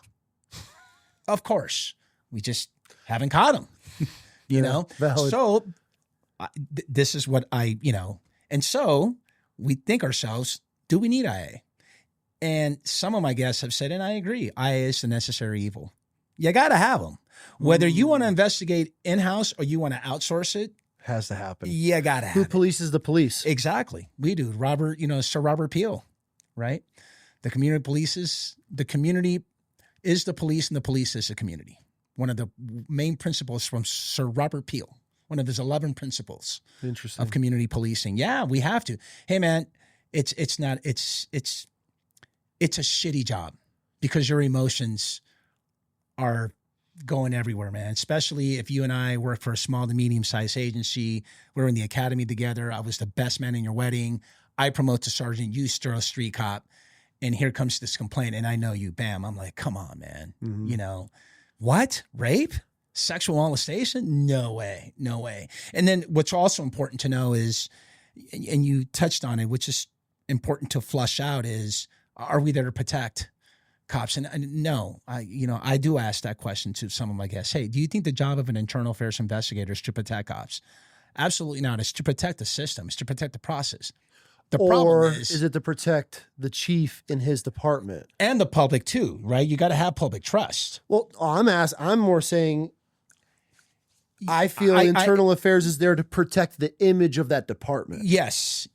Of course. We just haven't caught him, you know? Valid. So this is what and so we think ourselves, do we need IA? And some of my guests have said, and I agree, IA is the necessary evil. You got to have them. Whether you want to investigate in-house or you want to outsource it, has to happen. You got to have Who polices the police? Exactly. We do. Sir Robert Peel, right? The community is the police and the police is the community. One of the main principles from Sir Robert Peel, one of his 11 principles of community policing. Yeah, we have to. Hey man, it's a shitty job because your emotions are going everywhere, man. Especially if you and I work for a small to medium-sized agency. We're in the academy together. I was the best man in your wedding. I promote to sergeant. You still a street cop. And here comes this complaint. And I know you. Bam. I'm like, come on, man. Mm-hmm. You know, what? Rape? Sexual molestation? No way. No way. And then what's also important to know is, and you touched on it, which is important to flush out is, are we there to protect cops? And no, I do ask that question to some of my guests. Hey, do you think the job of an internal affairs investigator is to protect cops? Absolutely not. It's to protect the system. It's to protect the process. The problem is it to protect the chief in his department? And the public too, right? You got to have public trust. Well, I'm more saying I feel internal affairs is there to protect the image of that department. Yes.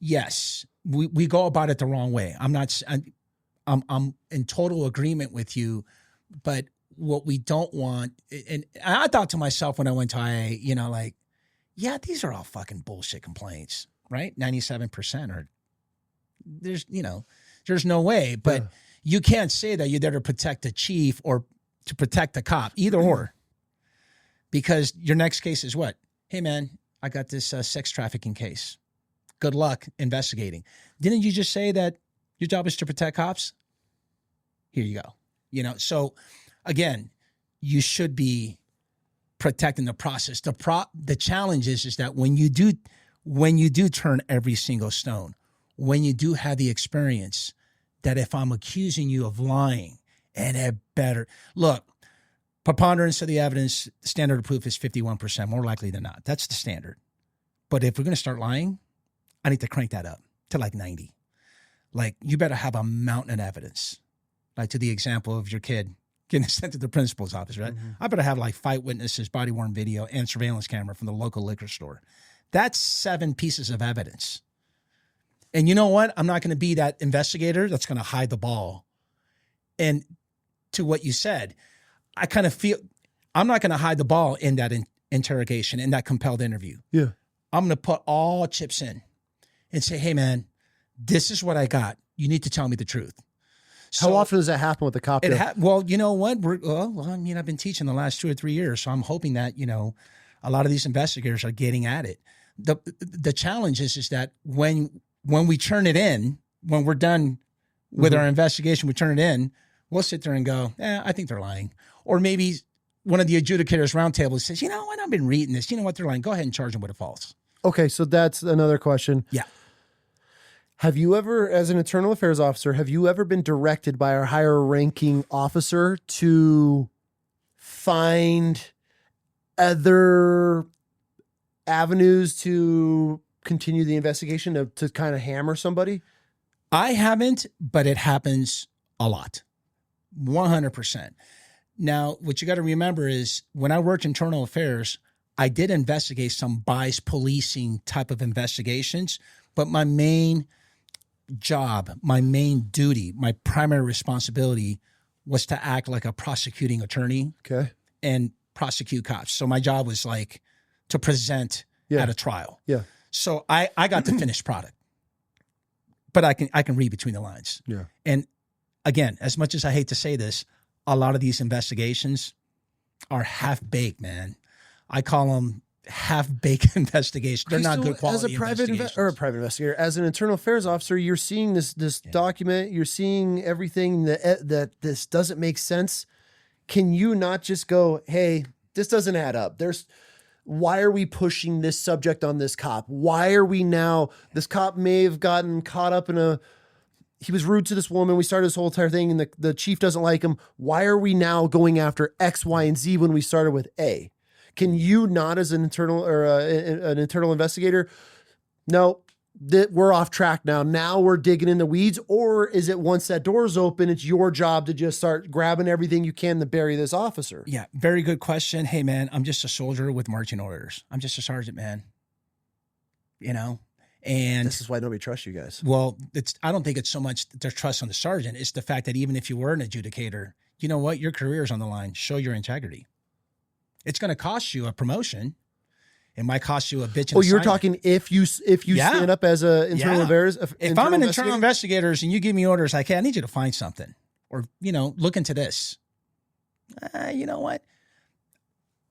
We go about it the wrong way. I'm in total agreement with you, but what we don't want, and I thought to myself when I went to IA, these are all fucking bullshit complaints, right? 97% are, there's no way, but you can't say that you're there to protect the chief or to protect the cop, either or, because your next case is what? Hey man, I got this sex trafficking case. Good luck investigating. Didn't you just say that your job is to protect cops? Here you go. So again, you should be protecting the process. The challenge is that when you do turn every single stone, when you do have the experience that if I'm accusing you of lying, and it better look, preponderance of the evidence, standard of proof is 51%, more likely than not. That's the standard. But if we're going to start lying, I need to crank that up to like 90. Like you better have a mountain of evidence. Like to the example of your kid getting sent to the principal's office, right? Mm-hmm. I better have like fight witnesses, body-worn video, and surveillance camera from the local liquor store. That's 7 pieces of evidence. And you know what? I'm not going to be that investigator that's going to hide the ball. And to what you said, I kind of feel I'm not going to hide the ball in that interrogation, in that compelled interview. Yeah. I'm going to put all chips in and say, hey, man, this is what I got. You need to tell me the truth. How often does that happen with the cop? Well, you know what? I've been teaching the last 2 or 3 years, so I'm hoping that, a lot of these investigators are getting at it. The challenge is that when we turn it in, when we're done with our investigation, we turn it in, we'll sit there and go, I think they're lying. Or maybe one of the adjudicators roundtable says, you know what? I've been reading this. You know what? They're lying. Go ahead and charge them with a false. Okay, so that's another question. Yeah. Have you ever, as an internal affairs officer, been directed by our higher ranking officer to find other avenues to continue the investigation, to kind of hammer somebody? I haven't, but it happens a lot. 100%. Now, what you got to remember is when I worked internal affairs, I did investigate some bias policing type of investigations, but my main job, my main duty, my primary responsibility was to act like a prosecuting attorney and prosecute cops. So my job was like to present at a trial. Yeah. So I got the finished product, but I can read between the lines. Yeah. And again, as much as I hate to say this, a lot of these investigations are half-baked, man. I call them half-baked investigations. They're not good quality as a private investigator, as an internal affairs officer, you're seeing this document, you're seeing everything that this doesn't make sense. Can you not just go, hey, this doesn't add up? Why are we pushing this subject on this cop? Why are we now, this cop may have gotten caught up in he was rude to this woman. We started this whole entire thing, and the chief doesn't like him. Why are we now going after X, Y, and Z when we started with A? Can you not, as an internal or an internal investigator, no, that we're off track now. Now we're digging in the weeds, or is it once that door's open, it's your job to just start grabbing everything you can to bury this officer? Yeah, very good question. Hey, man, I'm just a soldier with marching orders. I'm just a sergeant, man. You know, and this is why nobody trusts you guys. Well, I don't think it's so much their trust on the sergeant. It's the fact that even if you were an adjudicator, you know what, your career is on the line. Show your integrity. It's going to cost you a promotion. It might cost you a bitch. Oh, you're talking if you stand up as a internal affairs. If I'm an internal investigator and you give me orders like, hey, I need you to find something, or look into this. You know what?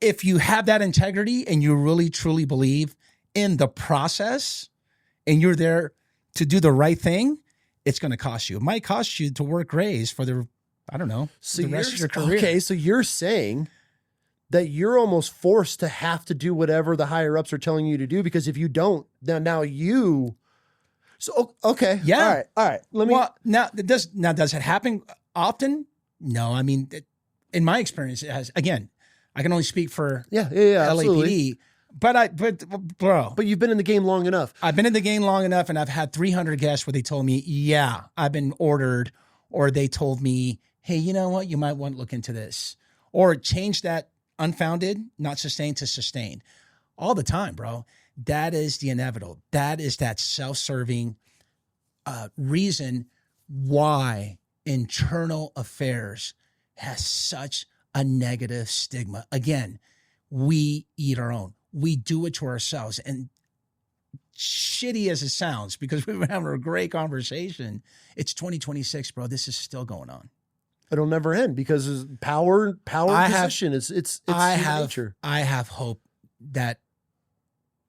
If you have that integrity and you really truly believe in the process, and you're there to do the right thing, it's going to cost you. It might cost you to work grays for the rest of your career. Okay, so you're saying that you're almost forced to have to do whatever the higher ups are telling you to do, because if you don't, now you. So okay, yeah, all right. Does it happen often? No, I mean, in my experience, it has. Again, I can only speak for LAPD. Absolutely. But you've been in the game long enough. I've been in the game long enough, and I've had 300 guests where they told me, yeah, I've been ordered, or they told me, hey, you know what, you might want to look into this, or change that unfounded, not sustained, to sustained. All the time, bro. That is the inevitable. That is that self-serving reason why internal affairs has such a negative stigma. Again, we eat our own. We do it to ourselves. And shitty as it sounds, because we've been having a great conversation, it's 2026, bro. This is still going on. It'll never end, because power position. It's nature. I have hope that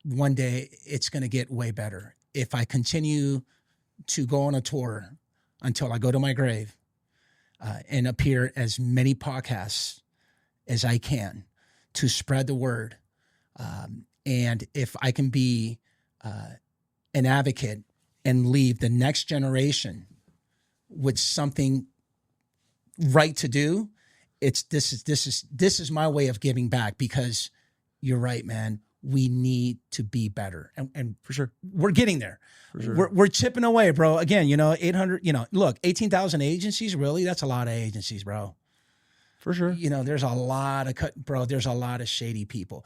one day it's going to get way better. If I continue to go on a tour until I go to my grave and appear as many podcasts as I can to spread the word. And if I can be an advocate and leave the next generation with something right to do, this is my way of giving back, because you're right, man. We need to be better, and for sure we're getting there. For sure. We're chipping away, bro. Again, 800. Look, 18,000 agencies. Really, that's a lot of agencies, bro. For sure. There's a lot of there's a lot of shady people.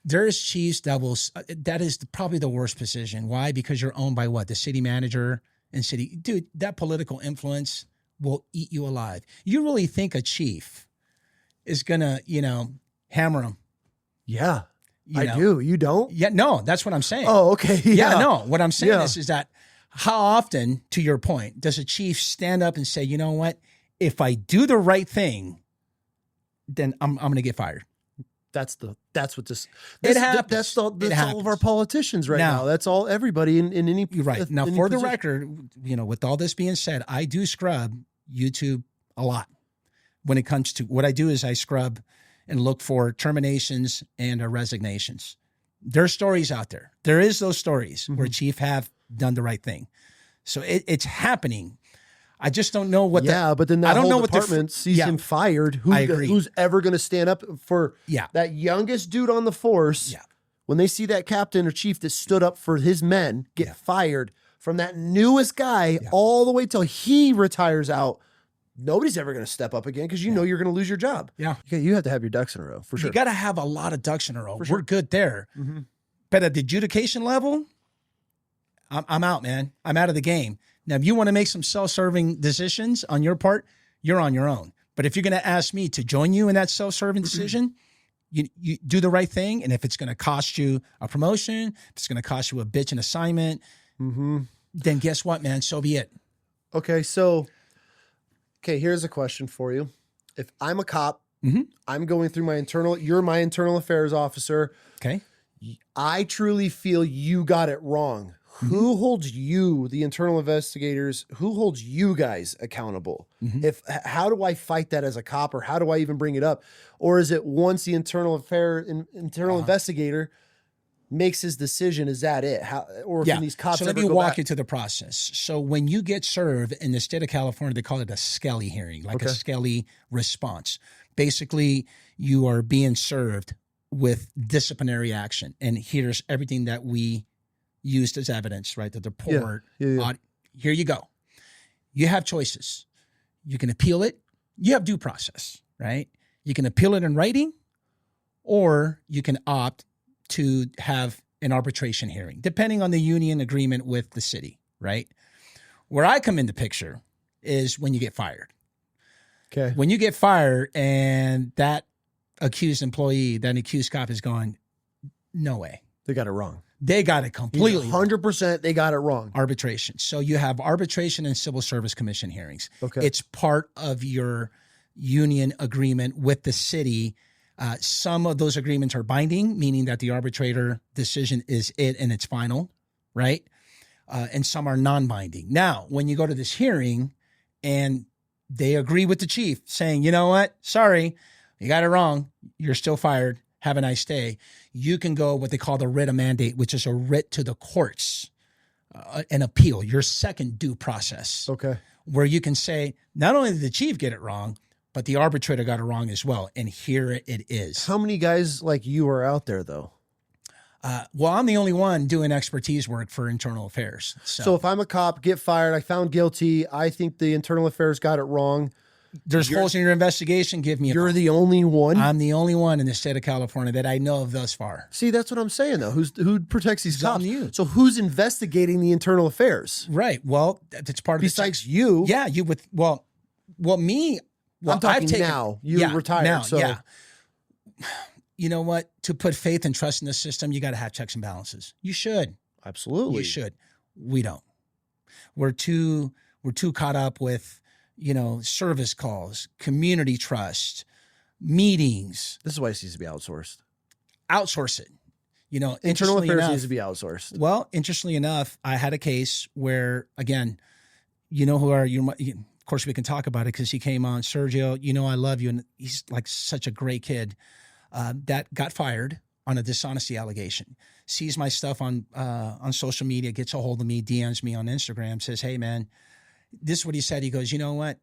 There's chiefs that is probably the worst position. Why? Because you're owned by what? The city manager and city. Dude, that political influence will eat you alive. You really think a chief is gonna, hammer him? Yeah, I do. You don't? Yeah, no, that's what I'm saying. Oh, okay. Yeah, no. What I'm saying is that how often, to your point, does a chief stand up and say, you know what? If I do the right thing, then I'm going to get fired. That's what this it happens. That's all of our politicians right now. That's all everybody in any. You're right. Now, for the record, with all this being said, I do scrub YouTube a lot. When it comes to what I do is I scrub and look for terminations and resignations. There's stories out there. There is those stories where chief have done the right thing. So it's happening. I just don't know what. Yeah, but then that whole department sees him fired. Who's ever going to stand up for that youngest dude on the force? Yeah. When they see that captain or chief that stood up for his men get fired from that newest guy all the way till he retires out, nobody's ever going to step up again, because you're going to lose your job. Yeah. You have to have your ducks in a row, for sure. You got to have a lot of ducks in a row. Sure. We're good there. Mm-hmm. But at the adjudication level, I'm out, man. I'm out of the game. Now, if you want to make some self-serving decisions on your part, you're on your own. But if you're going to ask me to join you in that self-serving decision, you do the right thing. And if it's going to cost you a promotion, if it's going to cost you a bitch assignment, then guess what, man? So be it. Okay, here's a question for you. If I'm a cop, I'm going through you're my internal affairs officer. Okay. I truly feel you got it wrong. Who holds you, the internal investigators, who holds you guys accountable? How do I fight that as a cop, or how do I even bring it up? Or is it once the internal investigator makes his decision. Is that it? Or can these cops so let me walk you through the process. So when you get served in the state of California, they call it a Skelly hearing, like a Skelly response. Basically, you are being served with disciplinary action. And here's everything that we used as evidence, right? The report. Here you go. You have choices. You can appeal it. You have due process, right? You can appeal it in writing, or you can opt to have an arbitration hearing, depending on the union agreement with the city, right? Where I come into picture is when you get fired. Okay. When you get fired and that accused employee, that accused cop is going, no way. They got it wrong. They got it completely 100%. They got it wrong. Arbitration. So you have arbitration and civil service commission hearings. Okay. It's part of your union agreement with the city. Some of those agreements are binding, meaning that the arbitrator decision is it and it's final, right? And some are non-binding. Now, when you go to this hearing and they agree with the chief saying, you know what, sorry, you got it wrong. You're still fired. Have a nice day. You can go what they call the writ of mandate, which is a writ to the courts, an appeal, your second due process. Okay. Where you can say, not only did the chief get it wrong, but the arbitrator got it wrong as well. And here it is. How many guys like you are out there, though? Well, I'm the only one doing expertise work for internal affairs. So if I'm a cop, get fired, I found guilty, I think the internal affairs got it wrong. There's holes in your investigation, give me a call. You're the only one? I'm the only one in the state of California that I know of thus far. See, that's what I'm saying, though. Who protects these cops? You. So who's investigating the internal affairs? Right. Well, that's part of besides you. Yeah, you with me. Well, I'm talking now. You retired. Now, so. Yeah. You know what? To put faith and trust in the system, you got to have checks and balances. You should. Absolutely. You should. We don't. We're too caught up with, service calls, community trust, meetings. This is why it needs to be outsourced. Outsource it. Internal affairs needs to be outsourced. Well, interestingly enough, I had a case where, again, of course we can talk about it because he came on, Sergio, I love you. And he's like such a great kid that got fired on a dishonesty allegation, sees my stuff on social media, gets a hold of me, DMs me on Instagram, says, hey man, this is what he said. He goes, you know what?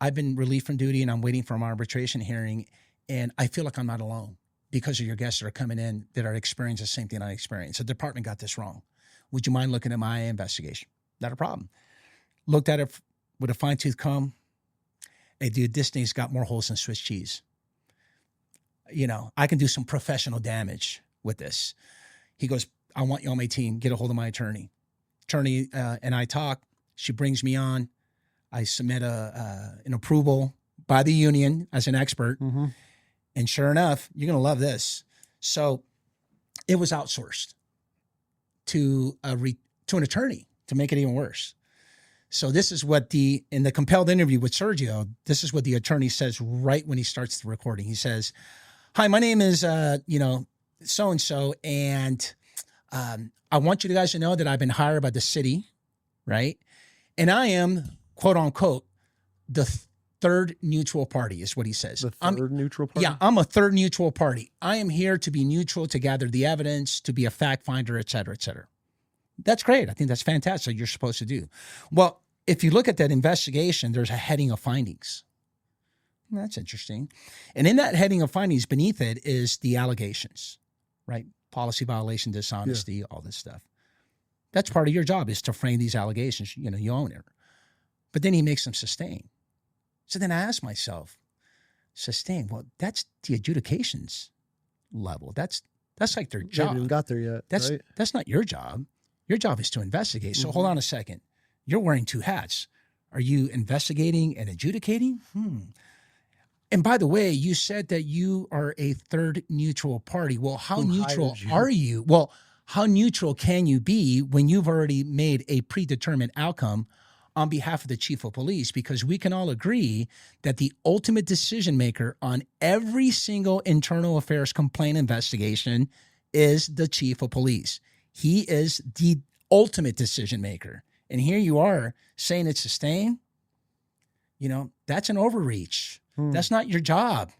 I've been relieved from duty and I'm waiting for my arbitration hearing. And I feel like I'm not alone because of your guests that are coming in that are experiencing the same thing I experienced. The department got this wrong. Would you mind looking at my investigation? Not a problem. Looked at it with a fine tooth comb. Hey dude, this thing's got more holes than Swiss cheese. I can do some professional damage with this. He goes, I want you on my team. Get a hold of my attorney. Attorney and I talk. She brings me on. I submit an approval by the union as an expert. Mm-hmm. And sure enough, you're going to love this. So it was outsourced to an attorney to make it even worse. So this is what in the compelled interview with Sergio, this is what the attorney says right when he starts the recording. He says, hi, my name is, so-and-so, and I want you guys to know that I've been hired by the city, right? And I am, quote unquote, the third neutral party is what he says. The third neutral party? Yeah, I'm a third neutral party. I am here to be neutral, to gather the evidence, to be a fact finder, et cetera, et cetera. That's great. I think that's fantastic. You're supposed to do. Well, if you look at that investigation, there's a heading of findings. That's interesting. And in that heading of findings, beneath it is the allegations, right? Policy violation, dishonesty, all this stuff. That's part of your job is to frame these allegations. You own it. But then he makes them sustain. So then I ask myself, sustain, well, that's the adjudications level. That's like their job. They haven't even got there yet, right? That's not your job. Your job is to investigate. So hold on a second. You're wearing two hats. Are you investigating and adjudicating? And by the way, you said that you are a third neutral party. Well, how neutral are you? Well, how neutral can you be when you've already made a predetermined outcome on behalf of the chief of police? Because we can all agree that the ultimate decision maker on every single internal affairs complaint investigation is the chief of police. He is the ultimate decision maker. And here you are saying it's sustained. That's an overreach. That's not your job.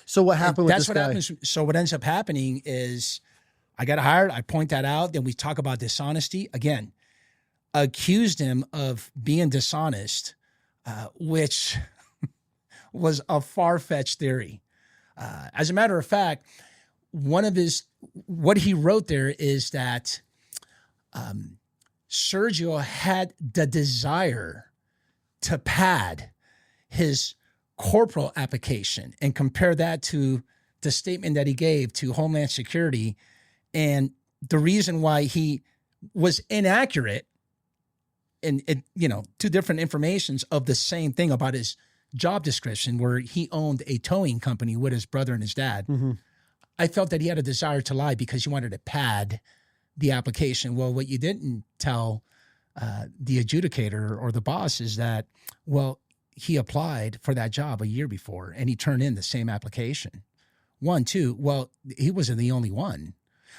So what happened with this guy? Happens. So what ends up happening is I got hired. I point that out. Then we talk about dishonesty. Again, accused him of being dishonest, which was a far-fetched theory. As a matter of fact, what he wrote there is that Sergio had the desire to pad his corporal application and compare that to the statement that he gave to Homeland Security. And the reason why he was inaccurate in two different informations of the same thing about his job description, where he owned a towing company with his brother and his dad. Mm-hmm. I felt that he had a desire to lie because he wanted to pad the application. Well, what you didn't tell the adjudicator or the boss is that, well, he applied for that job a year before and he turned in the same application. 1, 2, well, he wasn't the only one.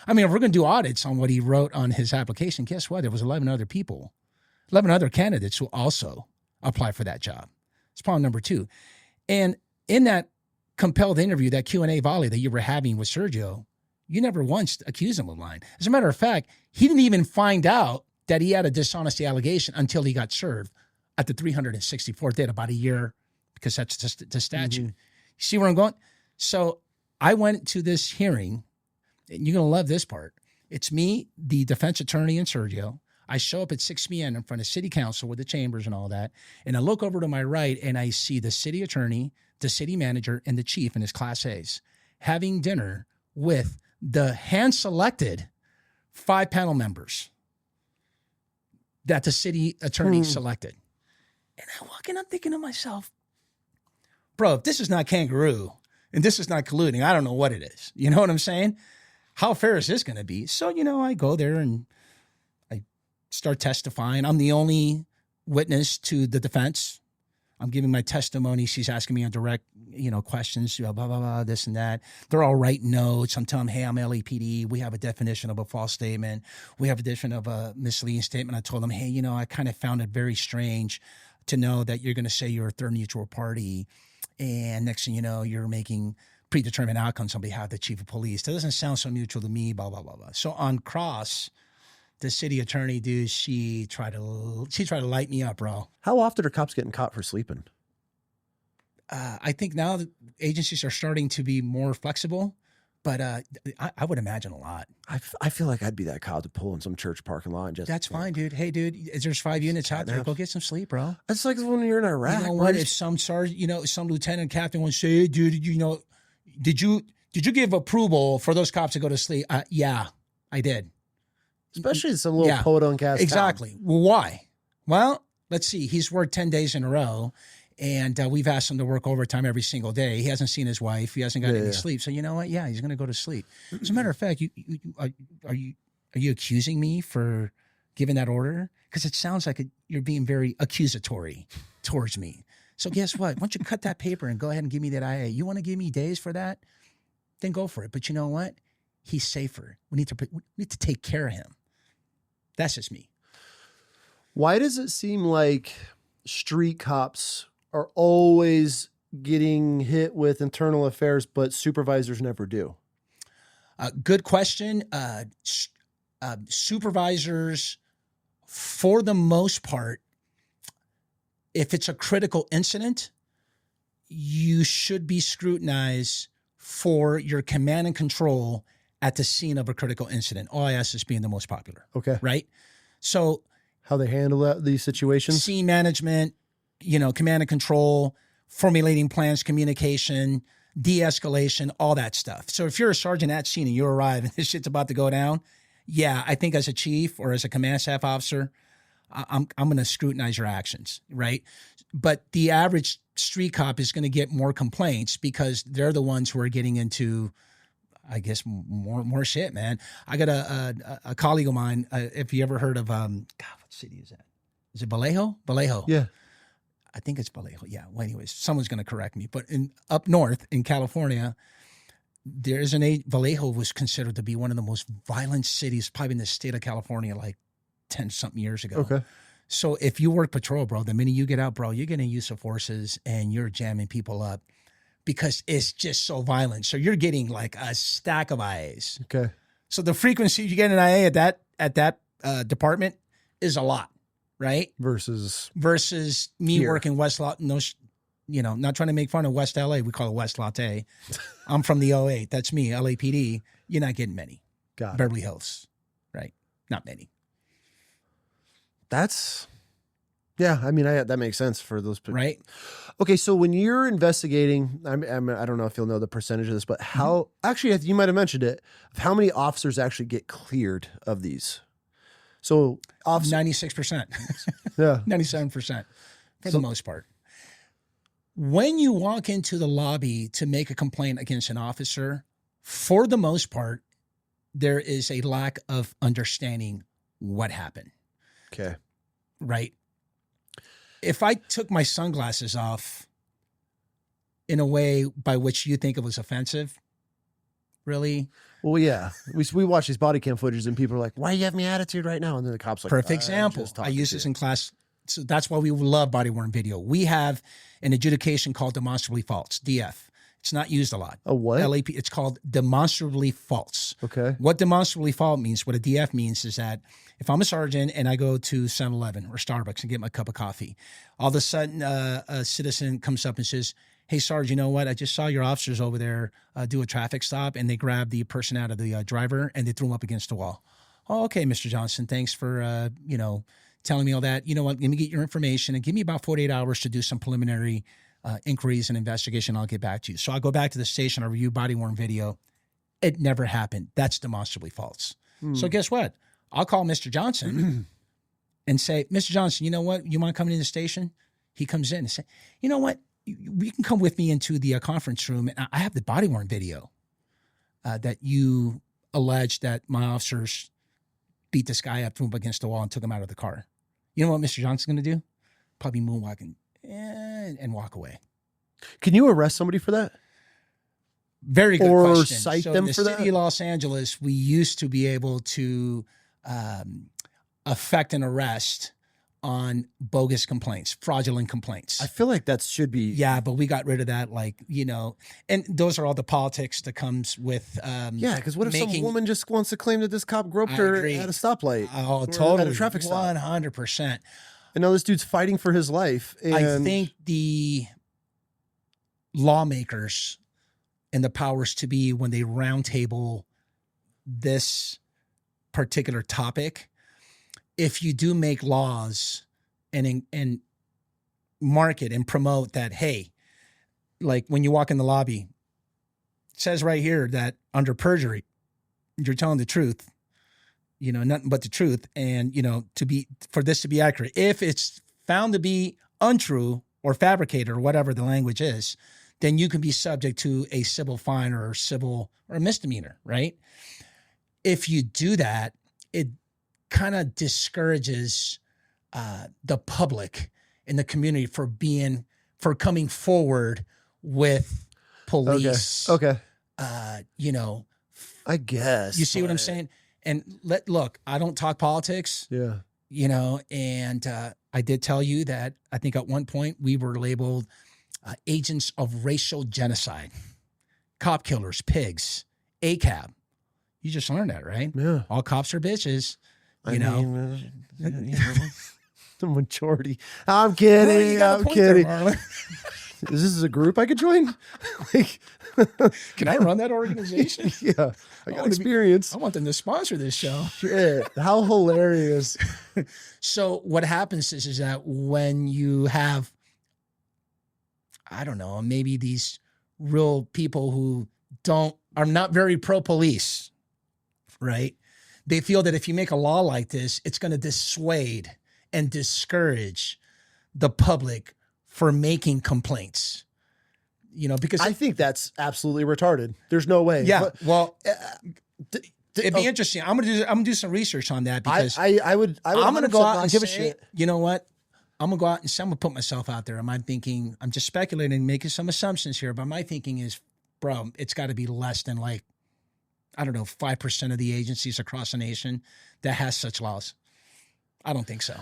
I mean, if we're going to do audits on what he wrote on his application, guess what? There was 11 other people, 11 other candidates who also applied for that job. It's problem number 2. And in that compelled interview, that Q&A volley that you were having with Sergio, you never once accused him of lying. As a matter of fact, he didn't even find out that he had a dishonesty allegation until he got served at the 364th day, about a year, because that's just the statute. Mm-hmm. You see where I'm going? So I went to this hearing, and you're going to love this part. It's me, the defense attorney, and Sergio. I show up at 6 p.m. in front of city council with the chambers and all that, and I look over to my right, and I see the city attorney, the city manager, and the chief in his Class A's having dinner with the hand-selected 5 panel members that the city attorney selected. And I walk in, I'm thinking to myself, bro, if this is not kangaroo and this is not colluding, I don't know what it is. You know what I'm saying? How fair is this going to be? So, I go there and I start testifying. I'm the only witness to the defense. I'm giving my testimony. She's asking me on direct, questions, blah, blah, blah, this and that. They're all writing notes. I'm telling them, hey, I'm LAPD. We have a definition of a false statement. We have a definition of a misleading statement. I told them, hey, I kind of found it very strange to know that you're going to say you're a third neutral party. And next thing you know, you're making predetermined outcomes on behalf of the chief of police. That doesn't sound so neutral to me, blah, blah, blah, blah. So on cross, the city attorney, dude, she tried to light me up, bro. How often are cops getting caught for sleeping? I think now the agencies are starting to be more flexible, but I would imagine a lot. I feel like I'd be that cop to pull in some church parking lot and just... That's fine, dude. Hey, dude, there's 5 units out there. Go get some sleep, bro. It's like when you're in Iraq. You know what? If some sergeant, some lieutenant captain wants to say, hey, dude, did you give approval for those cops to go to sleep? Yeah, I did. Especially some little podunk-ass Exactly. town. Well, why? Well, let's see. He's worked 10 days in a row, and we've asked him to work overtime every single day. He hasn't seen his wife. He hasn't got any sleep. So you know what? Yeah, he's going to go to sleep. As a matter of fact, are you accusing me for giving that order? Because it sounds like you're being very accusatory towards me. So guess what? Why don't you cut that paper and go ahead and give me that IA? You want to give me days for that? Then go for it. But you know what? He's safer. We need to take care of him. That's just me. Why does it seem like street cops are always getting hit with internal affairs, but supervisors never do? Good question. Supervisors, for the most part, if it's a critical incident, you should be scrutinized for your command and control at the scene of a critical incident. OIS is being the most popular. Okay. Right? So how they handle these situations? Scene management, command and control, formulating plans, communication, de-escalation, all that stuff. So if you're a sergeant at scene and you arrive and this shit's about to go down, yeah, I think as a chief or as a command staff officer, I'm going to scrutinize your actions, right? But the average street cop is going to get more complaints because they're the ones who are getting into, I guess, more shit, man. I got a colleague of mine. If you ever heard of what city is that? Is it Vallejo? Vallejo. Yeah, I think it's Vallejo. Yeah. Well, anyways, someone's going to correct me. But up north in California, there's Vallejo was considered to be one of the most violent cities, probably in the state of California, like 10-something years ago. Okay. So if you work patrol, bro, the minute you get out, bro, you're getting use of forces and you're jamming people up because it's just so violent. So you're getting like a stack of IAs. Okay. So the frequency you get an IA at that department is a lot, right? Versus me here. working West Lot, not trying to make fun of West LA. We call it West Latte. I'm from the 08. That's me, LAPD. You're not getting many. got it. Beverly Hills, right? Not many. That's, yeah. I mean, that makes sense for those people. Right? Okay, so when you're investigating, I don't know if you'll know the percentage of this, but how actually you might have mentioned it. Of how many officers actually get cleared of these? So 96%, yeah, 97% for the most part. When you walk into the lobby to make a complaint against an officer, for the most part, there is a lack of understanding what happened. okay, Right? If I took my sunglasses off in a way by which you think it was offensive, really? well, yeah, we watch these body cam footage and people are like, "Why do you have me attitude right now?" And then the cops like, Perfect "I'm example. just I talking use to this you." in class. So that's why we love body-worn video. We have an adjudication called demonstrably false, DF. It's not used a lot. A what? LAP, it's called demonstrably false. Okay, What demonstrably false means, what a DF means is that if I'm a sergeant and I go to 7-Eleven or Starbucks and get my cup of coffee, all of a sudden a citizen comes up and says, "Hey, Sarge, you know what? I just saw your officers over there do a traffic stop and they grabbed the person out of the driver and they threw him up against the wall." "Oh, okay, Mr. Johnson, thanks for, telling me all that. You know what? Let me get your information and give me about 48 hours to do some preliminary inquiries and investigation. I'll get back to you." So I go back to the station, I review body-worn video. It never happened. That's demonstrably false. So guess what? I'll call Mr. Johnson and say, "Mr. Johnson, you know what? You mind coming to the station?" He comes in and say, "You know what? You can come with me into the conference room. And I have the body-worn video that you allege that my officers beat this guy up, threw him against the wall, and took him out of the car." You know what Mr. Johnson's going to do? Probably moonwalking and walk away. Can you arrest somebody for that? Very good Or question. cite So them in for the that? city of Los Angeles, we used to be able to effect an arrest on bogus complaints, fraudulent complaints. I feel like that should be. Yeah, but we got rid of that, and those are all the politics that comes with Yeah, because what if some making- woman just wants to claim that this cop groped I her agree. at a stoplight? Oh, or totally. At a traffic stop. 100%. And now this dude's fighting for his life. And I think the lawmakers and the powers to be, when they roundtable this particular topic, if you do make laws and market and promote that, hey, like when you walk in the lobby, it says right here that under perjury, you're telling the truth, nothing but the truth. And, for this to be accurate, if it's found to be untrue or fabricated or whatever the language is, then you can be subject to a civil fine or a misdemeanor, right? If you do that, it kind of discourages the public and the community for coming forward with police. Okay. I guess. You see what I'm saying? And look, I don't talk politics, Yeah. and I did tell you that I think at one point we were labeled agents of racial genocide, cop killers, pigs, ACAB. You just learned that, right? Yeah. All cops are bitches. I mean, the majority. I'm kidding. I'm kidding. Is this a group I could join? Can I run that organization? Yeah. I got experience. I want them to sponsor this show. Shit. How hilarious. So what happens is that when you have, I don't know, maybe these real people who are not very pro-police, right? They feel that if you make a law like this, it's going to dissuade and discourage the public for making complaints. Because I think that's absolutely retarded. There's no way. Yeah. But, well, it'd be interesting. I'm gonna do some research on that because I would I'm gonna go out and give a say, shit. you know what? I'm gonna go out and say, I'm gonna put myself out there. I'm just speculating, making some assumptions here, but my thinking is, bro, it's got to be less than 5% of the agencies across the nation that has such laws. I don't think so.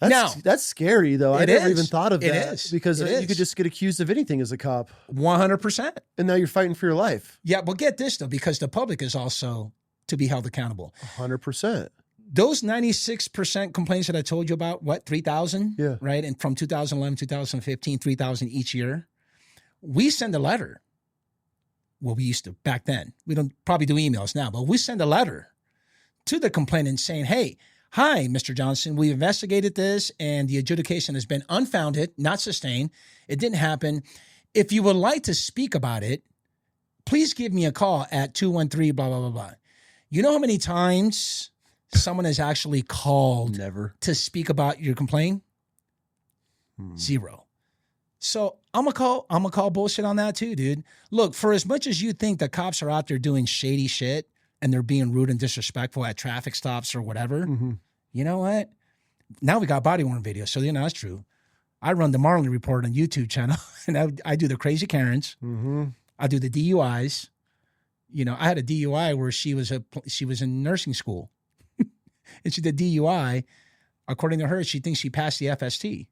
That's scary though. I never even thought of It that is. because It you could is. just get accused of anything as a cop, 100%. and now you're fighting for your life. Yeah, but get this though, because the public is also to be held accountable. 100%. Those 96% complaints that I told you about, 3,000? Yeah. Right? And from 2011, 2015, 3,000 each year. We send a letter. Well, we used to back then. We don't probably do emails now, but we send a letter to the complainant saying, hey, hi, Mr. Johnson, we investigated this and the adjudication has been unfounded, not sustained. It didn't happen. If you would like to speak about it, please give me a call at 213 blah, blah, blah, blah. You know how many times someone has actually called Never. to speak about your complaint? 0. So I'm gonna call bullshit on that too, dude. Look, for as much as you think the cops are out there doing shady shit and they're being rude and disrespectful at traffic stops or whatever, you know what? Now we got body worn video, so you know that's true. I run the Marlon Report on YouTube channel, and I do the crazy Karens. I do the DUIs. You know, I had a DUI where she was in nursing school, and she did DUI. According to her, she thinks she passed the FST.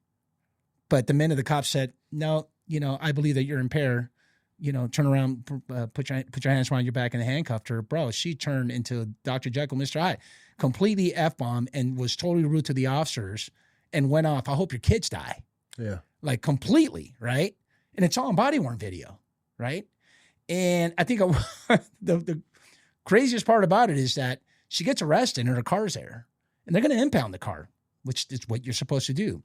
But the minute the cop said, no, you know, I believe that you're impaired, you know, turn around, put your hands around your back and handcuffed her, bro, she turned into Dr. Jekyll, Mr. Hyde, completely F-bomb and was totally rude to the officers and went off, I hope your kids die. Yeah. Like completely, right? And it's all on body-worn video, right? And I think the craziest part about it is that she gets arrested and her car's there. And they're going to impound the car, which is what you're supposed to do.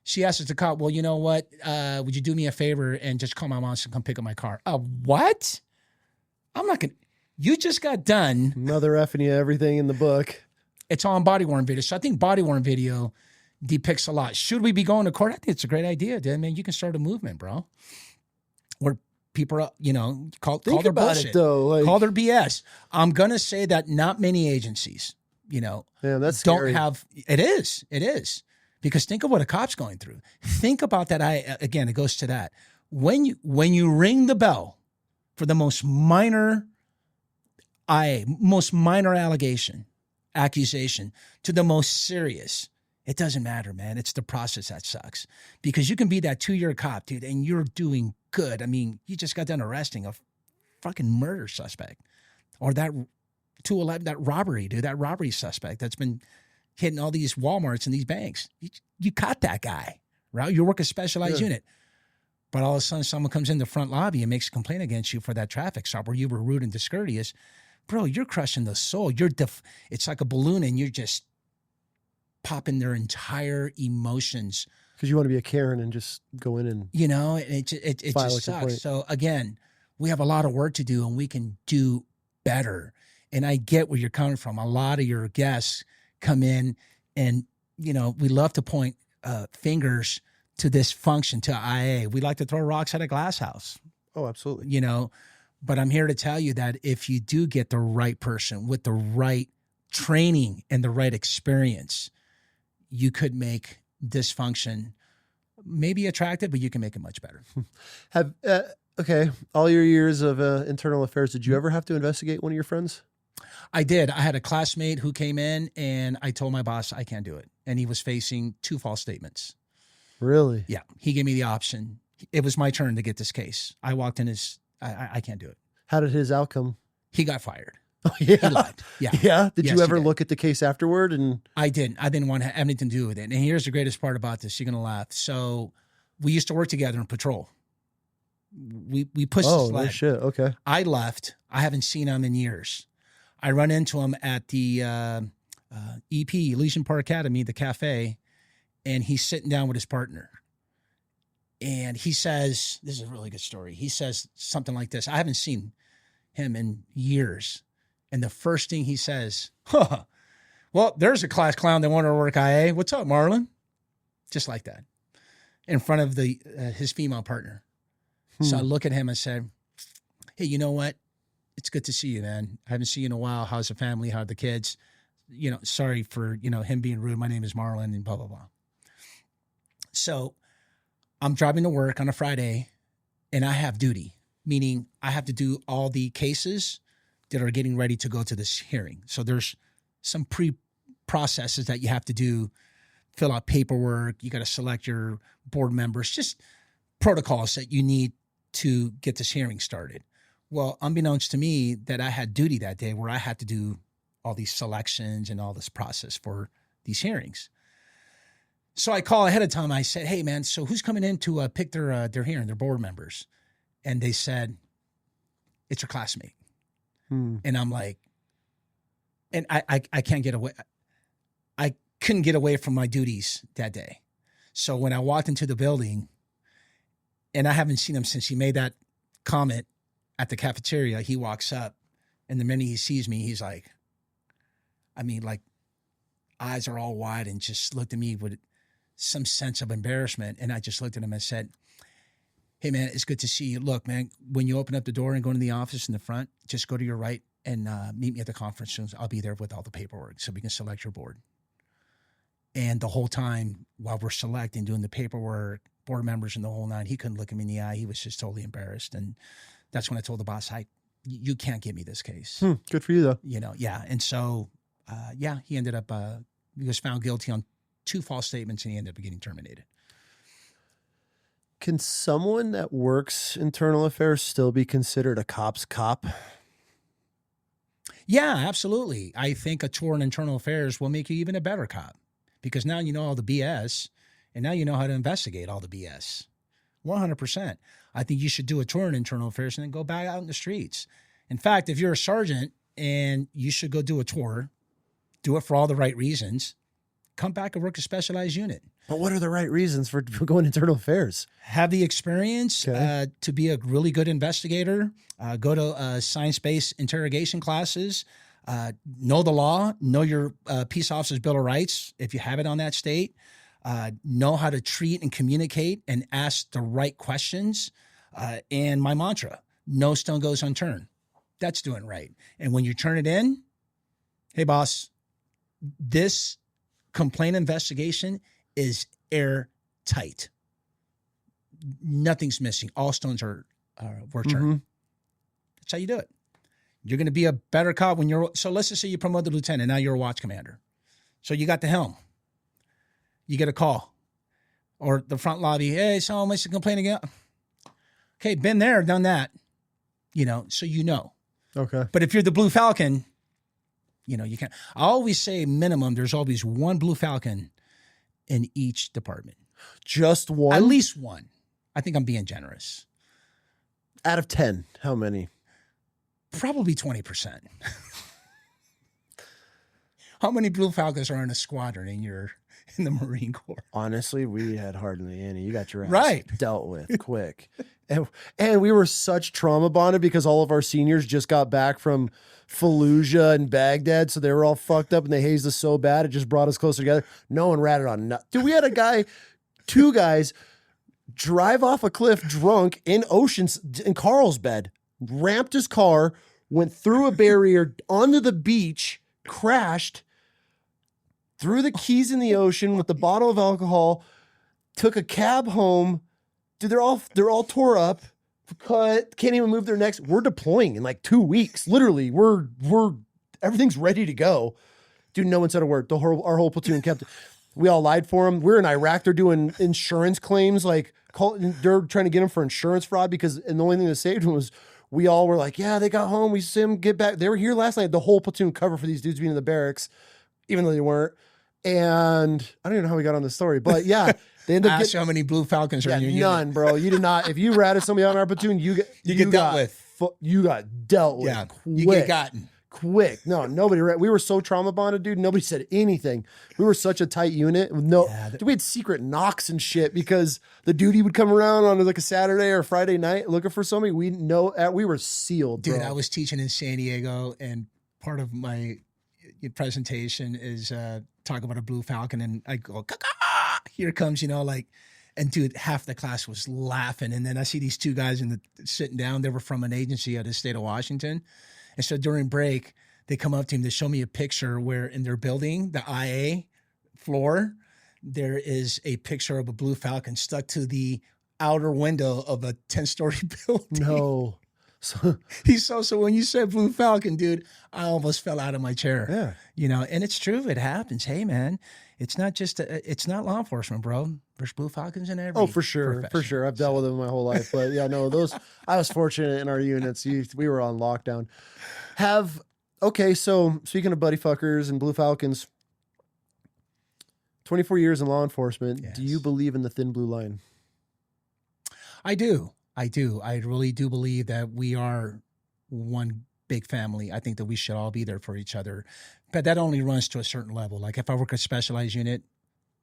She asks the cop, well, you know what? Would you do me a favor and just call my mom to come pick up my car? What? I'm not going to. You just got done. Mother effing you everything in the book. It's all on body-worn video. So I think body-worn video depicts a lot. Should we be going to court? I think it's a great idea, dude. Man, you can start a movement, bro. Where people are, you know, call their bullshit. Call their BS. I'm going to say that not many agencies, you know, that's don't scary. have. It is. Because think of what a cop's going through. Think about that. Again, it goes to that. When you ring the bell for the most minor accusation to the most serious, it doesn't matter, man. It's the process that sucks. Because you can be that 2-year cop, dude, and you're doing good. I mean, you just got done arresting a fucking murder suspect. Or that 211, that robbery, dude, that robbery suspect that's been hitting all these Walmarts and these banks. You caught that guy, right? You work a specialized unit. But all of a sudden, someone comes in the front lobby and makes a complaint against you for that traffic stop where you were rude and discourteous. Bro, you're crushing the soul. It's like a balloon and you're just popping their entire emotions. Because you want to be a Karen and just go in and, you know, it just sucks. So again, we have a lot of work to do and we can do better. And I get where you're coming from. A lot of your guests come in and, you know, we love to point fingers to this function, to IA. We like to throw rocks at a glass house. Oh, absolutely. You know, but I'm here to tell you that if you do get the right person with the right training and the right experience, you could make this function maybe attractive, but you can make it much better. Okay, all your years of internal affairs, did you ever have to investigate one of your friends? I did. I had a classmate who came in and I told my boss, I can't do it. And he was facing 2 false statements. Really? Yeah. He gave me the option. It was my turn to get this case. I walked in I can't do it. How did his outcome? He got fired. Oh, yeah. He lied. Yeah. Yeah. Did Yes, you ever he did. look at the case afterward? And I didn't. I didn't want to have anything to do with it. And here's the greatest part about this. You're going to laugh. So we used to work together in patrol. We pushed the sled. No shit. Okay. I left. I haven't seen him in years. I run into him at the EP, Elysian Park Academy, the cafe, and he's sitting down with his partner. And he says, this is a really good story. He says something like this. I haven't seen him in years. And the first thing he says, well, there's a class clown that wanted to work IA. What's up, Marlon? Just like that. In front of his female partner. So I look at him and said, hey, you know what? It's good to see you, man. I haven't seen you in a while. How's the family? How are the kids? You know, sorry for, you know, him being rude. My name is Marlon and blah, blah, blah. So I'm driving to work on a Friday and I have duty, meaning I have to do all the cases that are getting ready to go to this hearing. So there's some pre-processes that you have to do, fill out paperwork. You got to select your board members, just protocols that you need to get this hearing started. Well, unbeknownst to me that I had duty that day where I had to do all these selections and all this process for these hearings. So I call ahead of time. I said, hey, man, so who's coming in to pick their hearing, their board members? And they said, it's your classmate. And I'm like, and I can't get away. I couldn't get away from my duties that day. So when I walked into the building, and I haven't seen him since he made that comment at the cafeteria, he walks up, and the minute he sees me, he's like, eyes are all wide, and just looked at me with some sense of embarrassment. And I just looked at him and said, hey, man, it's good to see you. Look, man, when you open up the door and go into the office in the front, just go to your right and meet me at the conference room. I'll be there with all the paperwork so we can select your board. And the whole time while we're selecting, doing the paperwork, board members and the whole nine, he couldn't look him in the eye. He was just totally embarrassed. And that's when I told the boss, you can't give me this case. Good for you, though. Yeah. And so, he ended up, he was found guilty on 2 false statements, and he ended up getting terminated. Can someone that works internal affairs still be considered a cop's cop? Yeah, absolutely. I think a tour in internal affairs will make you even a better cop, because now you know all the BS, and now you know how to investigate all the BS. 100%. I think you should do a tour in internal affairs and then go back out in the streets. In fact, if you're a sergeant and you should go do a tour, do it for all the right reasons, come back and work a specialized unit. But what are the right reasons for going internal affairs? Have the experience to be a really good investigator, go to science-based interrogation classes, know the law, know your peace officer's Bill of Rights, if you have it on that state, know how to treat and communicate and ask the right questions. And my mantra, no stone goes unturned. That's doing right. And when you turn it in, hey, boss, this complaint investigation is airtight. Nothing's missing. All stones were turned. That's how you do it. You're going to be a better cop when you're, so let's just say you promote the lieutenant, now you're a watch commander. So you got the helm. You get a call. Or the front lobby, hey, someone wants to complain again. Okay, been there, done that. So you know. Okay. But if you're the Blue Falcon, you can't. I always say minimum, there's always one Blue Falcon in each department. Just one? At least one. I think I'm being generous. Out of 10, how many? Probably 20%. How many Blue Falcons are in a squadron in the Marine Corps? Honestly, we had hardly any. You got your ass right dealt with quick. And we were such trauma bonded because all of our seniors just got back from Fallujah and Baghdad, so they were all fucked up and they hazed us so bad it just brought us closer together. No one ratted on nothing. Dude, we had a two guys drive off a cliff drunk in Carlsbad, ramped his car, went through a barrier onto the beach, crashed, threw the keys in the ocean with the bottle of alcohol, took a cab home. Dude, they're all tore up, cut, can't even move their necks. We're deploying in like 2 weeks. Literally, we're everything's ready to go. Dude, no one said a word. Our whole platoon kept. We all lied for them. We're in Iraq. They're doing insurance claims. They're trying to get them for insurance fraud and the only thing that saved them was we all were like, yeah, they got home. We see them get back. They were here last night. The whole platoon cover for these dudes being in the barracks, even though they weren't. And I don't even know how we got on this story, but yeah, they ended up getting how many Blue Falcons are in your unit. None, bro. You did not. If you ratted somebody out in our platoon, you get dealt with. You got dealt with. Yeah, quick. You get gotten. Quick. No, nobody. We were so trauma bonded, dude. Nobody said anything. We were such a tight unit. Dude, we had secret knocks and shit because the duty would come around on like a Saturday or Friday night looking for somebody. We were sealed, dude. Bro. I was teaching in San Diego, and part of my presentation is talk about a Blue Falcon, and I go, "Caw-caw!" Here comes, and dude, half the class was laughing, and then I see these 2 guys sitting down. They were from an agency out of the state of Washington. And so during break, they come up to him to show me a picture where in their building, the IA floor, there is a picture of a Blue Falcon stuck to the outer window of a 10-story building. No. So when you said Blue Falcon, dude, I almost fell out of my chair. Yeah. And it's true. It happens. Hey, man, it's not just, it's not law enforcement, bro. There's Blue Falcons in every for sure. profession. For sure. I've dealt with them my whole life. But yeah, no, I was fortunate in our units. We were on lockdown. Have Okay, so speaking of buddy fuckers and Blue Falcons, 24 years in law enforcement, Yes. do you believe in the thin blue line? I do. I really do believe that we are one big family. I think that we should all be there for each other. But that only runs to a certain level. Like if I work a specialized unit,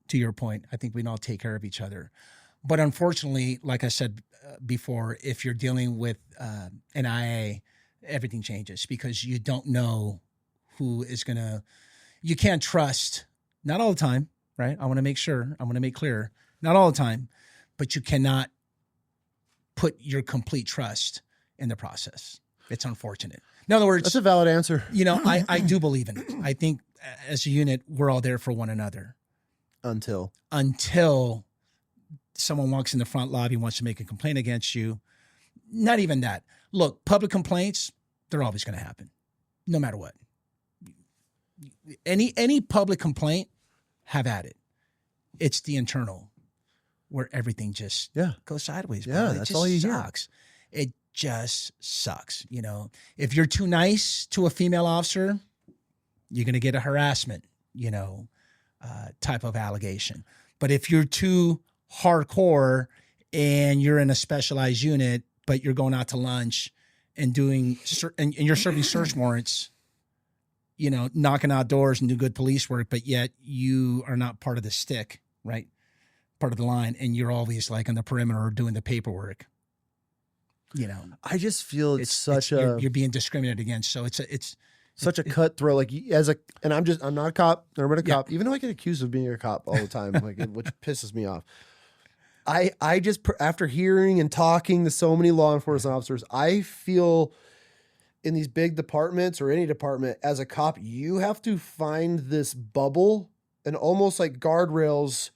to your point, I think we can all take care of each other. But unfortunately, like I said before, if you're dealing with an IA, everything changes because you don't know who is going to, you can't trust, not all the time, right? I want to make clear, not all the time, but you cannot put your complete trust in the process. It's unfortunate. In other words, That's a valid answer. you know, I do believe in it. I think as a unit, we're all there for one another. Until Someone walks in the front lobby and wants to make a complaint against you. Not even that. Look, public complaints, they're always going to happen, no matter what. Any public complaint, have at it. It's the internal where everything just goes sideways. Bro. Yeah, It that's just all you sucks. It just sucks. You know, if you're too nice to a female officer, you're going to get a harassment, type of allegation. But if you're too hardcore and you're in a specialized unit, but you're going out to lunch and and you're serving search warrants, knocking out doors and do good police work, but yet you are not part of the stick, right? Part of the line, and you're always like on the perimeter doing the paperwork. I just feel you're being discriminated against. So it's such a cutthroat. Like and I'm not a cop. Never been a cop, even though I get accused of being a cop all the time, which pisses me off. I just, after hearing and talking to so many law enforcement officers, I feel in these big departments or any department, as a cop, you have to find this bubble and almost like guardrails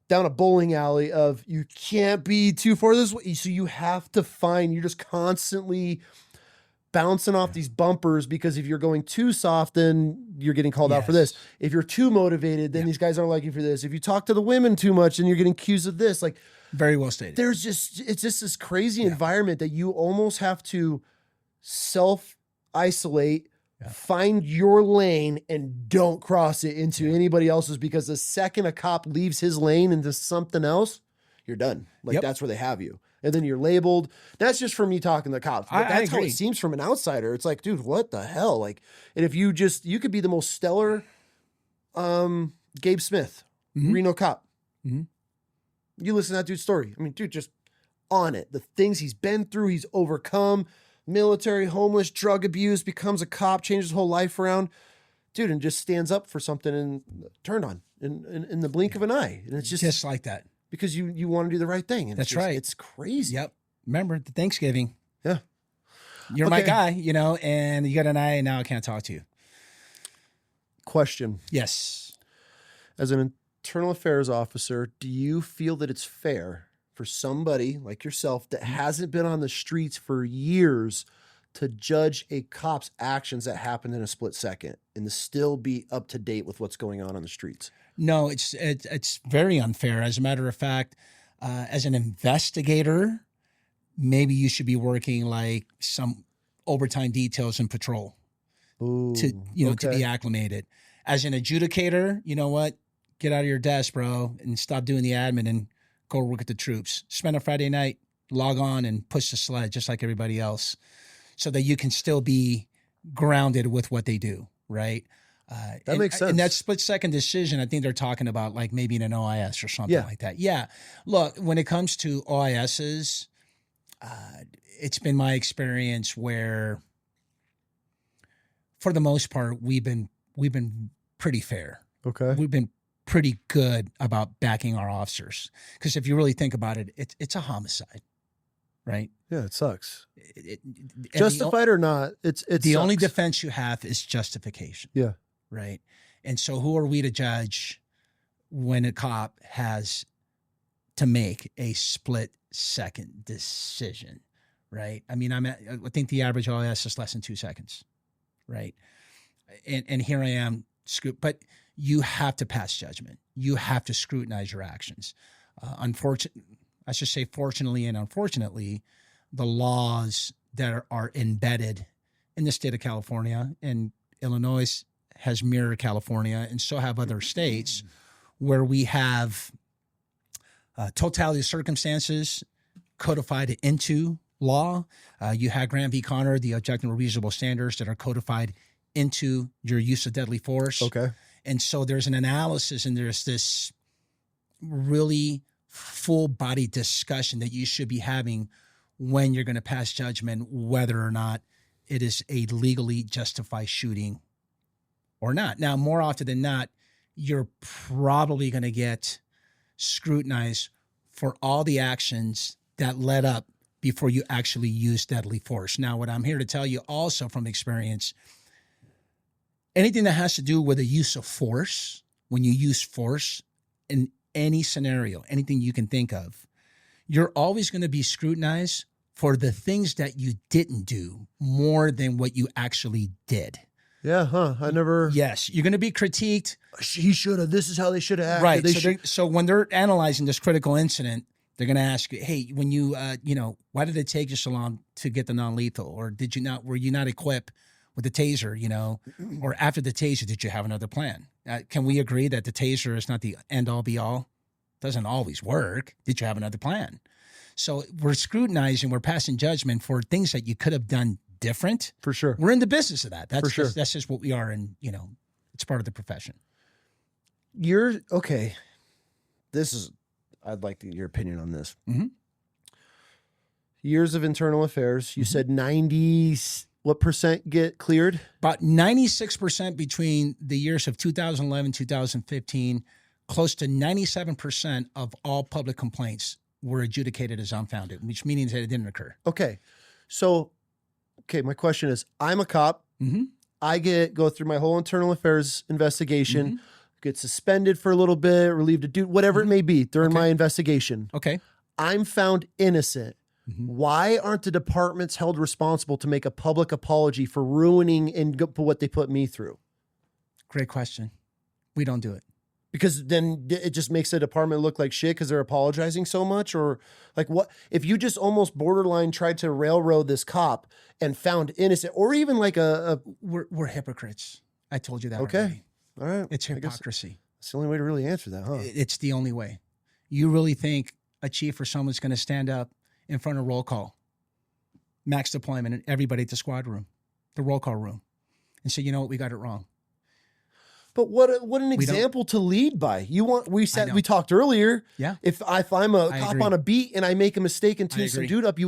down a bowling alley of you can't be too far this way. So you have to you're just constantly bouncing off these bumpers, because if you're going too soft, then you're getting called out for this. If you're too motivated, then these guys aren't like you for this. If you talk to the women too much, then you're getting accused of this. Like, very well stated. It's just this crazy environment that you almost have to self-isolate, find your lane, and don't cross it into anybody else's, because the second a cop leaves his lane into something else, you're done. Like, that's where they have you. And then you're labeled. That's just from me talking to cops. But that's how it seems from an outsider. It's like, dude, what the hell? Like, and if you could be the most stellar Gabe Smith, Reno cop. Mm-hmm. You listen to that dude's story. I mean, dude, just on it. The things he's been through, he's overcome. Military, homeless, drug abuse, becomes a cop, changes his whole life around. Dude, and just stands up for something and turned on in the blink of an eye. And it's just like that. Because you want to do the right thing. And right. It's crazy. Yep. Remember the Thanksgiving. Yeah. You're my guy, and you got an eye, and now I can't talk to you. Question. Yes. As an internal affairs officer, do you feel that it's fair for somebody like yourself that hasn't been on the streets for years to judge a cop's actions that happened in a split second and to still be up to date with what's going on the streets? No, it's very unfair. As a matter of fact, as an investigator, maybe you should be working like some overtime details in patrol to be acclimated. As an adjudicator, you know what? Get out of your desk, bro, and stop doing the admin and go work at the troops. Spend a Friday night, log on and push the sled just like everybody else, so that you can still be grounded with what they do, right? That makes sense. And that split-second decision, I think they're talking about like maybe in an OIS or something like that. Yeah. Look, when it comes to OISs, it's been my experience where, for the most part, we've been pretty fair. Okay. We've been pretty good about backing our officers, because if you really think about it, it's a homicide, right? Yeah, it sucks. Justified or not, it's the only defense you have is justification. Yeah. Right. And so who are we to judge when a cop has to make a split-second decision, right? I mean, I think the average OIS is less than 2 seconds, right? And here I am, but you have to pass judgment. You have to scrutinize your actions. I should say fortunately and unfortunately, the laws that are embedded in the state of California, and Illinois has mirrored California, and so have other states, where we have totality of circumstances codified into law. You have Graham v. Connor, the objective and reasonable standards that are codified into your use of deadly force. Okay. And so there's an analysis, and there's this really full body discussion that you should be having when you're going to pass judgment, whether or not it is a legally justified shooting or not. Now, more often than not, you're probably going to get scrutinized for all the actions that led up before you actually use deadly force. Now, what I'm here to tell you also from experience, anything that has to do with the use of force, when you use force in any scenario, anything you can think of, you're always going to be scrutinized for the things that you didn't do more than what you actually did. Yeah, huh? I never. Yes, you're going to be critiqued. He should have. This is how they should have acted. Right. So when they're analyzing this critical incident, they're going to ask you, hey, when you, why did it take you so long to get the non-lethal? Or were you not equipped with the taser, or after the taser, did you have another plan? Can we agree that the taser is not the end all be all? Doesn't always work. Did you have another plan? So we're scrutinizing, we're passing judgment for things that you could have done different. For sure. We're in the business of that. For sure. That's just what we are. And, it's part of the profession. You're okay. I'd like your opinion on this. Mm-hmm. Years of internal affairs. You said 90, what percent get cleared? About 96% between the years of 2011, 2015, close to 97% of all public complaints were adjudicated as unfounded, which means that it didn't occur. Okay. So, my question is, I'm a cop. Mm-hmm. I go through my whole internal affairs investigation, Mm-hmm. get suspended for a little bit, relieved of duty, whatever it may be during my investigation. Okay. I'm found innocent. Mm-hmm. Why aren't the departments held responsible to make a public apology for ruining what they put me through? Great question. We don't do it. Because then it just makes the department look like shit because they're apologizing so much? Or like what if you just almost borderline tried to railroad this cop and found innocent, or even like we're hypocrites. I told you that. Okay. Already. All right. It's hypocrisy. That's the only way to really answer that, huh? It's the only way. You really think a chief or someone's going to stand up in front of roll call, max deployment, and everybody at the squad room, the roll call room, and say, you know what, we got it wrong. But what an example to lead by. We talked earlier. Yeah. If I'm a cop on a beat and I make a mistake and tune some dude up,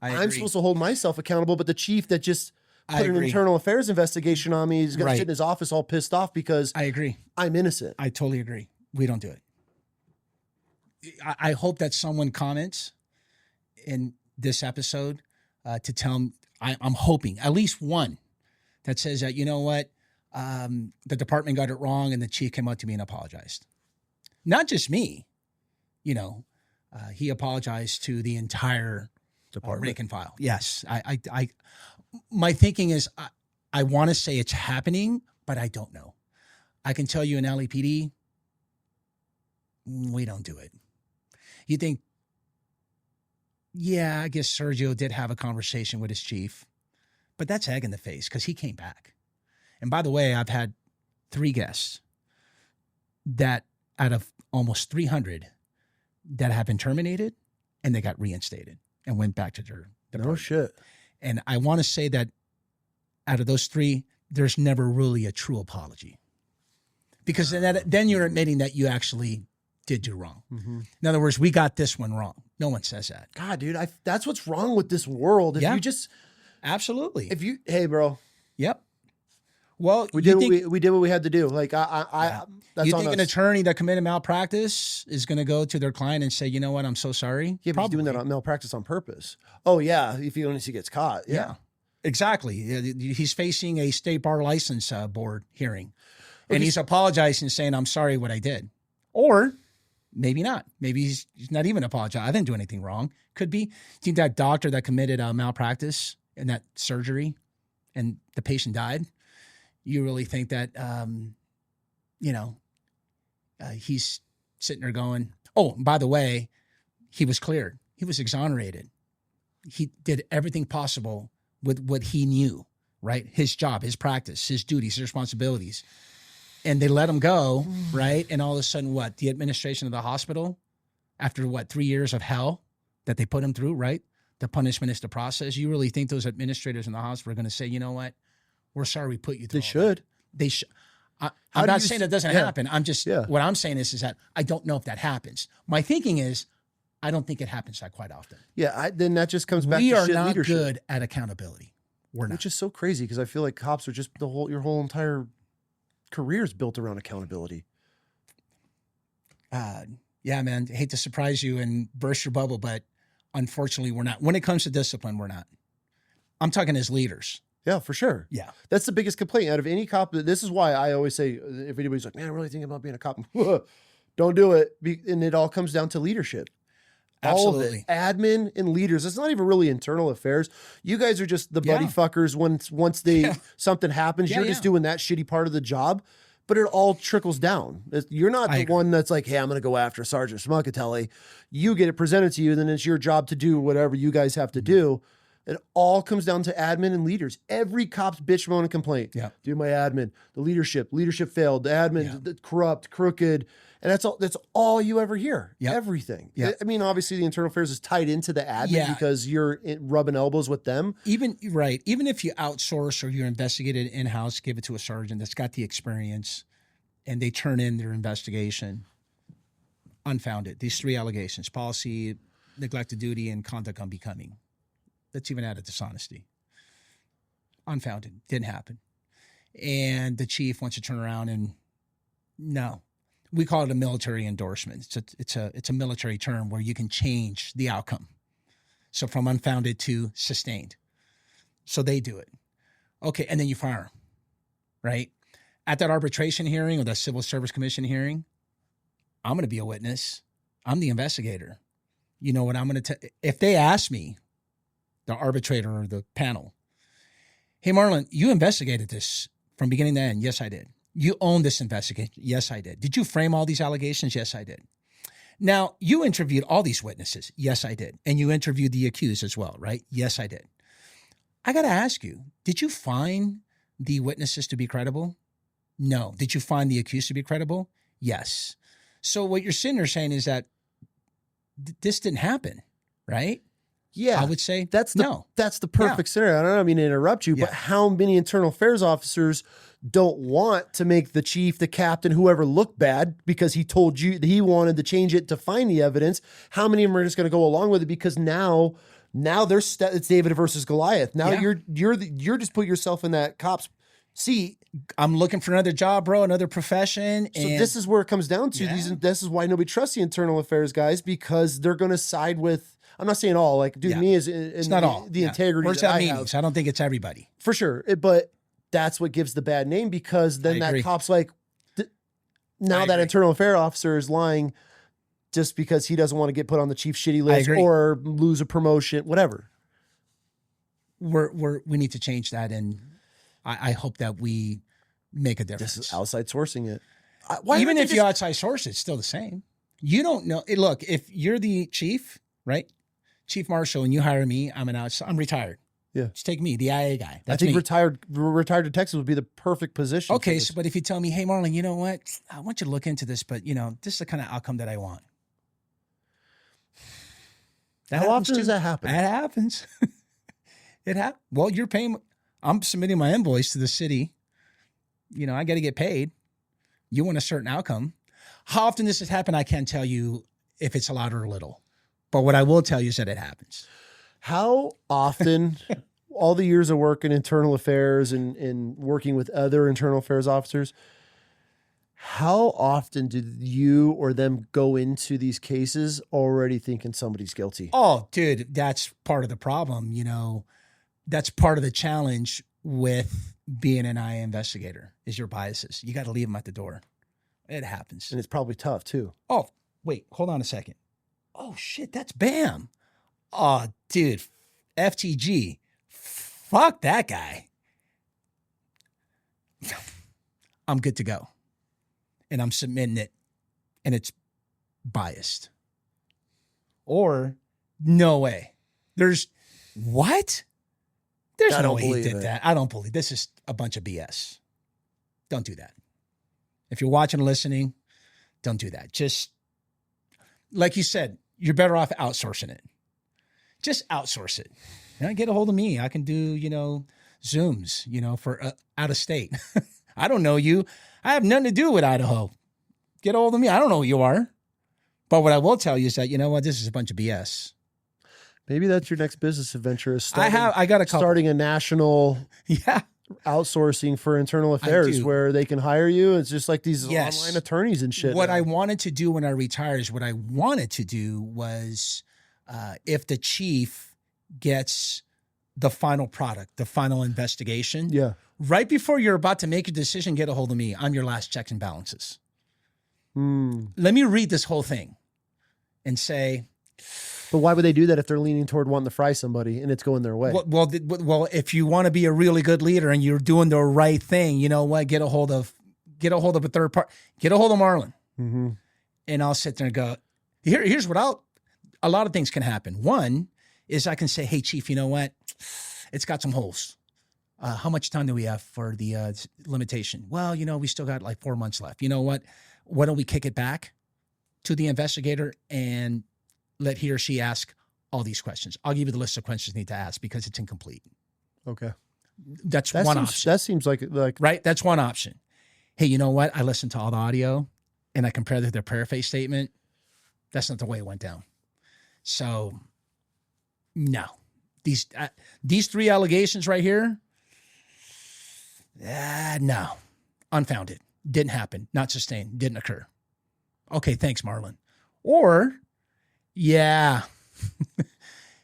I'm supposed to hold myself accountable, but the chief that just put an internal affairs investigation on me is going to sit in his office all pissed off because I agree. I'm innocent. I totally agree. We don't do it. I hope that someone comments in this episode to tell them, I'm hoping at least one that says that, you know what, the department got it wrong and the chief came up to me and apologized. Not just me, he apologized to the entire department. Rank and file. Yes. My thinking is I want to say it's happening, but I don't know. I can tell you in LAPD, we don't do it. You think, yeah, I guess Sergio did have a conversation with his chief, but that's egg in the face because he came back. And by the way, I've had 3 guests that out of almost 300 that have been terminated and they got reinstated and went back to their department. No shit. And I want to say that out of those 3, there's never really a true apology. Because then you're admitting that you actually did do wrong. Mm-hmm. In other words, we got this one wrong. No one says that. God, dude, that's what's wrong with this world. If you just... Absolutely. Hey, bro. Yep. Well, we did what we had to do. Like that's you on think us. An attorney that committed malpractice is going to go to their client and say, you know what, I'm so sorry? Yeah, but he's doing that on malpractice on purpose. Oh yeah, if he gets caught. Yeah. Exactly. He's facing a state bar license board hearing, and he's apologizing, saying, I'm sorry what I did. Or maybe not. Maybe he's not even apologizing. I didn't do anything wrong. Could be. Do you think that doctor that committed malpractice in that surgery and the patient died, you really think that, he's sitting there going, oh, by the way, he was cleared. He was exonerated. He did everything possible with what he knew, right? His job, his practice, his duties, his responsibilities. And they let him go, right? And all of a sudden, what? The administration of the hospital, after 3 years of hell that they put him through, right? The punishment is the process. You really think those administrators in the hospital are going to say, you know what? We're sorry we put you through. They should. They should. I'm not saying that doesn't happen. I'm just, Yeah. what I'm saying is that I don't know if that happens. My thinking is, I don't think it happens that quite often. Yeah, then that just comes back We to are shit not leadership. good at accountability. We're not. Which is so crazy because I feel like cops are just your whole entire career is built around accountability. Yeah, man, hate to surprise you and burst your bubble, but unfortunately we're not. When it comes to discipline, we're not. I'm talking as leaders. Yeah, for sure. Yeah. That's the biggest complaint out of any cop. This is why I always say, if anybody's like, man, I'm really thinking about being a cop, don't do it. And it all comes down to leadership. Absolutely. All of it. Admin and leaders. It's not even really internal affairs. You guys are just the buddy fuckers once something happens. You're just doing that shitty part of the job. But it all trickles down. You're not the one that's like, hey, I'm going to go after Sergeant Smuckatelli. You get it presented to you, then it's your job to do whatever you guys have to do. It all comes down to admin and leaders. Every cop's bitch, moan, and complaint. Yeah. Do my admin. The leadership failed. The admin, the corrupt, crooked. And that's all you ever hear. Yep. Everything. Yeah. I mean, obviously the internal affairs is tied into the admin because you're rubbing elbows with them. Even if you outsource or you investigate it in-house, give it to a sergeant that's got the experience, and they turn in their investigation unfounded. These 3 allegations: policy, neglect of duty, and conduct unbecoming. Let's even add a dishonesty. Unfounded. Didn't happen. And the chief wants to turn around and no. We call it a military endorsement. It's a military term where you can change the outcome. So from unfounded to sustained. So they do it. Okay, and then you fire them, right? At that arbitration hearing or that Civil Service Commission hearing, I'm going to be a witness. I'm the investigator. You know what I'm going to if they ask me, the arbitrator or the panel, hey, Marlon, you investigated this from beginning to end. Yes, I did. You own this investigation. Yes, I did. Did you frame all these allegations? Yes, I did. Now, you interviewed all these witnesses. Yes, I did. And you interviewed the accused as well, right? Yes, I did. I got to ask you, did you find the witnesses to be credible? No. Did you find the accused to be credible? Yes. So what you're sitting there saying is that this didn't happen, right? Yeah. I would say that's the perfect scenario. I don't mean to interrupt you, but how many internal affairs officers don't want to make the chief, the captain, whoever look bad because he told you that he wanted to change it to find the evidence? How many of them are just going to go along with it because now there's it's David versus Goliath. Now you're just put yourself in that cop's seat. I'm looking for another job, bro, another profession. So this is where it comes down to. This is why nobody trusts the internal affairs guys, because they're going to side with. I'm not saying all. Like, dude, me is it's not all the integrity that I have. I don't think it's everybody for sure, but that's what gives the bad name, because then that cop's like, now that internal affair officer is lying just because he doesn't want to get put on the chief's shitty list or lose a promotion, whatever. We need to change that, and I hope that we make a difference. This is outside sourcing it. Even if you outside source it, it's still the same. You don't know. Look, if you're the chief, right? Chief Marshal, and you hire me, I'm retired. Yeah. Just take me, the IA guy. I think retired detectives would be the perfect position. Okay, but if you tell me, hey, Marlon, you know what? I want you to look into this, but this is the kind of outcome that I want. How often does that happen? That happens. It happens. Well, you're paying. I'm submitting my invoice to the city. I got to get paid. You want a certain outcome. How often this has happened, I can't tell you if it's a lot or a little. But what I will tell you is that it happens. How often, all the years of work in internal affairs and working with other internal affairs officers, how often did you or them go into these cases already thinking somebody's guilty? Oh, dude, that's part of the problem. That's part of the challenge with being an IA investigator is your biases. You got to leave them at the door. It happens. And it's probably tough too. Oh, wait, hold on a second. Oh, shit, that's Bam. Oh, dude, FTG. Fuck that guy. I'm good to go. And I'm submitting it, and it's biased. Or, no way. There's, what? There's I no don't way he believe did it. that. I don't believe this is a bunch of BS. Don't do that. If you're watching and listening, don't do that. Just like you said, you're better off outsourcing it. Just outsource it. Get a hold of me. I can do, Zooms, for out of state. I don't know you. I have nothing to do with Idaho. Get a hold of me. I don't know who you are. But what I will tell you is that, this is a bunch of BS. Maybe that's your next business adventure. Is I got a couple. starting a national Yeah. outsourcing for internal affairs where they can hire you. It's just like these online attorneys and shit. What I wanted to do when I retired is was if the chief gets the final product, the final investigation, right before you're about to make a decision, get a hold of me. I'm your last checks and balances. Let me read this whole thing and say, but why would they do that if they're leaning toward wanting to fry somebody and it's going their way? Well, if you want to be a really good leader and you're doing the right thing, you know what? Get a hold of a third party. Get a hold of Marlon, and I'll sit there and go, here's what a lot of things can happen. One is I can say, hey, chief, you know what? It's got some holes. How much time do we have for the limitation? Well, we still got like 4 months left. You know what? Why don't we kick it back to the investigator and let he or she ask all these questions? I'll give you the list of questions you need to ask because it's incomplete. Okay. That's one option. That seems like right. That's one option. Hey, you know what? I listened to all the audio and I compared it to their paraphrase statement. That's not the way it went down. So no, these 3 allegations right here. No, unfounded. Didn't happen. Not sustained. Didn't occur. Okay. Thanks, Marlon. Or yeah.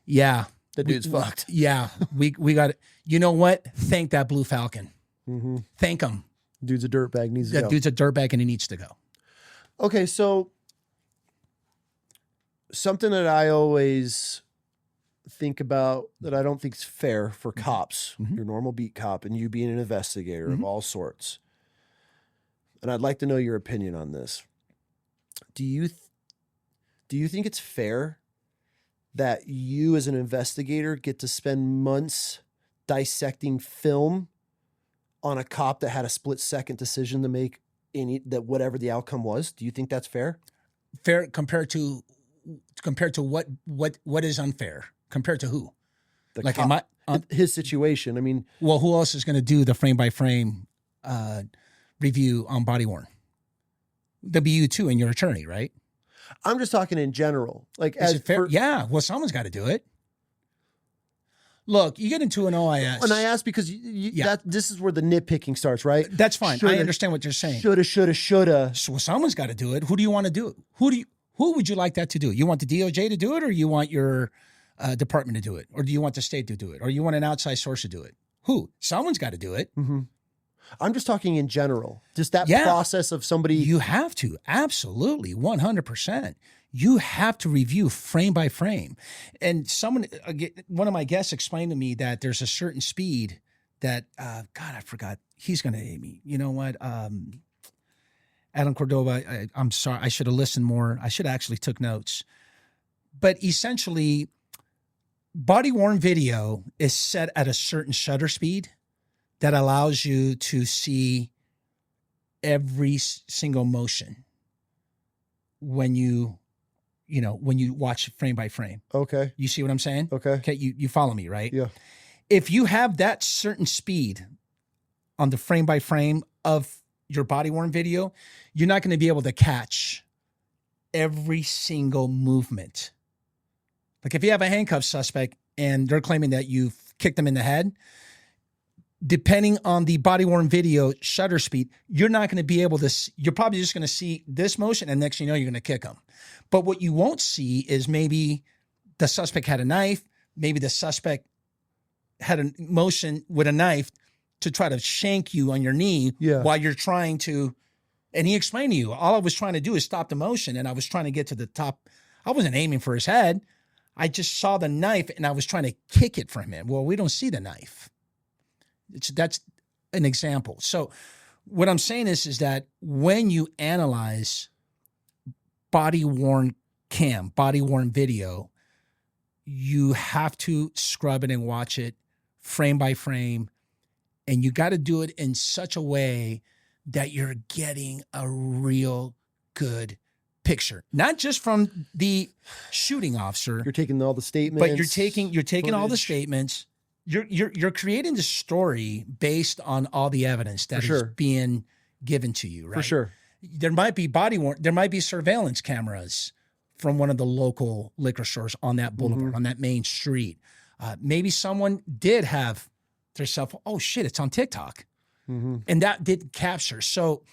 Yeah. The dude's fucked. Yeah. We got it. You know what? Thank that Blue Falcon. Thank him. Dude's a dirtbag. That dude's a dirtbag and he needs to go. Okay. So something that I always think about that I don't think is fair for cops, your normal beat cop, and you being an investigator of all sorts. And I'd like to know your opinion on this. Do you think it's fair that you as an investigator get to spend months dissecting film on a cop that had a split-second decision to make whatever the outcome was? Do you think that's fair? Fair compared to what is unfair? Compared to who? The cop, his situation. I mean, well, who else is going to do the frame-by-frame review on body worn? There'll be you too and your attorney, right? I'm just talking in general. Like, is it fair? Yeah. Well, someone's got to do it. Look, you get into an OIS. And I ask because this is where the nitpicking starts, right? That's fine. I understand what you're saying. Shoulda. So someone's got to do it. Who do you want to do it? Who would you like that to do it? You want the DOJ to do it, or you want your department to do it, or do you want the state to do it, or you want an outside source to do it? Who? Someone's got to do it. I'm just talking in general. Just that process of somebody. You have to. Absolutely. 100%. You have to review frame by frame. And one of my guests explained to me that there's a certain speed that, God, I forgot. He's going to hate me. You know what? Adam Cordova, I'm sorry. I should have listened more. I should have actually took notes. But essentially, body-worn video is set at a certain shutter speed that allows you to see every single motion when you watch frame by frame. Okay. You see what I'm saying? Okay. You follow me, right? Yeah. If you have that certain speed on the frame by frame of your body worn video, you're not going to be able to catch every single movement. Like if you have a handcuffed suspect and they're claiming that you've kicked them in the head, depending on the body worn video shutter speed, you're not going to be able to, you're probably just going to see this motion and next thing you know, you're going to kick them. But what you won't see is maybe the suspect had a knife, maybe the suspect had a motion with a knife to try to shank you on your knee while you're trying to, and he explained to you, all I was trying to do is stop the motion and I was trying to get to the top. I wasn't aiming for his head. I just saw the knife and I was trying to kick it from him. Well, we don't see the knife. That's an example. So what I'm saying is that when you analyze body-worn body-worn video, you have to scrub it and watch it frame by frame, and you got to do it in such a way that you're getting a real good picture, not just from the shooting officer. You're taking all the statements, but you're taking all the statements. You're creating the story based on all the evidence that is being given to you, right? For sure. There might be there might be surveillance cameras from one of the local liquor stores on that boulevard, on that main street. Maybe someone did have their cell phone. Oh shit, it's on TikTok. And that didn't capture. So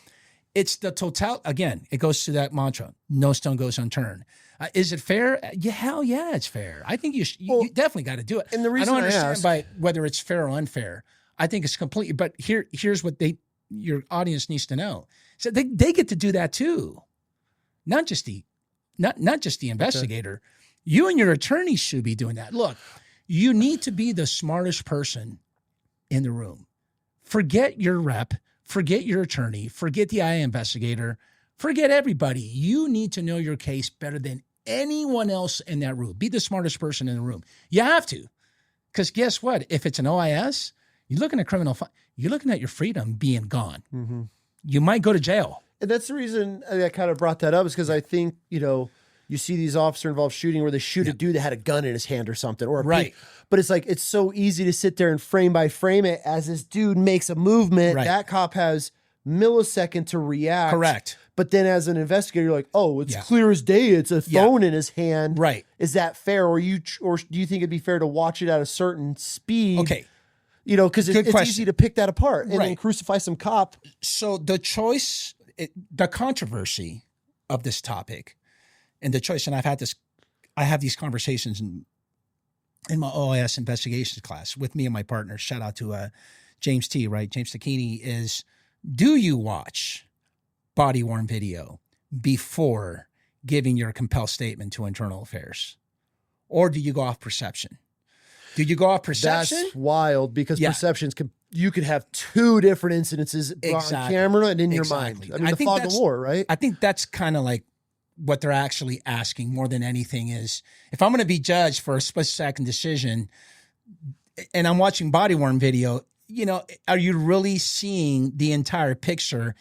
it's the total, again, it goes to that mantra, no stone goes unturned. Is it fair? Yeah, hell yeah, it's fair. I think you definitely got to do it. And the reason I don't understand by whether it's fair or unfair. I think it's completely, but here's what your audience needs to know. So they get to do that too. Not just the investigator. You and your attorney should be doing that. Look, you need to be the smartest person in the room. Forget your rep, forget your attorney, forget the IA investigator, forget everybody. You need to know your case better than anyone else in that room. Be the smartest person in the room. You have to. Because guess what? If it's an OIS, you're looking at you're looking at your freedom being gone. You might go to jail. And that's the reason I kind of brought that up, is because I think, you see these officer-involved shooting where they shoot a dude that had a gun in his hand or something. But it's like, it's so easy to sit there and frame by frame it as this dude makes a movement. Right. That cop has millisecond to react. Correct. But then as an investigator, you're like, oh, it's clear as day. It's a phone in his hand. Right. Is that fair? Or do you think it'd be fair to watch it at a certain speed? Okay. Because it's easy to pick that apart and then crucify some cop. So the choice, the controversy of this topic, and the choice, and I have these conversations in my OIS investigations class with me and my partner. Shout out to James T, right? James Tacchini is, do you watch body-worn video before giving your compelled statement to internal affairs? Or do you go off perception? Do you go off perception? That's wild, because perceptions you could have two different incidences on camera and in your mind. I mean, the fog of war, right? I think that's kind of like what they're actually asking more than anything is, if I'm going to be judged for a split-second decision and I'm watching body-worn video, are you really seeing the entire picture,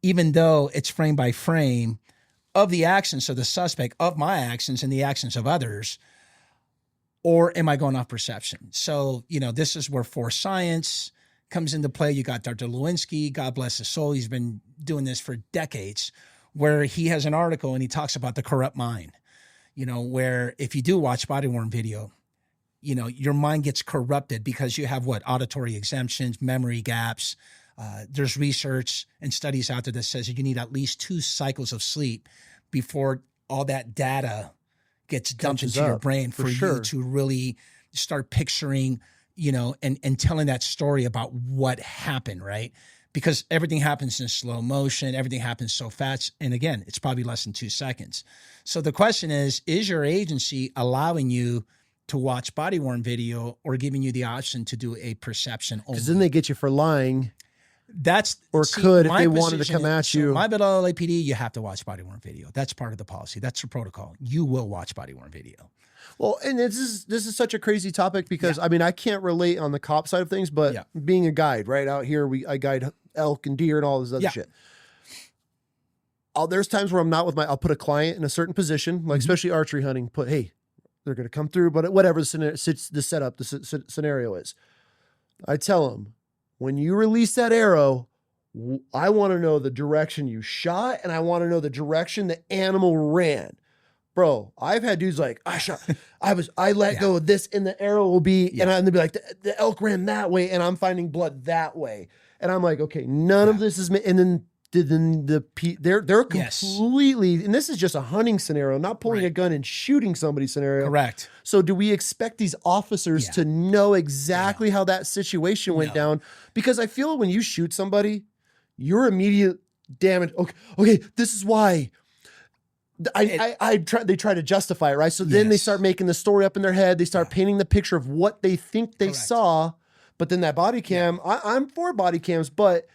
even though it's frame by frame of the actions of the suspect, of my actions and the actions of others? Or am I going off perception? So, this is where force science comes into play. You got Dr. Lewinsky, God bless his soul. He's been doing this for decades, where he has an article and he talks about the corrupt mind, where if you do watch body-worn video, your mind gets corrupted because you have auditory exemptions, memory gaps. There's research and studies out there that says that you need at least 2 cycles of sleep before all that data gets dumped into your brain for you to really start picturing, and telling that story about what happened, right? Because everything happens in slow motion, everything happens so fast. And again, it's probably less than 2 seconds. So the question is your agency allowing you to watch body-worn video or giving you the option to do a perception only? Because then they get you for lying. If they wanted to come at you. My bill at LAPD, you have to watch body-worn video. That's part of the policy. That's the protocol. You will watch body-worn video. Well, and this is such a crazy topic because I can't relate on the cop side of things, but being a guide right out here, I guide elk and deer and all this other shit. There's times where I'm not with I'll put a client in a certain position, like especially archery hunting. Hey, they're going to come through, but whatever the setup, the scenario is, I tell them, when you release that arrow, I want to know the direction you shot, and I want to know the direction the animal ran. Bro, I've had dudes like, I let go of this, and the arrow will be, and they'll be like, the elk ran that way, and I'm finding blood that way. And I'm like, okay, none of this is, and then they're completely, and this is just a hunting scenario, not pulling a gun and shooting somebody scenario. Correct. So do we expect these officers to know exactly how that situation went down? Because I feel when you shoot somebody, your immediate damage. Okay, this is why. They try to justify it, right? So then they start making the story up in their head. They start painting the picture of what they think they saw. But then that body cam, I'm for body cams, but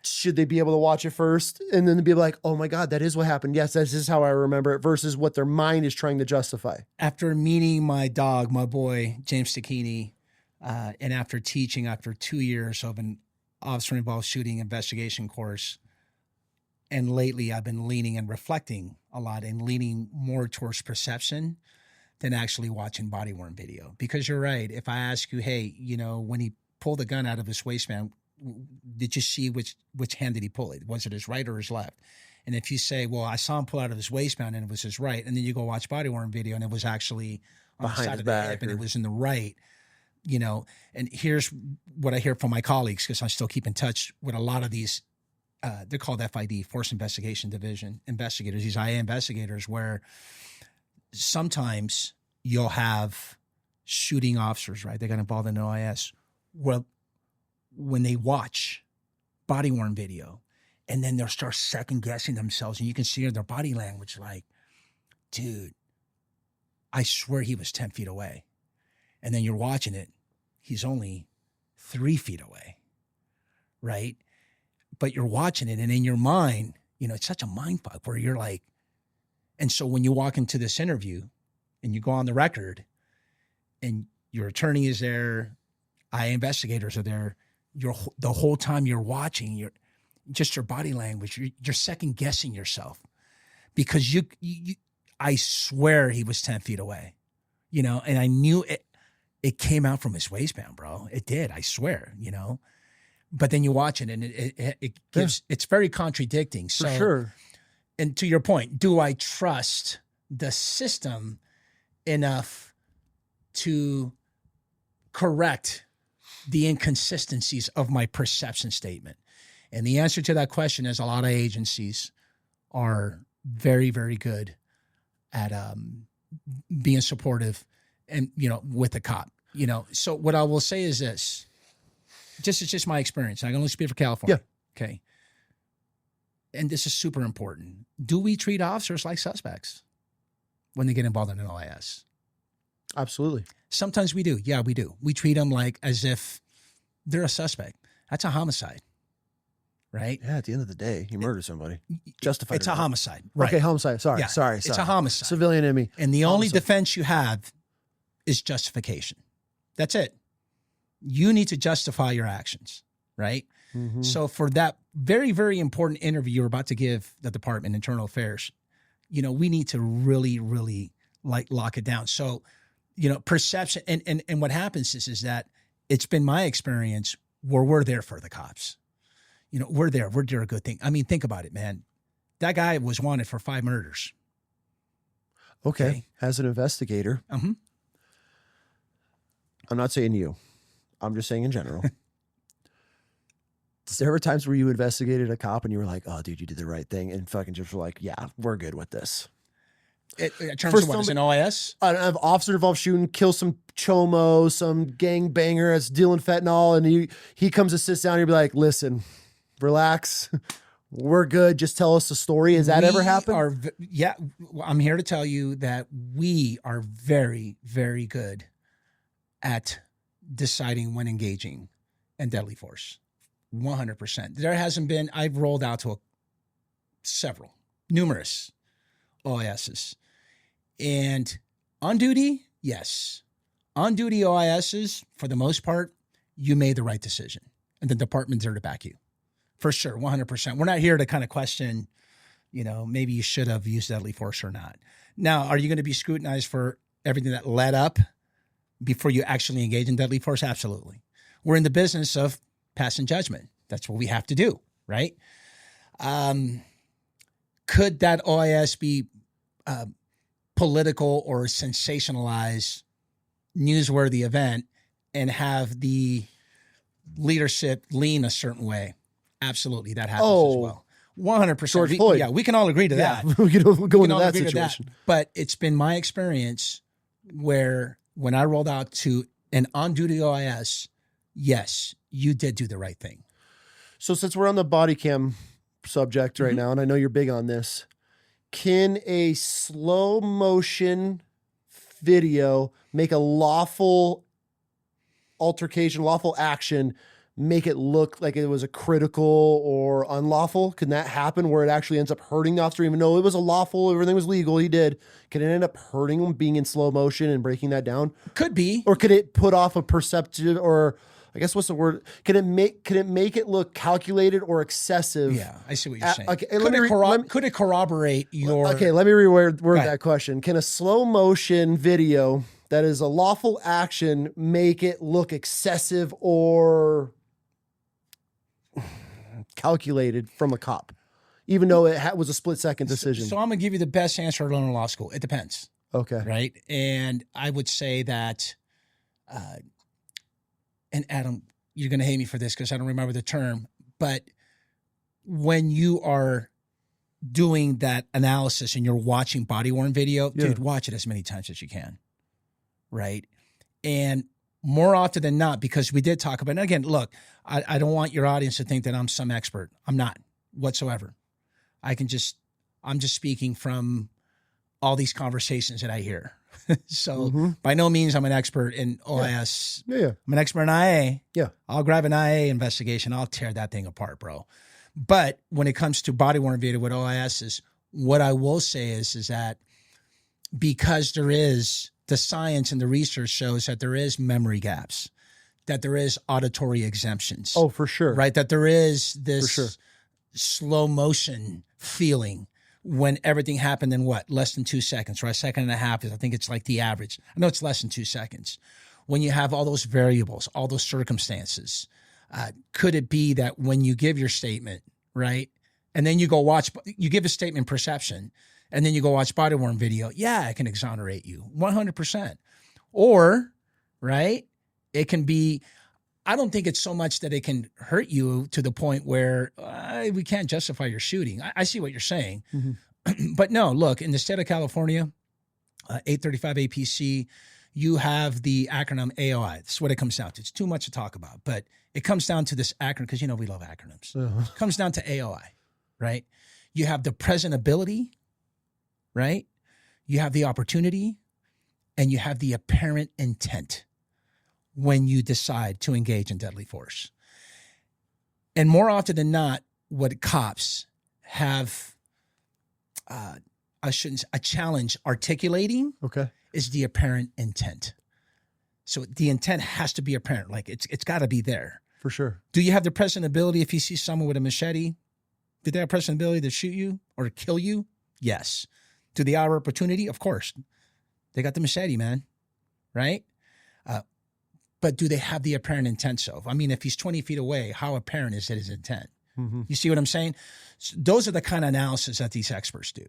should they be able to watch it first and then be like, oh my God, that is what happened. Yes, this is how I remember it, versus what their mind is trying to justify. After meeting my dog, my boy, James Tacchini, And after teaching, after 2 years of an officer-involved shooting investigation course, and lately I've been leaning and reflecting a lot and leaning more towards perception than actually watching body-worn video. Because you're right. If I ask you, hey, when he pulled the gun out of his waistband, did you see which hand did he pull it? Was it his right or his left? And if you say, well, I saw him pull out of his waistband and it was his right, and then you go watch body-worn video and it was actually on Behind the side his of the back hip and or- it was in the right, and here's what I hear from my colleagues, because I still keep in touch with a lot of these, they're called FID, Force Investigation Division investigators, these IA investigators, where sometimes you'll have shooting officers, right? They got involved in an OIS. Well, when they watch body-worn video, and then they'll start second-guessing themselves, and you can see in their body language like, dude, I swear he was 10 feet away. And then you're watching it, he's only 3 feet away, right? But you're watching it, and in your mind, it's such a mind fuck where you're like, and so when you walk into this interview and you go on the record and your attorney is there, IA investigators are there, the whole time you're watching, your body language, you're second guessing yourself because you I swear he was 10 feet away, and I knew it came out from his waistband, bro. It did. I swear, but then you watch it and it gives, it's very contradicting. So, For sure. And to your point, do I trust the system enough to correct the inconsistencies of my perception statement? And the answer to that question is a lot of agencies are very, very good at being supportive and, with the cop, So what I will say is this, it's just my experience. I can only speak for California. Yeah. Okay. And this is super important. Do we treat officers like suspects when they get involved in an OIS? Absolutely. Sometimes we do. Yeah, we do. We treat them like as if they're a suspect. That's a homicide, right? Yeah, at the end of the day, he murdered somebody. Justified. It's or a not. homicide. Right. Okay, homicide. Sorry, Yeah, sorry. It's a homicide. Civilian in me. And the only Homicide. defense you have is justification. That's it. You need to justify your actions, right? Mhm. So for that very, very important interview you're about to give the Department of Internal Affairs, we need to really, really lock it down. So, perception and what happens is that it's been my experience where we're there for the cops. We're there a good thing. I mean, think about it, man. That guy was wanted for 5 murders. Okay. As an investigator, Mhm. I'm not saying you. I'm just saying in general. Is there ever times where you investigated a cop and you were like, oh, dude, you did the right thing, and fucking just were like, yeah, we're good with this? In terms For of what, as an OIS? An officer involved shooting, kills some chomo, some gang banger that's dealing fentanyl, and he comes and sits down and you'll be like, listen, relax. We're good. Just tell us the story. Has that ever happened? Yeah. I'm here to tell you that we are very, very good at deciding when engaging in deadly force. 100%. There hasn't been, I've rolled out to numerous OISs. And on duty, yes. On duty OISs, for the most part, you made the right decision. And the department's there to back you. For sure, 100%. We're not here to kind of question, maybe you should have used deadly force or not. Now, are you going to be scrutinized for everything that led up before you actually engage in deadly force? Absolutely. We're in the business of passing judgment. That's what we have to do, right? Could that OIS be political or sensationalized newsworthy event and have the leadership lean a certain way? Absolutely. That happens as well. 100%. George Floyd. Yeah, we can all agree to that. we can go into all that agree to situation. But it's been my experience where when I rolled out to an on-duty OIS, yes, you did do the right thing. So since we're on the body cam subject right now, and I know you're big on this, can a slow motion video make a lawful altercation, lawful action make it look like it was a critical or unlawful? Can that happen where it actually ends up hurting the officer, even though it was a lawful, everything was legal, he did? Can it end up hurting him being in slow motion and breaking that down? Could be. Or could it put off a perceptive, or I guess what's the word? Can it make it look calculated or excessive? Yeah, I see what you're saying. Okay, Could it corroborate your... Okay, let me reword that question. Can a slow motion video that is a lawful action make it look excessive or calculated from a cop, even though it was a split-second decision? So I'm going to give you the best answer I learned in law school. It depends. Okay. Right? And I would say that, and Adam, you're going to hate me for this because I don't remember the term, but when you are doing that analysis and you're watching body-worn video, dude, watch it as many times as you can. Right? And more often than not, because we did talk about, and again, look, I don't want your audience to think that I'm some expert. I'm not whatsoever. I'm just speaking from all these conversations that I hear. So by no means I'm an expert in OIS. Yeah. I'm an expert in IA. Yeah. I'll grab an IA investigation. I'll tear that thing apart, bro. But when it comes to body-worn video with OIS, is what I will say is that because there is the science and the research shows that there is memory gaps, that there is auditory exemptions. Oh, for sure. Right? That there is this slow motion feeling when everything happened in what? Less than 2 seconds, right? 1.5 seconds. I think it's like the average. I know it's less than 2 seconds. When you have all those variables, all those circumstances, could it be that when you give your statement, right, and then you go watch, you give a statement perception, and then you go watch body-worn video, yeah, it can exonerate you 100%. Or, right, it can be, I don't think it's so much that it can hurt you to the point where we can't justify your shooting. I see what you're saying. But no, look, in the state of California, 835 APC, you have the acronym AOI. That's what it comes down to. It's too much to talk about, but it comes down to this acronym because, we love acronyms. It comes down to AOI, right? You have the presentability, right? You have the opportunity, and you have the apparent intent when you decide to engage in deadly force. And more often than not, what cops have a challenge articulating is the apparent intent. So the intent has to be apparent. Like it's got to be there. For sure. Do you have the present ability if you see someone with a machete? Did they have present ability to shoot you or kill you? Yes. Do they have opportunity? Of course. They got the machete, man. Right? But do they have the apparent intent? So, I mean, if he's 20 feet away, how apparent is it his intent? You see what I'm saying? So those are the kind of analysis that these experts do.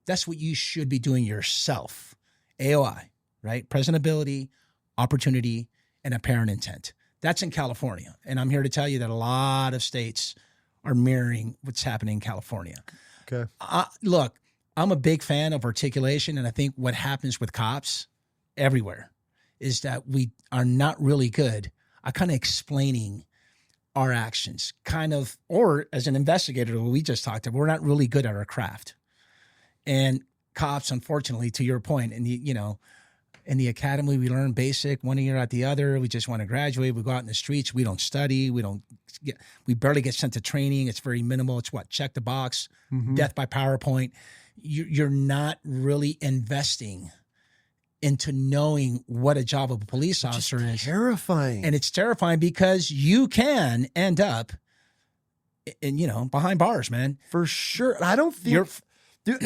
That's what you should be doing yourself. AOI, right? Presentability, opportunity, and apparent intent. That's in California. And I'm here to tell you that a lot of states are mirroring what's happening in California. Okay. Look, I'm a big fan of articulation, and I think what happens with cops everywhere is that we are not really good at kind of explaining our actions, or as an investigator, what we just talked about, we're not really good at our craft. And cops, unfortunately, to your point, in the academy, we learn basic, one year at the other. We just want to graduate. We go out in the streets. We don't study. We barely get sent to training. It's very minimal. It's check the box, death by PowerPoint. You're not really investing into knowing what a job of a police officer is. Terrifying. And it's terrifying because you can end up behind bars, man. For sure. And I don't think, dude,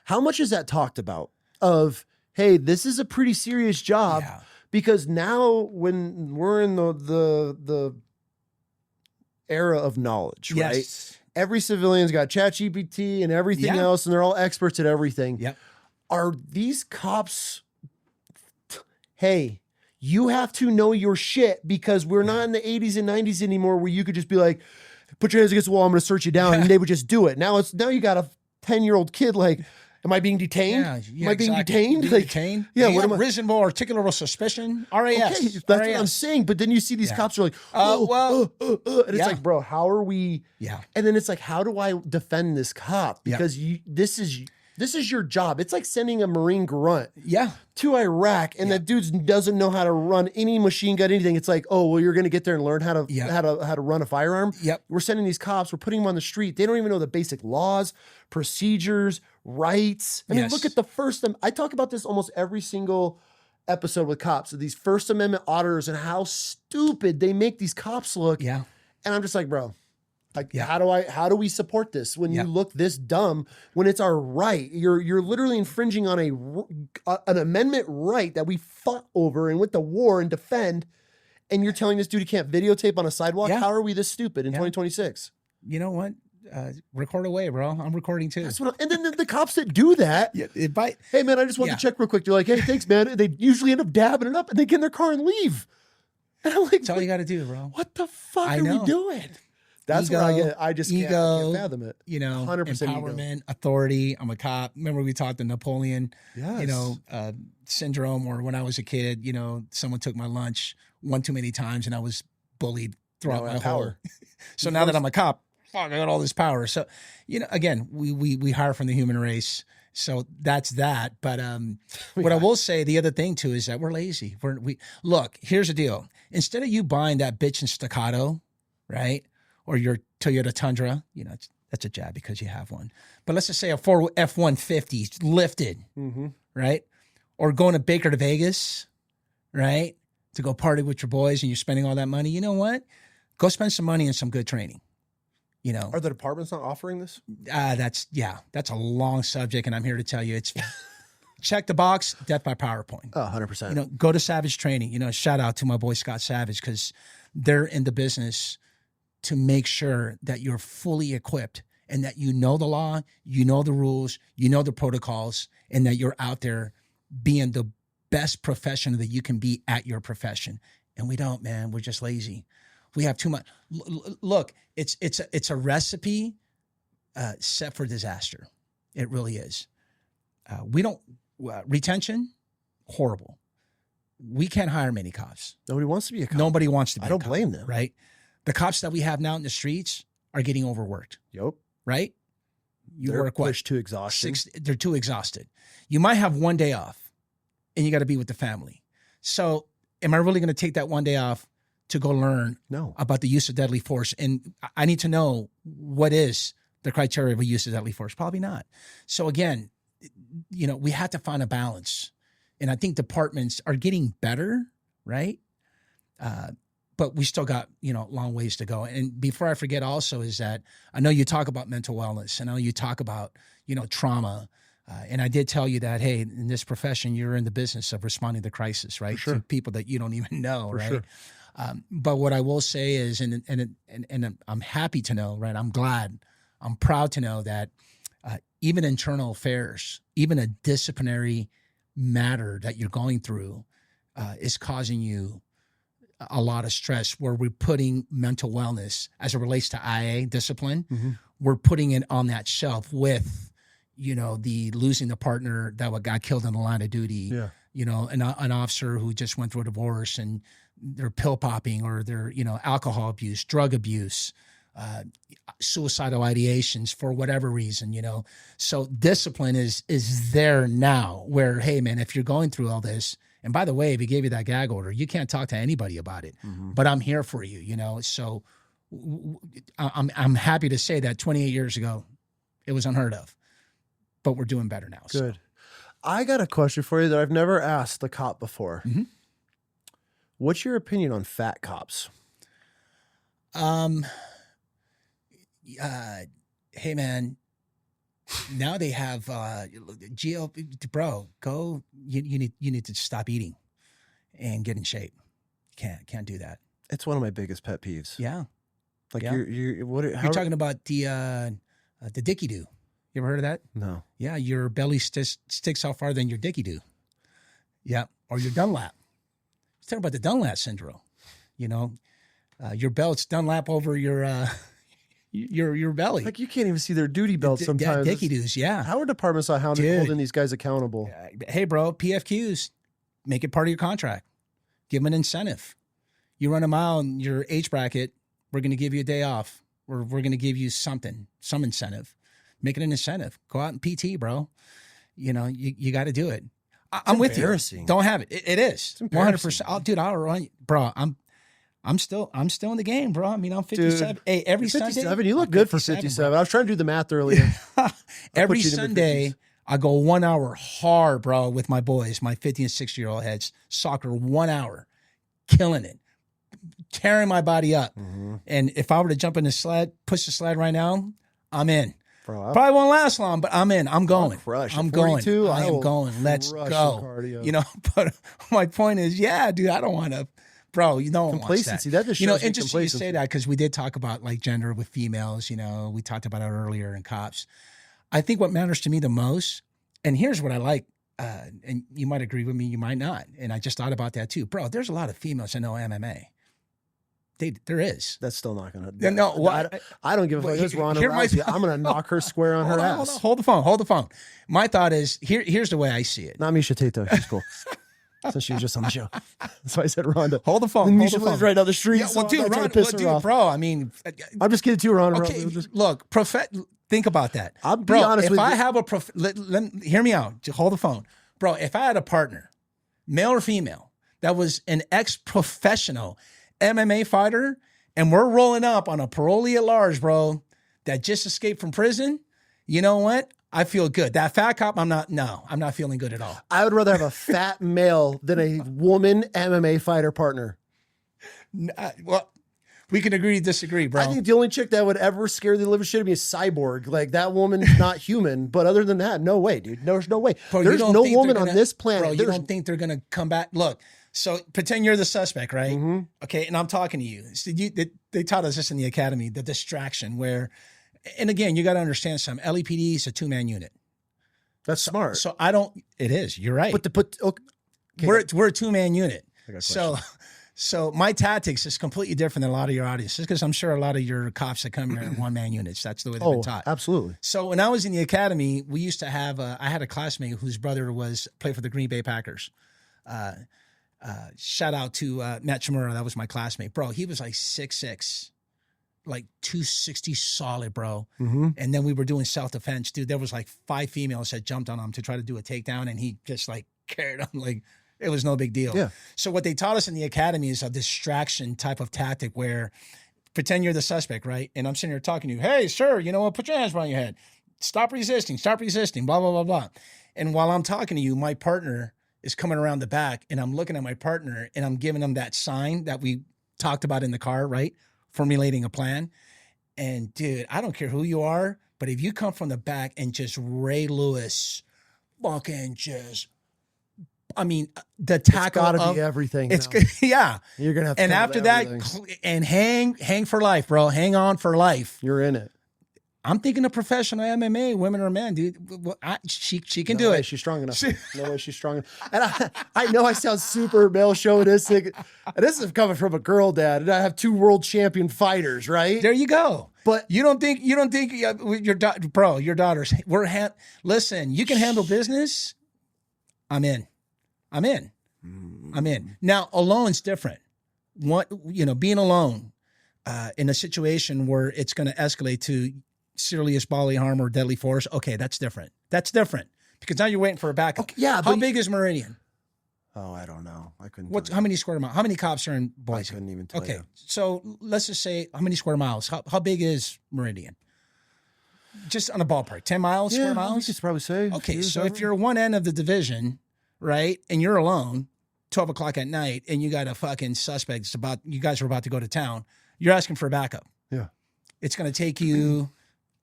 how much is that talked about of, hey, this is a pretty serious job because now when we're in the era of knowledge, right? Every civilian's got ChatGPT and everything else, and they're all experts at everything. Yep. Are these cops, hey, you have to know your shit because we're not in the 80s and 90s anymore where you could just be like, put your hands against the wall, I'm going to search you down, and they would just do it. Now you got a 10-year-old kid like, am I being detained? Am I being detained? Detained? Yeah. What am I? Reasonable articulable suspicion. RAS. Okay, that's what I'm saying. But then you see these cops are like, and it's like, bro, how are we? Yeah. And then it's like, how do I defend this cop? Because This is your job. It's like sending a Marine grunt Yeah. to Iraq, and that dude doesn't know how to run any machine gun, anything. It's like, oh, well, you're going to get there and learn how to run a firearm. Yep. We're sending these cops. We're putting them on the street. They don't even know the basic laws, procedures, rights. I mean, look at the First Amendment. I talk about this almost every single episode with cops, of these First Amendment auditors and how stupid they make these cops look. Yeah. And I'm just like, bro, like, how do we support this when you look this dumb, when it's our right? You're literally infringing on an amendment right that we fought over and went to war and defend. And you're telling this dude he can't videotape on a sidewalk? How are we this stupid in 2026? You know what? Record away, bro. I'm recording too. That's what and then the cops that do that, hey man, I just want to check real quick. They're like, hey, thanks, man. They usually end up dabbing it up and they get in their car and leave. And I'm like, that's all you got to do, bro. What the fuck are we doing? That's where I just can't fathom it. You know, 100% empowerment, ego. authority. I'm a cop. Remember we talked the Napoleon, Yes. syndrome, or when I was a kid, someone took my lunch one too many times and I was bullied throughout my whole. So now that I'm a cop, fuck, I got all this power. So, again, we hire from the human race. So that's that. But what I will say, the other thing too, is that we're lazy. Look, here's the deal. Instead of you buying that bitch in staccato, right? Or your Toyota Tundra, that's a jab because you have one. But let's just say a Ford F-150 lifted, right? Or going to Baker to Vegas, right? To go party with your boys and you're spending all that money. You know what? Go spend some money and some good training. Are the departments not offering this? That's a long subject, and I'm here to tell you it's check the box, death by PowerPoint. Oh, 100%. Go to Savage Training. Shout out to my boy Scott Savage, because they're in the business to make sure that you're fully equipped and that you know the law, you know the rules, you know the protocols, and that you're out there being the best professional that you can be at your profession. And we don't, man. We're just lazy. We have too much. Look, it's a recipe set for disaster. It really is. We don't retention, horrible. We can't hire many cops. Nobody wants to be a cop. Nobody wants to be. I don't blame them. Right? The cops that we have now in the streets are getting overworked. Yep. Right? They're work what? Pushed to exhaustion. They're too exhausted. You might have one day off, and you got to be with the family. So, am I really going to take that one day off to go learn about the use of deadly force? And I need to know what is the criteria of a use of deadly force. Probably not. So again, we have to find a balance. And I think departments are getting better, right? But we still got, long ways to go. And before I forget also is that I know you talk about mental wellness. I know you talk about, trauma. And I did tell you that, hey, in this profession, you're in the business of responding to crisis, right? Sure. To people that you don't even know, right? Sure. But what I will say is, and I'm happy to know, right? I'm proud to know that even internal affairs, even a disciplinary matter that you're going through is causing you a lot of stress, where we're putting mental wellness as it relates to IA discipline. Mm-hmm. We're putting it on that shelf with, the losing the partner that got killed in the line of duty, an officer who just went through a divorce and they're pill popping, or they're, alcohol abuse, drug abuse, suicidal ideations for whatever reason, So discipline is there now, where, hey man, if you're going through all this, and by the way, if he gave you that gag order, you can't talk to anybody about it, but I'm here for you, So I'm happy to say that 28 years ago, it was unheard of, but we're doing better now. Good. So. I got a question for you that I've never asked the cop before. Mm-hmm. What's your opinion on fat cops? Hey man, now they have GLP, bro. Go. You need to stop eating and get in shape. Can't do that. It's one of my biggest pet peeves. Yeah. Like Yeah. You're talking about the dicky do. You ever heard of that? No. Yeah, your belly sticks out farther than your dicky do. Yeah, or your Dunlap. Talking about the Dunlap syndrome. Your belt's Dunlap over your belly. Like, you can't even see their duty belts sometimes. Dicky doos, yeah. How are departments on holding these guys accountable? Hey, bro, PFQs, make it part of your contract. Give them an incentive. You run a mile in your H bracket, we're going to give you a day off. We're going to give you some incentive. Make it an incentive. Go out and PT, bro. You know, you got to do it. I'm with you. Don't have it. It is 100%. Dude, I'll run you, bro. I'm still in the game, bro. I mean, I'm 57. Dude, hey, every 57, Sunday, you look good for 57. Bro. I was trying to do the math earlier. Every Sunday, I go 1 hour hard, bro, with my boys, my 50 and 60-year-old heads. Soccer, 1 hour, killing it, tearing my body up. Mm-hmm. And if I were to jump in the sled, push the sled right now, I'm in. Bro, probably won't last long, but I'm in. I'm going. I'm going. I am going. Let's go. You know, but my point is, yeah, dude, I don't want to. Bro, you don't complacency. That just shows interesting you say that because we did talk about like gender with females. You know, we talked about it earlier in cops. I think what matters to me the most, and here's what I like, and you might agree with me, you might not, and I just thought about that too, bro. There's a lot of females that know MMA. There is. That's still not gonna. No, well, I don't give a fuck. It's Ronda Rousey. I'm gonna knock her square on her ass. Hold the phone. My thought is here's the way I see it. Not Misha Tate, she's cool. Since she was just on the show, that's why I said Ronda. Hold the phone. Misha lives right down the street. Yeah, well, dude, Ronda, bro. I mean, I'm just kidding too, Ronda. Okay, look, think about that. I'll be honest with you. If I have hear me out. Just hold the phone, bro. If I had a partner, male or female, that was an ex-professional MMA fighter, and we're rolling up on a parolee at large, bro, that just escaped from prison, you know what? I feel good. That fat cop, I'm not feeling good at all. I would rather have a fat male than a woman MMA fighter partner. Well, we can agree to disagree, bro. I think the only chick that would ever scare the living shit out of me is Cyborg. Like, that woman's not human. But other than that, no way, dude. There's no way. Bro, there's no woman on this planet. Bro, you don't think they're going to come back? Look, so pretend you're the suspect, right? Mm-hmm. Okay, and I'm talking to you. So they taught us this in the academy, the distraction where... And again, you got to understand something. LAPD is a 2-man unit. That's smart. So it is. You're right. We're a 2-man unit. So my tactics is completely different than a lot of your audiences because I'm sure a lot of your cops that come here are 1-man units. That's the way they've been taught. Absolutely. So when I was in the academy, we used to have I had a classmate whose brother played for the Green Bay Packers. Shout out to Matt Chimura. That was my classmate. Bro, he was like 6'6". Like 260 solid, bro. Mm-hmm. And then we were doing self-defense, dude. There was like 5 females that jumped on him to try to do a takedown, and he just like carried on like it was no big deal. Yeah. So what they taught us in the academy is a distraction type of tactic where pretend you're the suspect, right? And I'm sitting here talking to you, hey, sir, you know what? Put your hands behind your head. Stop resisting, blah, blah, blah, blah. And while I'm talking to you, my partner is coming around the back, and I'm looking at my partner, and I'm giving him that sign that we talked about in the car, right? Formulating a plan. And dude, I don't care who you are, but if you come from the back and just Ray Lewis fucking the tackle it's gotta be everything. It's yeah. You're gonna have to and after that and hang for life, bro. Hang on for life. You're in it. I'm thinking of professional MMA, women or men, dude. She can do it. She's strong enough. No way she's strong enough. And I know I sound super male chauvinistic. And this is coming from a girl dad, and I have 2 world champion fighters, right? There you go. But you don't think your daughters. Listen, you can handle business. I'm in. Now, alone's different. Being alone in a situation where it's going to escalate to serious bodily harm or deadly force. Okay, that's different. Because now you're waiting for a backup. Okay, yeah. How big is Meridian? Oh, I don't know. I couldn't. How many square miles? How many cops are in Boise? I couldn't even tell you. Okay, so let's just say how many square miles? How big is Meridian? Just on a ballpark, 10 miles, square miles? You could probably say. Okay, so if you're one end of the division, right, and you're alone, 12 o'clock at night, and you got a fucking suspect, you guys are about to go to town, you're asking for a backup. Yeah. It's going to take you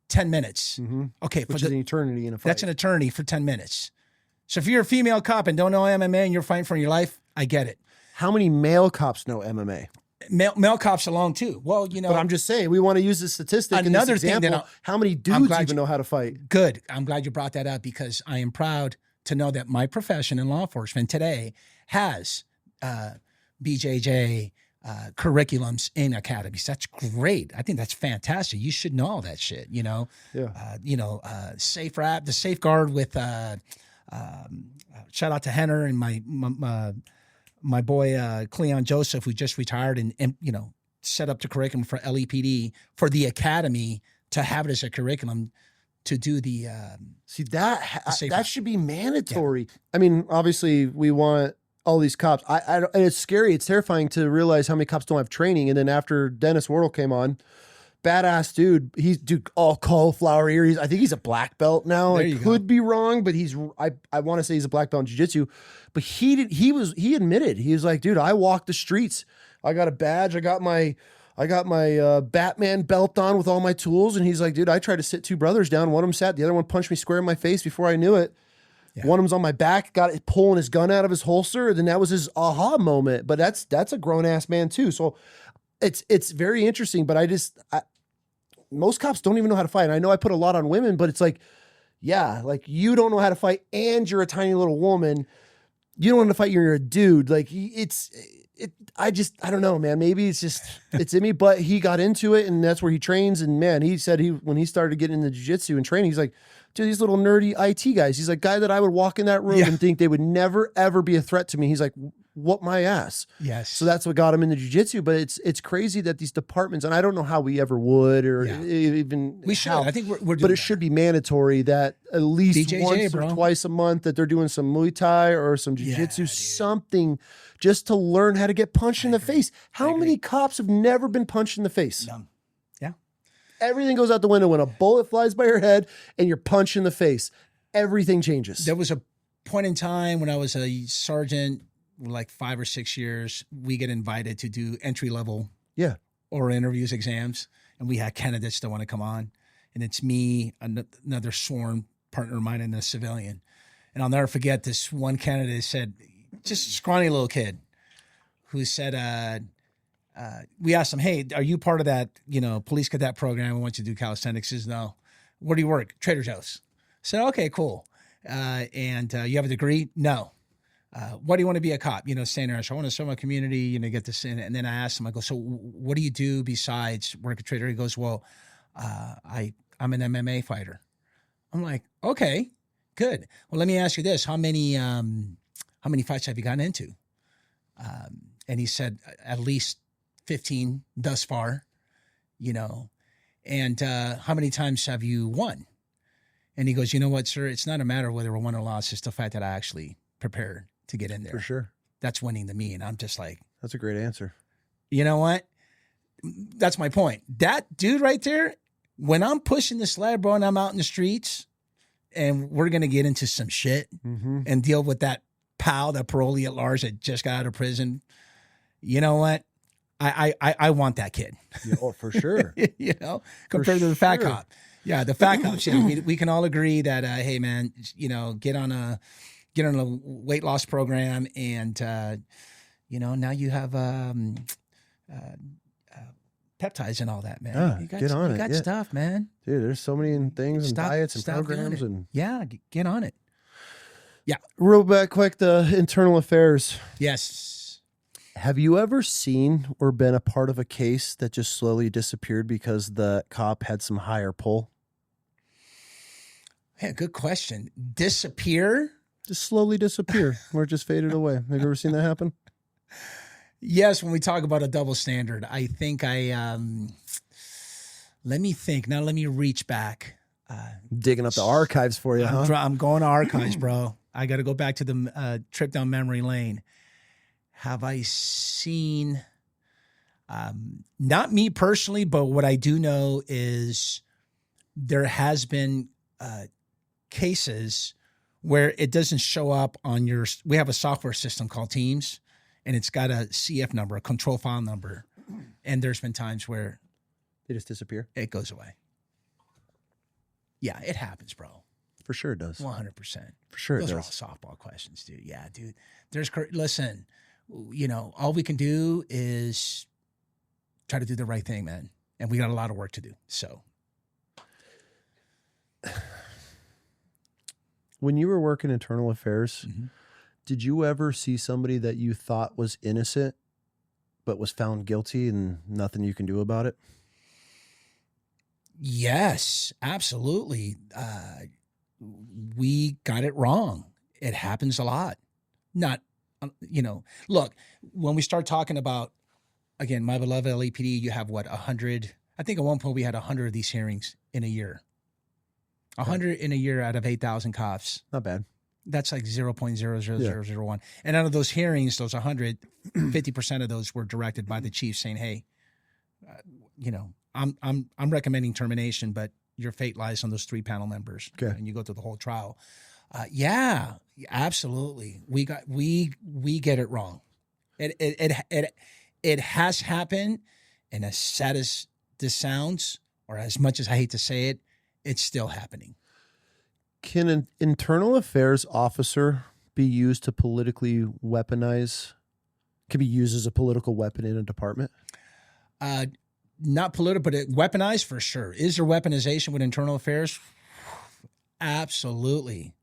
10 minutes. Mm-hmm. Okay. Which is an eternity in a fight. That's an eternity for 10 minutes. So if you're a female cop and don't know MMA and you're fighting for your life, I get it. How many male cops know MMA? Male cops alone too. Well, But I'm just saying, we want to use the statistic in this example. How many dudes even know how to fight? Good. I'm glad you brought that up because I am proud to know that my profession in law enforcement today has BJJ curriculums in academies. That's great. I think that's fantastic. You should know all that shit, Yeah. Safe rap, the safeguard with, shout out to Henner and my boy, Cleon Joseph, who just retired and set up the curriculum for LAPD for the academy to have it as a curriculum to do the See, that safer. that should be mandatory. I mean, obviously, we want all these cops. I don't, and it's scary. It's terrifying to realize how many cops don't have training. And then after Dennis Worrell came on, badass dude. He's all cauliflower ear. I think he's a black belt now. I could be wrong, but I want to say he's a black belt in jiu-jitsu. But he admitted, he was like, dude, I walk the streets. I got a badge. I got my Batman belt on with all my tools. And he's like, dude, I tried to sit two brothers down. One of them sat, the other one punched me square in my face before I knew it. Yeah. One of them's on my back, got it pulling his gun out of his holster. Then that was his aha moment. But that's a grown ass man too. So it's very interesting. But most cops don't even know how to fight. And I know I put a lot on women, but it's like, yeah, like you don't know how to fight and you're a tiny little woman. You don't want to fight, you're a dude. Like I don't know, man. Maybe it's in me, but he got into it and that's where he trains. And man, he said when he started getting into jiu-jitsu and training, he's like, dude, these little nerdy IT guys. He's like, guy that I would walk in that room and think they would never, ever be a threat to me. He's like, whoop my ass. Yes. So that's what got him into jiu-jitsu. But it's crazy that these departments, and I don't know how we ever would or even we should. I think we're doing but it should be mandatory that at least BJJ, once or twice a month that they're doing some Muay Thai or some jiu-jitsu, something just to learn how to get punched in the face. How many cops have never been punched in the face? None. Everything goes out the window when a bullet flies by your head and you're punched in the face. Everything changes. There was a point in time when I was a sergeant, like 5 or 6 years, we get invited to do entry-level or interviews, exams, and we had candidates that want to come on. And it's me, another sworn partner of mine, and a civilian. And I'll never forget this one candidate said, just a scrawny little kid, who said, we asked him, hey, are you part of that, police cadet program? We want you to do calisthenics. He says, no. Where do you work? Trader Joe's. I said, okay, cool. And you have a degree? No. Why do you want to be a cop? Staying there. So I want to serve my community, get this in. And then I asked him, I go, so what do you do besides work at Trader? He goes, well, I'm an MMA fighter. I'm like, okay, good. Well, let me ask you this. How many fights have you gotten into? And he said, at least 15 thus far, and how many times have you won? And he goes, you know what, sir, it's not a matter of whether I won or lost. It's the fact that I actually prepared to get in there. For sure. That's winning to me. And I'm just like, that's a great answer. You know what? That's my point. That dude right there, when I'm pushing the sled, bro, and I'm out in the streets and we're going to get into some shit and deal with that pal, that parolee at large that just got out of prison. You know what? I want that kid. Yeah, oh, for sure. Compared to the fat cop. Yeah, the fat cops. We can all agree that, hey, man, get on a weight loss program, and now you have peptides and all that, man. Yeah, you get on it. You got stuff, man. Dude, there's so many things and diets and programs and get on it. Yeah. Real back quick, the internal affairs. Yes. Have you ever seen or been a part of a case that just slowly disappeared because the cop had some higher pull? Yeah, good question. Disappear? Just slowly disappear or it just faded away. Have you ever seen that happen? Yes, when we talk about a double standard, I think let me think. Now let me reach back. Digging up the archives for you, huh? I'm going to archives, bro. I got to go back to the trip down memory lane. Have I seen, not me personally, but what I do know is there has been cases where it doesn't show up on we have a software system called Teams, and it's got a CF number, a control file number. And there's been times where they just disappear. It goes away. Yeah, it happens, bro. For sure it does. 100%. For sure it does. Those are all softball questions, dude. Yeah, dude. Listen, all we can do is try to do the right thing, man. And we got a lot of work to do. So. When you were working internal affairs, did you ever see somebody that you thought was innocent but was found guilty and nothing you can do about it? Yes, absolutely. We got it wrong. It happens a lot. Not, look, when we start talking about, again, my beloved LAPD, you have 100, I think at one point we had 100 of these hearings in a year. 100 in a year out of 8,000 cops. Not bad. That's like 0.00001. And out of those hearings, those 100, 50% of those were directed by the chief saying, hey, I'm recommending termination, but your fate lies on those 3 panel members. Okay. And you go through the whole trial. Yeah, absolutely. We get it wrong. It has happened, and as sad as this sounds, or as much as I hate to say it, it's still happening. Can an internal affairs officer be used to politically weaponize? Can be used as a political weapon in a department? Not political, but weaponized for sure. Is there weaponization with internal affairs? Absolutely.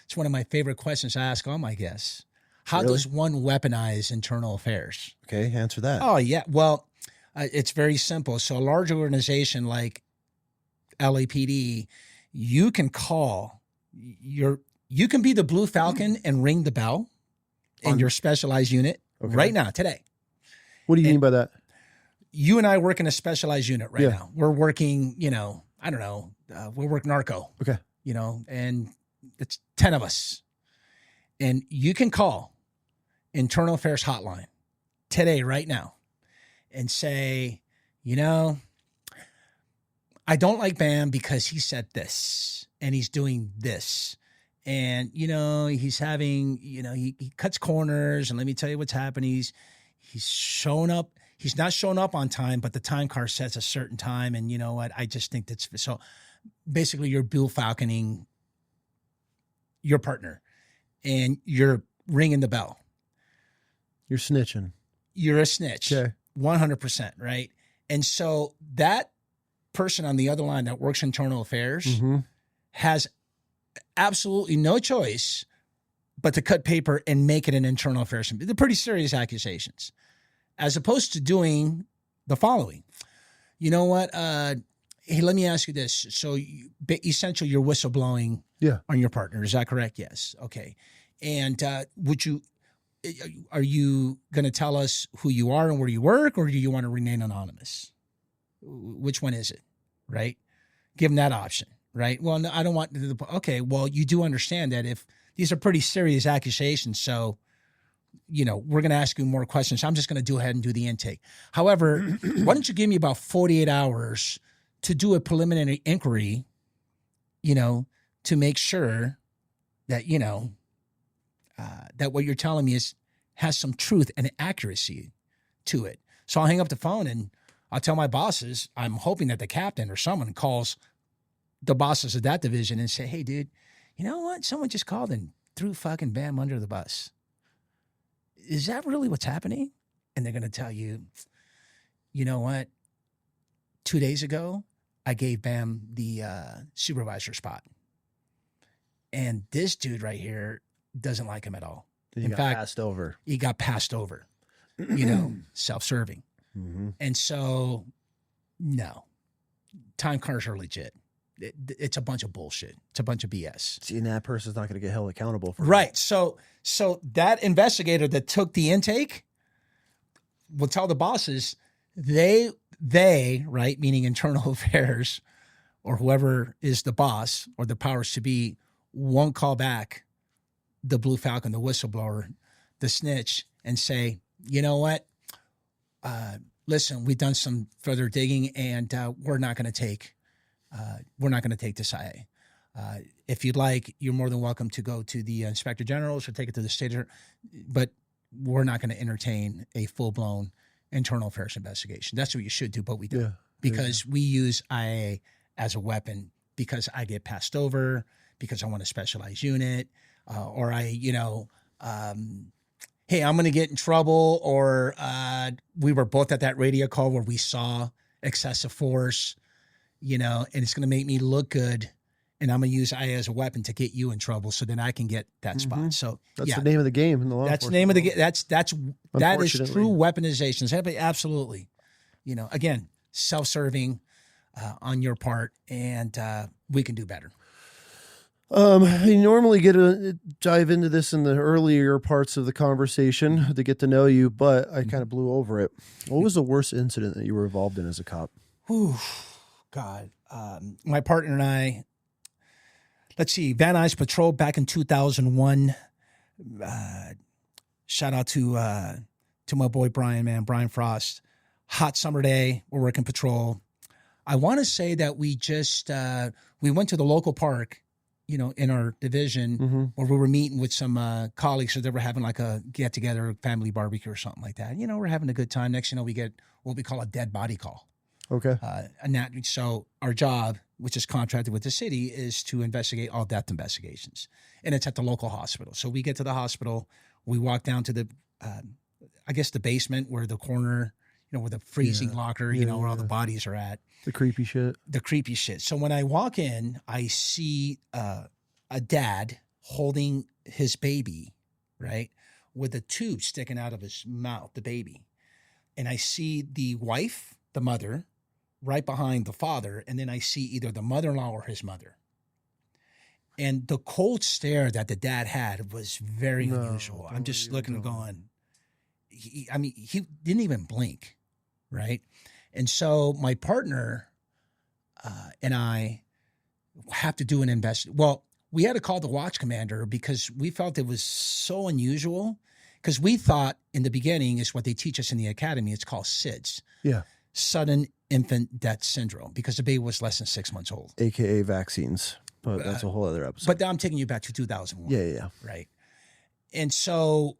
It's one of my favorite questions I ask all my guests. How does one weaponize internal affairs? Okay, answer that. Oh, yeah. Well, it's very simple. So a large organization like LAPD, you can call you can be the Blue Falcon and ring the bell in your specialized unit right now, today. What do you mean by that? You and I work in a specialized unit right now. We're working, I don't know, we work narco. Okay. And it's 10 of us. And you can call Internal Affairs Hotline today, right now, and say, I don't like Bam because he said this and he's doing this. And, he's having, he cuts corners, and let me tell you what's happening. He's showing up. He's not showing up on time, but the time card sets a certain time. And you know what? I just think that's so basically you're Blue Falconing your partner and you're ringing the bell. You're snitching. You're a snitch. Okay. 100%. Right. And so that person on the other line that works internal affairs has absolutely no choice but to cut paper and make it an internal affairs. They're pretty serious accusations, as opposed to doing the following. You know what? Hey, let me ask you this. So essentially you're whistleblowing on your partner. Is that correct? Yes. Okay. And are you going to tell us who you are and where you work, or do you want to remain anonymous? Which one is it? Right? Give them that option. Right? Well, no, I don't want okay. Well, you do understand that if these are pretty serious accusations, so, we're going to ask you more questions. I'm just going to go ahead and do the intake. However, why don't you give me about 48 hours to do a preliminary inquiry, to make sure that, that what you're telling me has some truth and accuracy to it. So I'll hang up the phone and I'll tell my bosses, I'm hoping that the captain or someone calls the bosses of that division and say, hey, dude, you know what? Someone just called and threw fucking Bam under the bus. Is that really what's happening? And they're going to tell you, you know what? 2 days ago, I gave Bam the supervisor spot. And this dude right here doesn't like him at all. In fact, passed over. He got passed over, self-serving. Mm-hmm. And so, no, time cards are legit. It's a bunch of bullshit. It's a bunch of BS. See, and that person's not going to get held accountable for right. So that investigator that took the intake will tell the bosses they right, meaning internal affairs or whoever is the boss or the powers to be, won't call back the Blue Falcon, the whistleblower, the snitch, and say, you know what? Listen, we've done some further digging, and we're not going to take this IA. If you'd like, you're more than welcome to go to the inspector generals or take it to the state, but we're not going to entertain a full-blown internal affairs investigation. That's what you should do, but we don't, because we use IA as a weapon because I get passed over, because I want a specialized unit, or hey, I'm going to get in trouble, or we were both at that radio call where we saw excessive force, and it's going to make me look good, and I'm going to use IA as a weapon to get you in trouble, so then I can get that spot. So that's the name of the game in the law enforcement. That's the name of the game. That is true weaponization. Absolutely. Again, self-serving on your part, and we can do better. You normally get to dive into this in the earlier parts of the conversation to get to know you, but I kind of blew over it. What was the worst incident that you were involved in as a cop? God. My partner and I, let's see, Van Nuys Patrol back in 2001. Shout out to my boy Brian Frost. Hot summer day, we're working patrol. I want to say that we just we went to the local park, in our division, where we were meeting with some colleagues, so they were having like a get together, family barbecue or something like that. We're having a good time. Next, we get what we call a dead body call. Okay. So our job, which is contracted with the city, is to investigate all death investigations, and it's at the local hospital. So we get to the hospital, we walk down to the, I guess the basement where the corner, where the freezing locker, where all the bodies are at. The creepy shit. So when I walk in, I see a dad holding his baby, right, with a tube sticking out of his mouth, the baby, and I see the wife, the mother, right behind the father, and then I see either the mother-in-law or his mother. And the cold stare that the dad had was very unusual. I'm just looking and going, he didn't even blink, right? And so my partner and I have to do an investigation. Well, we had to call the watch commander because we felt it was so unusual, because we thought in the beginning is what they teach us in the academy. It's called SIDS. Yeah. Sudden Infant Death Syndrome, because the baby was less than 6 months old. AKA vaccines. But that's a whole other episode. But I'm taking you back to 2001. Yeah. Right. And so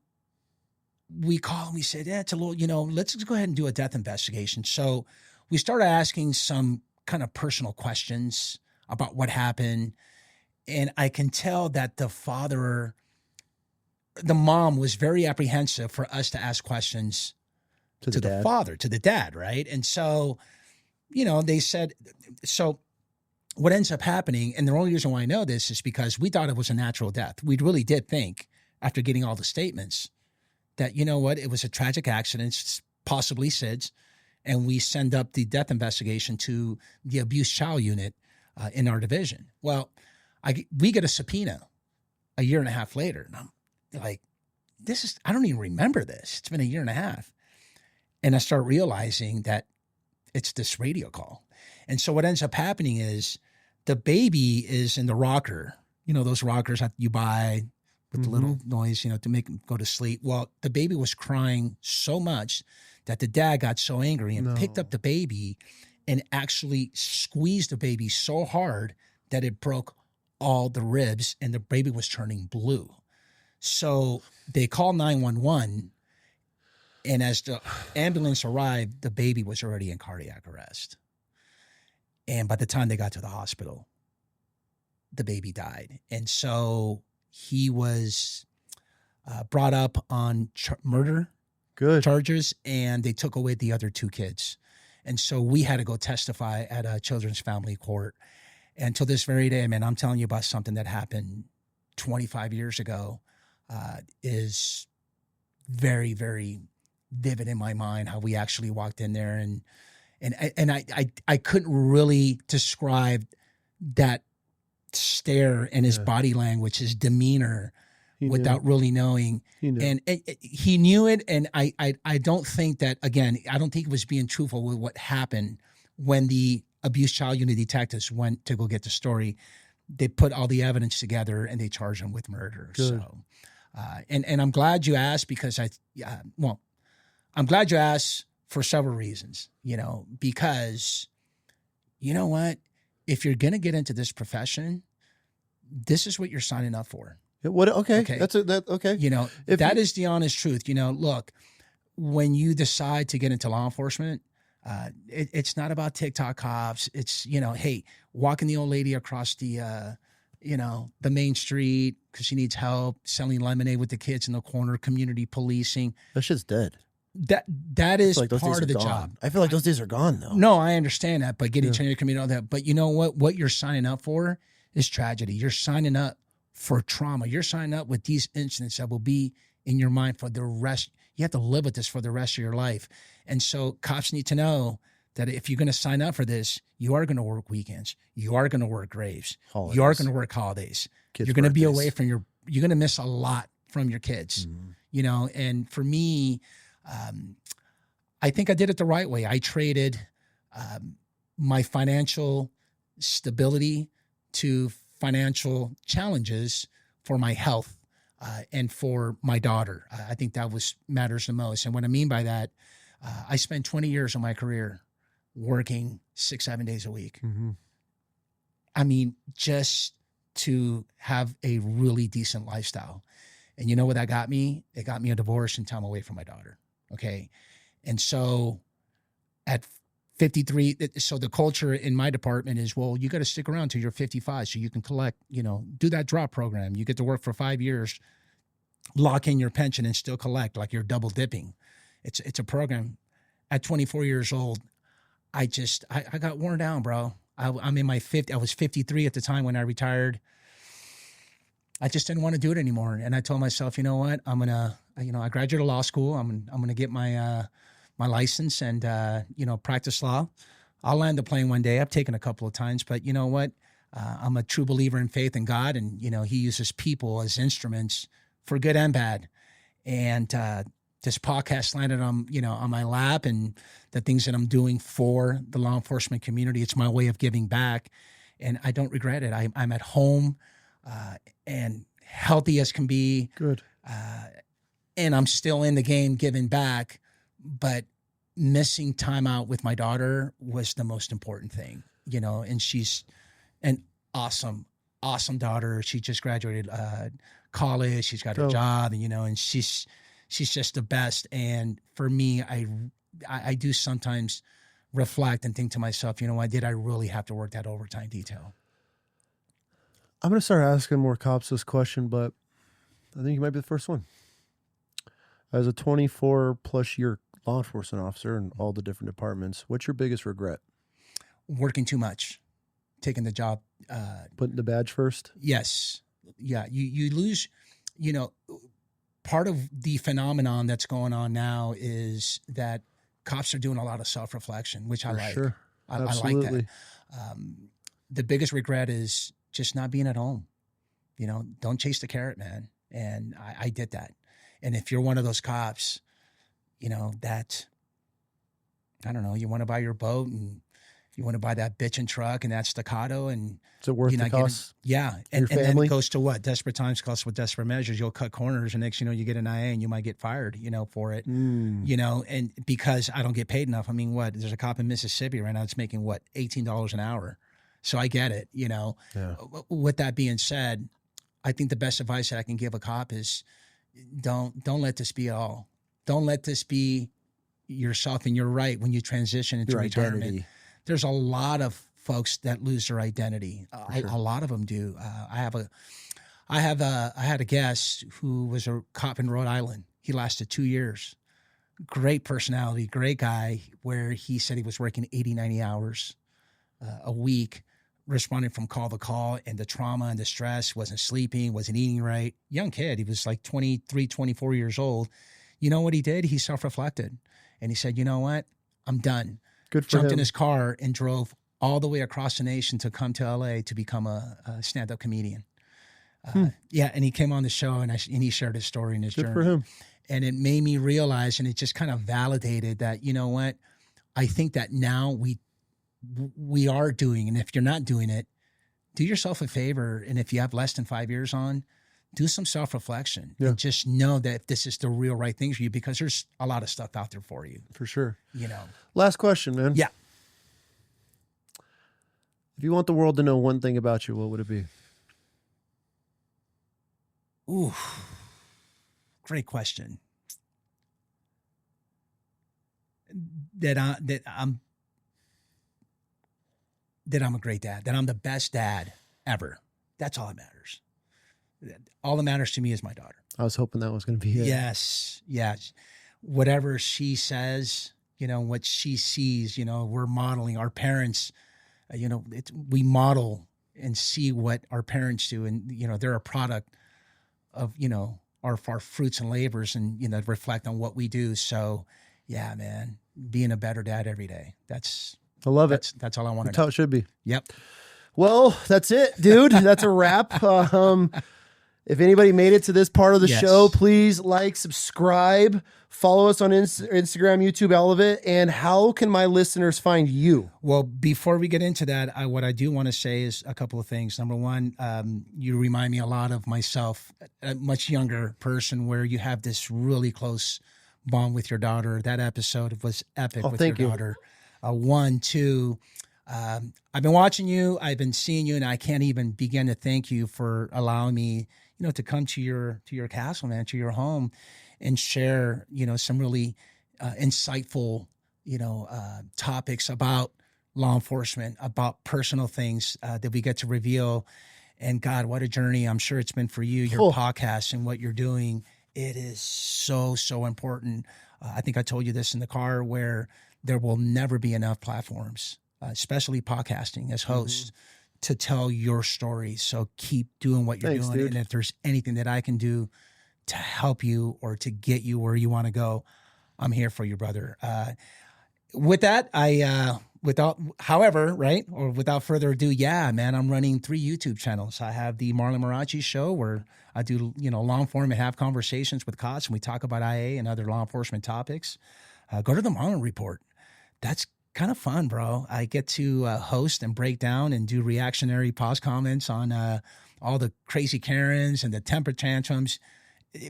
we called and we said, it's a little, let's just go ahead and do a death investigation. So we started asking some kind of personal questions about what happened. And I can tell that the mom was very apprehensive for us to ask questions to the father, to the dad, right? And so, they said, so what ends up happening, and the only reason why I know this is because we thought it was a natural death. We really did think, after getting all the statements, that, it was a tragic accident, possibly SIDS, and we send up the death investigation to the abused child unit in our division. Well, we get a subpoena a year and a half later, and I'm like, I don't even remember this. It's been a year and a half. And I start realizing that it's this radio call. And so what ends up happening is the baby is in the rocker, those rockers that you buy with the little noise, to make him go to sleep. Well, the baby was crying so much that the dad got so angry and picked up the baby and actually squeezed the baby so hard that it broke all the ribs and the baby was turning blue. So they called 911. And as the ambulance arrived, the baby was already in cardiac arrest. And by the time they got to the hospital, the baby died. And so he was brought up on murder charges, and they took away the other two kids. And so we had to go testify at a children's family court. And to this very day, man, I'm telling you about something that happened 25 years ago, is very, very vivid in my mind, how we actually walked in there and I couldn't really describe that stare and his body language, his demeanor, without really knowing. He knew. And he knew it. And I don't think that, again, I don't think he was being truthful with what happened when the abused child unit detectives went to go get the story. They put all the evidence together and they charged him with murder. Good. So, and I'm glad you asked, because I'm glad you asked for several reasons, because you know what? If you're going to get into this profession, this is what you're signing up for. Okay. Okay. Okay. That is the honest truth. Look, when you decide to get into law enforcement, it's not about TikTok cops. It's, hey, walking the old lady across the main street because she needs help, selling lemonade with the kids in the corner, community policing. That shit's dead. That is like part of the job. I feel like those days are gone, though. No, I understand that, but getting trained in your community, all that. But you know what? What you're signing up for is tragedy. You're signing up for trauma. You're signing up with these incidents that will be in your mind for the rest. You have to live with this for the rest of your life. And so cops need to know that if you're going to sign up for this, you are going to work weekends. You are going to work graves. Holidays. You are going to work holidays. You're going to be away from you're going to miss a lot from your kids, and for me, I think I did it the right way. I traded my financial stability to financial challenges for my health and for my daughter. I think that matters the most. And what I mean by that, I spent 20 years of my career working 6-7 days a week. Mm-hmm. I mean, just to have a really decent lifestyle. And you know what that got me? It got me a divorce and time away from my daughter. Okay. And so at 53, so the culture in my department is, well, you got to stick around till you're 55 so you can collect, do that drop program. You get to work for 5 years, lock in your pension and still collect, like you're double dipping. It's a program. At 24 years old, I got worn down, bro. I'm in my 50. I was 53 at the time when I retired. I just didn't want to do it anymore. And I told myself, you know what? I graduated law school. I'm gonna get my license and practice law. I'll land the plane one day. I've taken a couple of times, but you know what? I'm a true believer in faith in God, and He uses people as instruments for good and bad. And this podcast landed on my lap, and the things that I'm doing for the law enforcement community, it's my way of giving back, and I don't regret it. I'm at home and healthy as can be. Good. And I'm still in the game giving back, but missing time out with my daughter was the most important thing, and she's an awesome daughter. She just graduated college. She's got her job, and she's just the best. And for me, I do sometimes reflect and think to myself, why did I really have to work that overtime detail? I'm going to start asking more cops this question, but I think you might be the first one. As a 24-plus year law enforcement officer in all the different departments, what's your biggest regret? Working too much, taking the job. Putting the badge first? Yes. Yeah. You lose, part of the phenomenon that's going on now is that cops are doing a lot of self-reflection, which I like. Sure. I like that. The biggest regret is just not being at home. Don't chase the carrot, man. And I did that. And if you're one of those cops, that, I don't know, you want to buy your boat and you want to buy that bitchin' truck and that staccato and is it worth the cost? Yeah. And then it goes to what? Desperate times cost with desperate measures. You'll cut corners and next, you get an IA and you might get fired, for it, and because I don't get paid enough. I mean, what? There's a cop in Mississippi right now that's making what? $18 an hour. So I get it, Yeah. With that being said, I think the best advice that I can give a cop is don't let this be all. Don't let this be yourself. And you're right. When you transition into retirement, identity. There's a lot of folks that lose their identity. A lot of them do. I had a guest who was a cop in Rhode Island. He lasted 2 years. Great personality, great guy, where he said he was working 80, 90 hours a week, responding from call to call, and the trauma and the stress, wasn't sleeping, wasn't eating right. Young kid. He was like 23, 24 years old. You know what he did? He self-reflected and he said, you know what? I'm done. Good for Jumped him. in his car and drove all the way across the nation to come to LA to become a stand-up comedian. Yeah. And he came on the show and he shared his story and his journey. Good for him. And it made me realize, and it just kind of validated that, you know what? I think that now we are doing, and if you're not doing it, do yourself a favor. And if you have less than 5 years on, do some self-reflection and just know that if this is the real right thing for you, because there's a lot of stuff out there for you. For sure. Last question, man. Yeah. If you want the world to know one thing about you, what would it be? Ooh, great question. That I'm a great dad, that I'm the best dad ever. That's all that matters. All that matters to me is my daughter. I was hoping that was going to be it. Yes. Whatever she says, what she sees, we're modeling our parents, we model and see what our parents do. And, they're a product of, our fruits and labors and, reflect on what we do. So yeah, man, being a better dad every day. I love it. That's all I want to know. That's how it should be. Yep. Well, that's it, dude. That's a wrap. If anybody made it to this part of the Yes. show, please like, subscribe, follow us on Instagram, YouTube, all of it. And how can my listeners find you? Well, before we get into that, what I do want to say is a couple of things. Number one, you remind me a lot of myself, a much younger person, where you have this really close bond with your daughter. That episode was epic with your daughter. One, two, I've been watching you, I've been seeing you, and I can't even begin to thank you for allowing me, to come to your castle, man, to your home, and share, some really insightful, topics about law enforcement, about personal things that we get to reveal. And God, what a journey I'm sure it's been for you, your podcast and what you're doing. It is so, so important. I think I told you this in the car, where there will never be enough platforms, especially podcasting as hosts, to tell your story. So keep doing what you're doing. Dude. And if there's anything that I can do to help you or to get you where you want to go, I'm here for you, brother. With that, without further ado, yeah, man, I'm running 3 YouTube channels. I have the Marlon Marrache show, where I do, long form and have conversations with cops, and we talk about IA and other law enforcement topics. Go to the Marlon Report. That's kind of fun, bro. I get to host and break down and do reactionary pause comments on all the crazy Karens and the temper tantrums.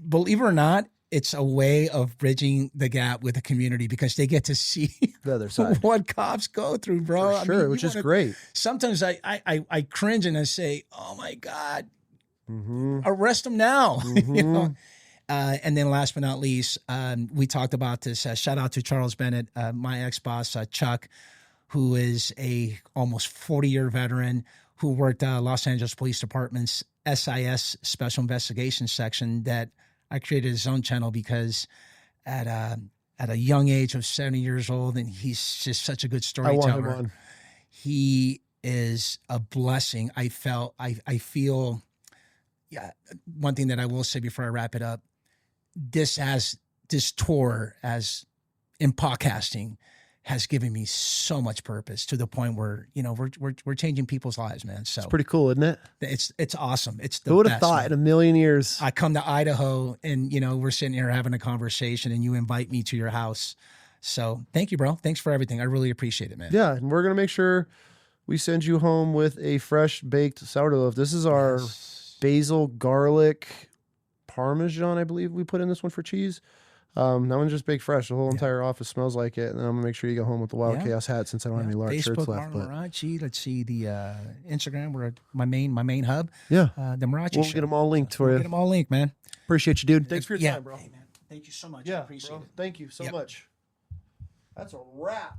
Believe it or not, it's a way of bridging the gap with the community, because they get to see The other side. what cops go through, bro. For sure, which is great. Sometimes I cringe and I say, oh my God, arrest them now. And then last but not least, we talked about this. Shout out to Charles Bennett, my ex-boss, Chuck, who is a almost 40-year veteran who worked Los Angeles Police Department's SIS Special Investigations section, that I created his own channel because at a young age of 70 years old, and he's just such a good storyteller. I want him on. He is a blessing. I feel, yeah, one thing that I will say before I wrap it up, this tour as in podcasting has given me so much purpose, to the point where, we're changing people's lives, man. So It's pretty cool, isn't it? it's awesome. It's the Who would have best, thought man. in a million years? I come to Idaho and, we're sitting here having a conversation, and you invite me to your house. So thank you, bro. Thanks for everything. I really appreciate it, man. Yeah, and we're going to make sure we send you home with a fresh baked sourdough loaf. This is our basil garlic parmesan, I believe we put in this one for cheese. That one's just baked fresh. The whole entire office smells like it. And then I'm going to make sure you go home with the Wild Chaos hat, since I don't have any large Facebook, shirts left. Marlon Marrache. Let's see the Instagram. We're at my main hub. Yeah. The Marrache We'll show. get them all linked for We'll you. get them all linked, man. Appreciate you, dude. Thanks for your time, bro. Hey, man. Thank you so much. I Yeah, appreciate bro. it. Thank you so much. That's a wrap.